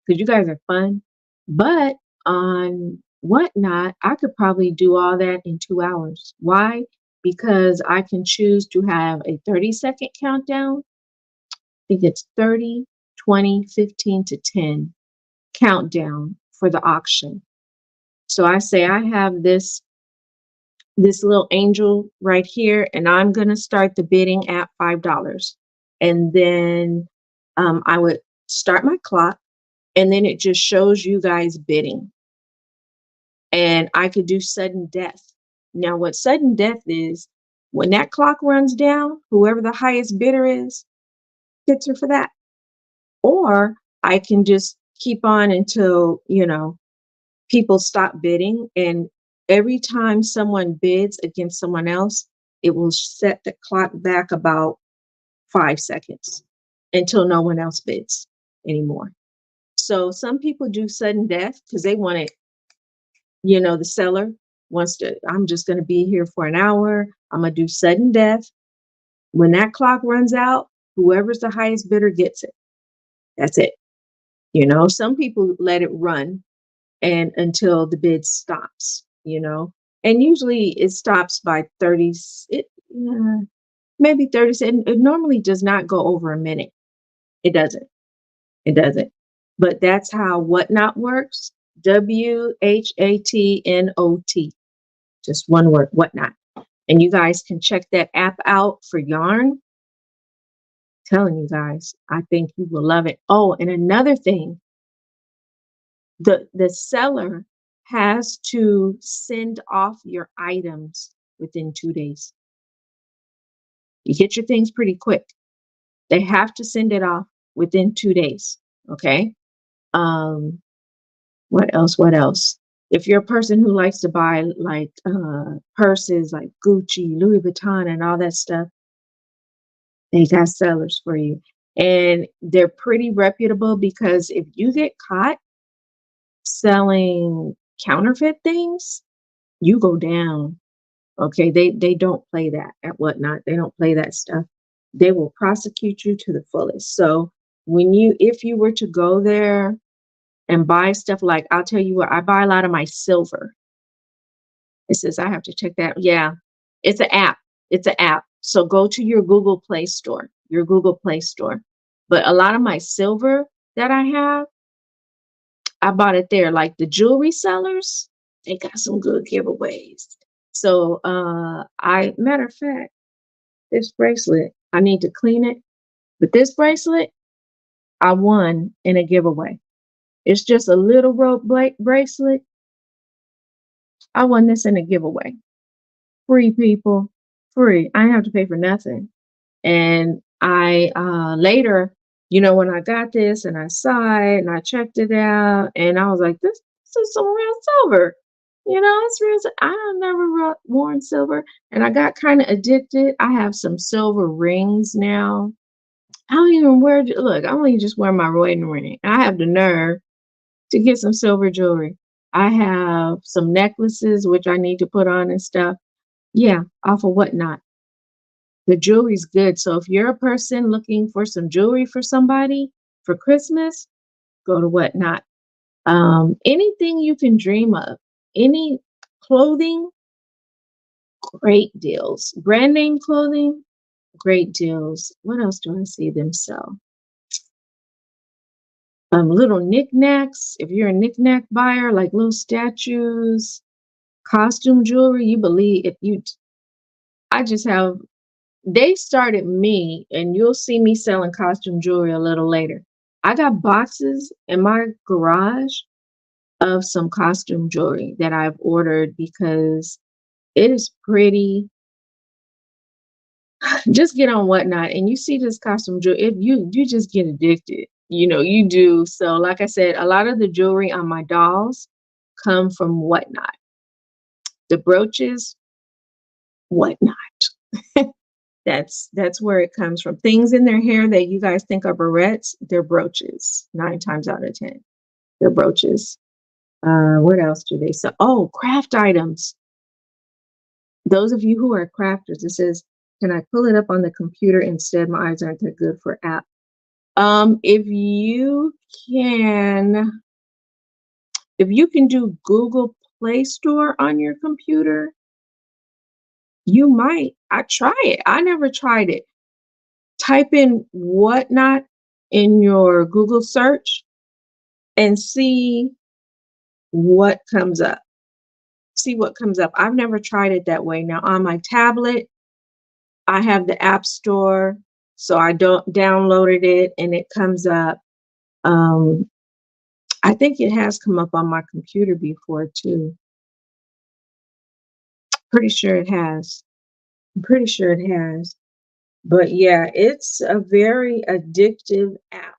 because you guys are fun. But on Whatnot, I could probably do all that in 2 hours. Why? Because I can choose to have a 30-second countdown. I think it's 30, 20, 15 to 10 countdown for the auction. So I say I have this little angel right here, and I'm going to start the bidding at $5. And then I would start my clock, and then it just shows you guys bidding. And I could do sudden death. Now, what sudden death is, when that clock runs down, whoever the highest bidder is, gets her for that. Or I can just keep on until, people stop bidding. And every time someone bids against someone else, it will set the clock back about 5 seconds until no one else bids anymore. So some people do sudden death because they want it. The seller wants to, I'm just going to be here for an hour. I'm going to do sudden death. When that clock runs out, whoever's the highest bidder gets it. That's it. Some people let it run and until the bid stops, and usually it stops by 30, maybe 30 seconds. It normally does not go over a minute. It doesn't. It doesn't. But that's how Whatnot works. WHATNOT. Just one word, Whatnot. And you guys can check that app out for yarn. I'm telling you guys, I think you will love it. Oh, and another thing, the seller has to send off your items within 2 days. You get your things pretty quick. They have to send it off within 2 days. Okay. What else? What else? If you're a person who likes to buy like purses like Gucci, Louis Vuitton, and all that stuff, they got sellers for you. And they're pretty reputable because if you get caught selling counterfeit things, you go down. Okay, they don't play that at Whatnot. They don't play that stuff. They will prosecute you to the fullest. So if you were to go there and buy stuff, like I'll tell you what, I buy a lot of my silver. It says I have to check that. Yeah, it's an app. It's an app. So go to your Google Play Store, your Google Play Store. But a lot of my silver that I have, I bought it there. Like the jewelry sellers, they got some good giveaways. So I matter of fact, this bracelet, I need to clean it. But this bracelet, I won in a giveaway. It's just a little rope bracelet. I won this in a giveaway. Free, people. Free. I didn't have to pay for nothing. And I later, when I got this and I saw it and I checked it out, and I was like, this is some real silver. It's real. I have never worn silver, and I got kind of addicted. I have some silver rings now. I don't even look, I only just wear my wedding ring. I have the nerve to get some silver jewelry. I have some necklaces, which I need to put on and stuff. Yeah, off of Whatnot. The jewelry's good. So if you're a person looking for some jewelry for somebody for Christmas, go to Whatnot. Anything you can dream of, any clothing, great deals. Brand name clothing, great deals. What else do I see them sell? Little knickknacks. If you're a knickknack buyer, like little statues, costume jewelry, you believe if you, I just have, they started me, and you'll see me selling costume jewelry a little later. I got boxes in my garage of some costume jewelry that I've ordered because it is pretty. Just get on Whatnot and you see this costume jewelry, you just get addicted. You do. So like I said, a lot of the jewelry on my dolls come from Whatnot. The brooches, Whatnot. That's where it comes from. Things in their hair that you guys think are barrettes, they're brooches. 9 times out of 10, they're brooches. What else do they sell? Oh, craft items. Those of you who are crafters, it says, can I pull it up on the computer instead? My eyes aren't that good for app. If you can do Google Play Store on your computer, you might. I try it. I never tried it. Type in Whatnot in your Google search and see what comes up. See what comes up. I've never tried it that way. Now on my tablet, I have the App Store, so I don't downloaded it and it comes up. I think it has come up on my computer before too. Pretty sure it has. I'm pretty sure it has. But yeah, it's a very addictive app.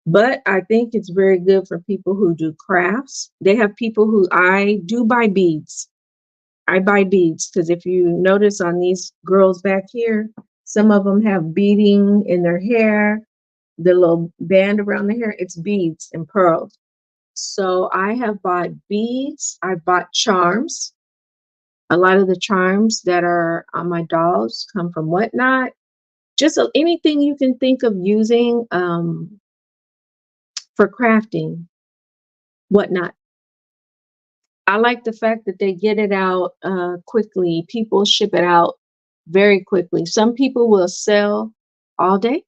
But I think it's very good for people who do crafts. They have people who, I do buy beads. I buy beads because if you notice on these girls back here, some of them have beading in their hair, the little band around the hair, it's beads and pearls. So I have bought beads, I bought charms. A lot of the charms that are on my dolls come from Whatnot. Just anything you can think of using for crafting, Whatnot. I like the fact that they get it out quickly. People ship it out very quickly. Some people will sell all day,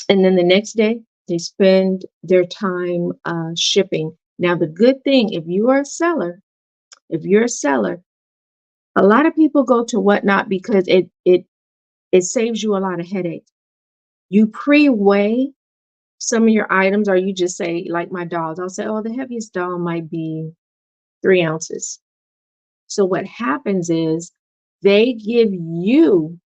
and then the next day they spend their time shipping. Now, the good thing, if you're a seller, a lot of people go to Whatnot because it saves you a lot of headache. You pre-weigh some of your items, or you just say, like my dolls, I'll say, oh, the heaviest doll might be 3 ounces. So what happens is they give you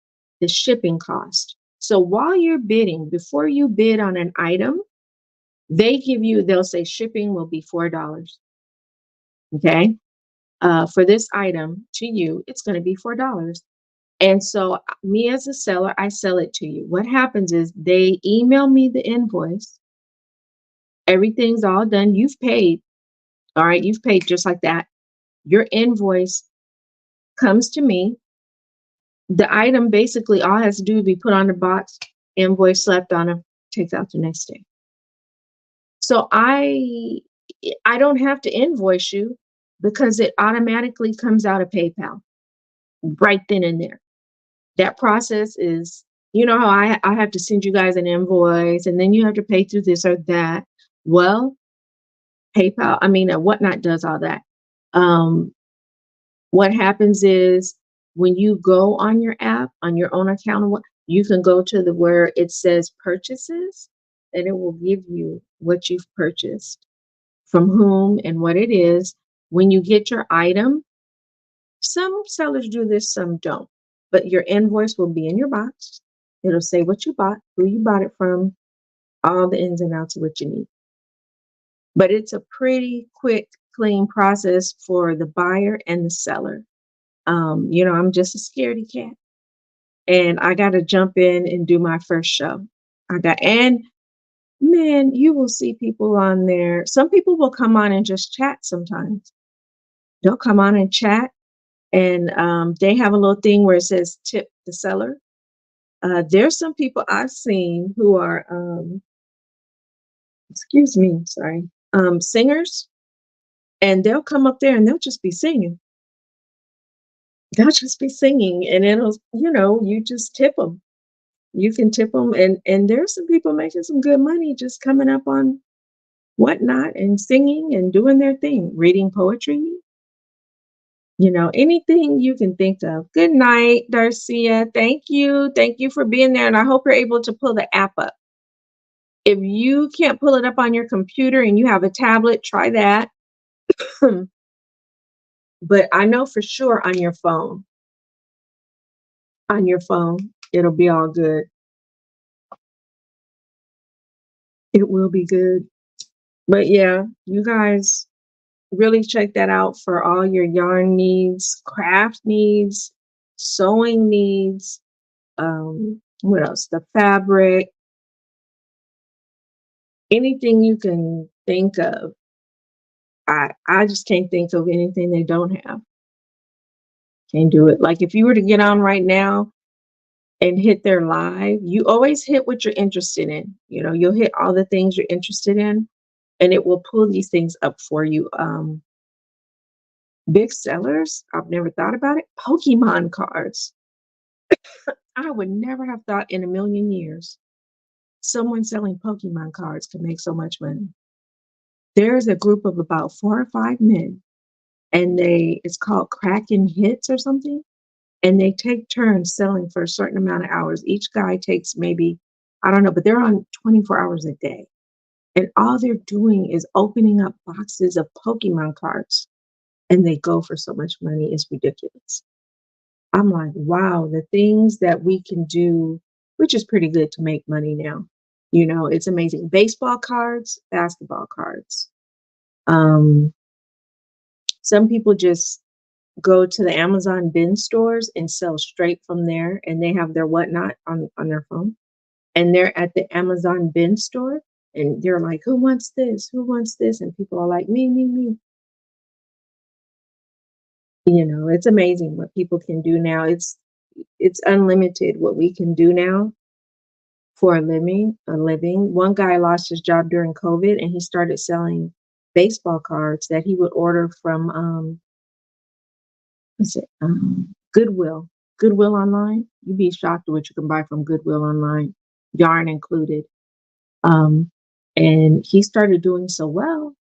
the shipping cost. So while you're bidding, before you bid on an item, they'll say shipping will be $4. Okay. For this item to you, it's going to be $4. And so me as a seller, I sell it to you. What happens is they email me the invoice. Everything's all done. You've paid. All right. You've paid just like that. Your invoice comes to me. The item basically all has to do is be put on the box, invoice slapped on it, takes out the next day. So I don't have to invoice you because it automatically comes out of PayPal right then and there. That process is, you know how I have to send you guys an invoice and then you have to pay through this or that. Well, PayPal, Whatnot does all that. Um, what happens is when you go on your app, on your own account, you can go to the where it says purchases, and it will give you what you've purchased, from whom and what it is. When you get your item, some sellers do this, some don't. But your invoice will be in your box. It'll say what you bought, who you bought it from, all the ins and outs of what you need. But it's a pretty quick, clean process for the buyer and the seller. I'm just a scaredy cat, and I got to jump in and do my first show. And man, you will see people on there. Some people will come on and just chat sometimes. They'll come on and chat, and they have a little thing where it says tip the seller. There's some people I've seen who are, excuse me, sorry, singers, and they'll come up there and they'll just be singing. They'll just be singing, and you just tip them. You can tip them, and there's some people making some good money just coming up on Whatnot and singing and doing their thing, reading poetry, anything you can think of. Good night, Darcia. Thank you. Thank you for being there. And I hope you're able to pull the app up. If you can't pull it up on your computer and you have a tablet, try that. But I know for sure on your phone, it'll be all good. It will be good. But yeah, you guys really check that out for all your yarn needs, craft needs, sewing needs. What else? The fabric, anything you can think of. I just can't think of anything they don't have. Can't do it. Like if you were to get on right now and hit their live, you always hit what you're interested in. You'll hit all the things you're interested in, and it will pull these things up for you. Big sellers, I've never thought about it. Pokemon cards. I would never have thought in a million years someone selling Pokemon cards could make so much money. There's a group of about 4 or 5 men, and it's called Kraken Hits or something, and they take turns selling for a certain amount of hours. Each guy takes maybe, I don't know, but they're on 24 hours a day. And all they're doing is opening up boxes of Pokemon cards, and they go for so much money. It's ridiculous. I'm like, wow, the things that we can do, which is pretty good to make money now. It's amazing. Baseball cards, basketball cards. Some people just go to the Amazon bin stores and sell straight from there, and they have their Whatnot on their phone. And they're at the Amazon bin store, and they're like, who wants this? Who wants this? And people are like, me, me, me. It's amazing what people can do now. It's unlimited what we can do now for a living. One guy lost his job during COVID, and he started selling baseball cards that he would order from Goodwill. Goodwill online. You'd be shocked at what you can buy from Goodwill online, yarn included. And he started doing so well.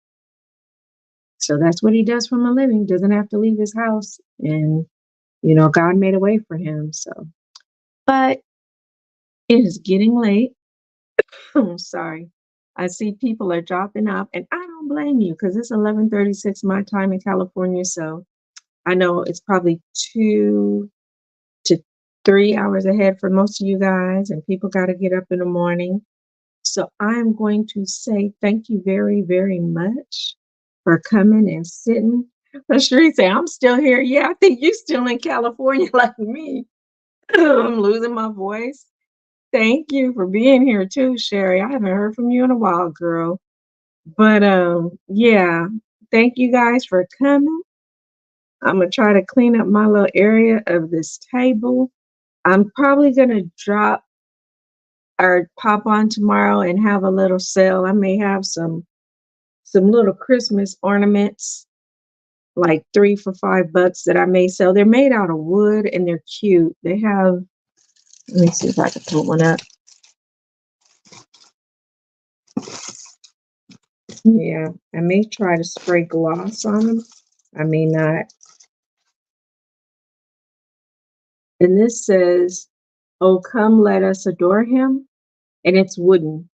So that's what he does from a living. Doesn't have to leave his house. And, God made a way for him. So, but it is getting late. I'm sorry. I see people are dropping off, and I don't blame you because it's 11:36 my time in California. So I know it's probably 2 to 3 hours ahead for most of you guys, and people got to get up in the morning. So I'm going to say thank you very, very much for coming and sitting. Sheree say, I'm still here. Yeah, I think you're still in California like me. I'm losing my voice. Thank you for being here too, Sherry. I haven't heard from you in a while, girl. But yeah, thank you guys for coming. I'm gonna try to clean up my little area of this table. I'm probably gonna drop or pop on tomorrow and have a little sale. I may have some little Christmas ornaments, like 3 for $5 that I may sell. They're made out of wood and they're cute. They have, let me see if I can put one up. Yeah, I may try to spray gloss on them. I may not. And this says, "Oh, come let us adore him." And it's wooden.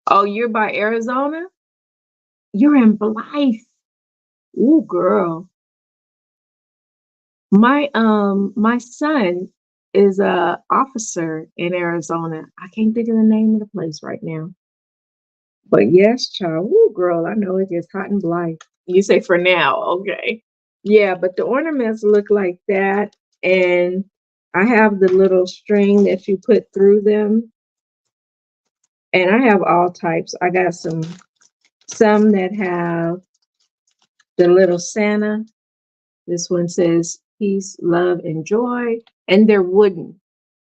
Oh, you're by Arizona? You're in Blythe. Ooh, girl. My son is a officer in Arizona. I can't think of the name of the place right now. But yes, child. Ooh, girl, I know it gets hot and Blythe. You say for now, okay. Yeah, but the ornaments look like that. And I have the little string that you put through them. And I have all types. I got some that have the little Santa. This one says peace, love, and joy. And they're wooden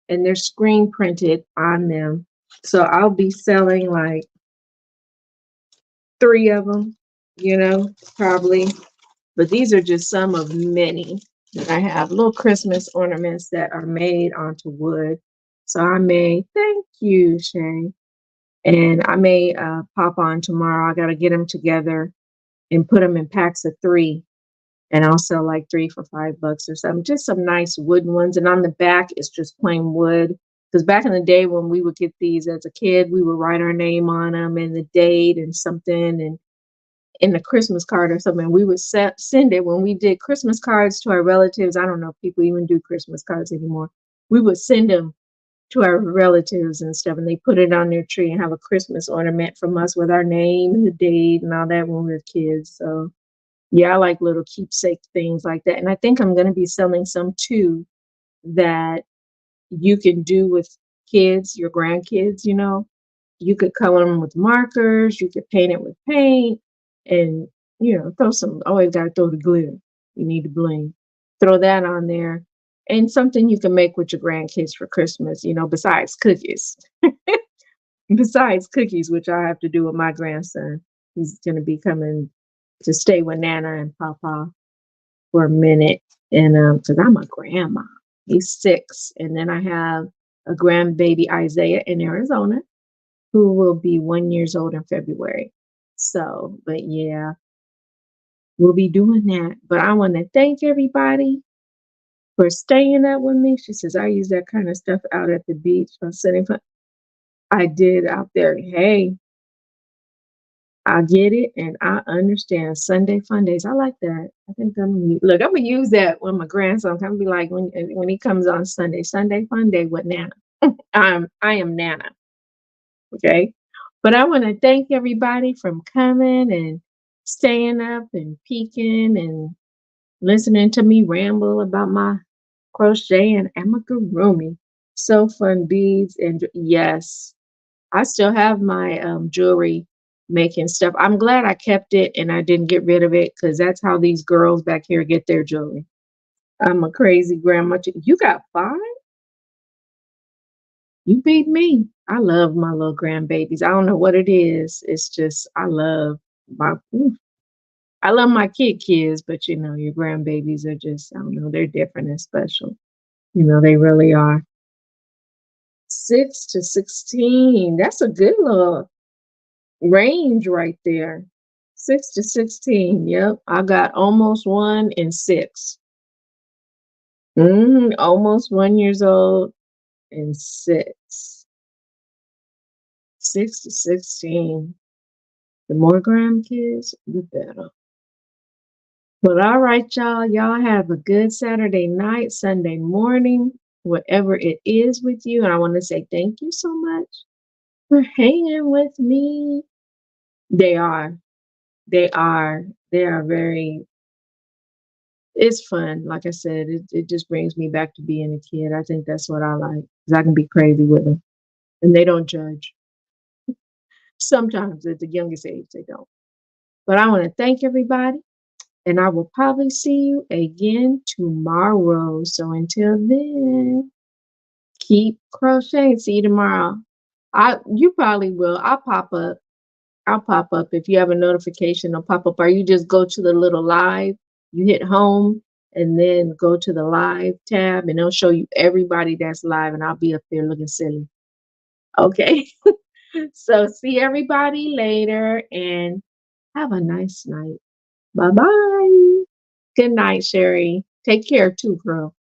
and they're screen printed on them. So I'll be selling like 3 of them, probably. But these are just some of many that I have. Little Christmas ornaments that are made onto wood. So I may, thank you, Shay. And I may pop on tomorrow. I got to get them together and put them in packs of 3. And I'll sell like 3 for $5 or something. Just some nice wooden ones. And on the back, it's just plain wood. Because back in the day when we would get these as a kid, we would write our name on them and the date and something and in the Christmas card or something. We would send it when we did Christmas cards to our relatives. I don't know if people even do Christmas cards anymore. We would send them to our relatives and stuff, and they put it on their tree and have a Christmas ornament from us with our name and the date and all that when we were kids. So yeah, I like little keepsake things like that. And I think I'm going to be selling some too that you can do with kids, your grandkids. You could color them with markers, you could paint it with paint, and, throw some, always got to throw the glitter. You need to bling. Throw that on there. And something you can make with your grandkids for Christmas, besides cookies. Besides cookies, which I have to do with my grandson. He's going to be coming to stay with Nana and Papa for a minute. And because I'm a grandma, he's 6. And then I have a grandbaby, Isaiah, in Arizona, who will be 1 year old in February. So, but yeah, we'll be doing that. But I want to thank everybody for staying up with me. She says, I use that kind of stuff out at the beach. I'm sitting, I did out there. Hey, I get it and I understand. Sunday fun days. I like that. I think I'm gonna use that when my grandson come be like when he comes on Sunday fun day with Nana. I am Nana. Okay. But I want to thank everybody from coming and staying up and peeking and listening to me ramble about my crochet and amigurumi. So fun beads. And yes, I still have my jewelry making stuff. I'm glad I kept it and I didn't get rid of it because that's how these girls back here get their jewelry. I'm a crazy grandma. You got 5? You beat me. I love my little grandbabies. I don't know what it is. It's just my I love my kids, but your grandbabies are just, I don't know, they're different and special. They really are. 6 to 16. That's a good little range right there. 6 to 16. Yep. I got almost 1 and 6. Almost 1 years old and 6. 6 to 16. The more grandkids, the better. But all right, y'all. Y'all have a good Saturday night, Sunday morning, whatever it is with you. And I want to say thank you so much for hanging with me. They are. They are. They are very, it's fun. Like I said, it just brings me back to being a kid. I think that's what I like. Because I can be crazy with them. And they don't judge. Sometimes at the youngest age, they don't. But I want to thank everybody. And I will probably see you again tomorrow. So until then, keep crocheting. See you tomorrow. You probably will. I'll pop up. I'll pop up if you have a notification. I'll pop up. Or you just go to the little live. You hit home and then go to the live tab, and it'll show you everybody that's live. And I'll be up there looking silly. Okay. So see everybody later and have a nice night. Bye bye. Good night, Sherry. Take care too, girl.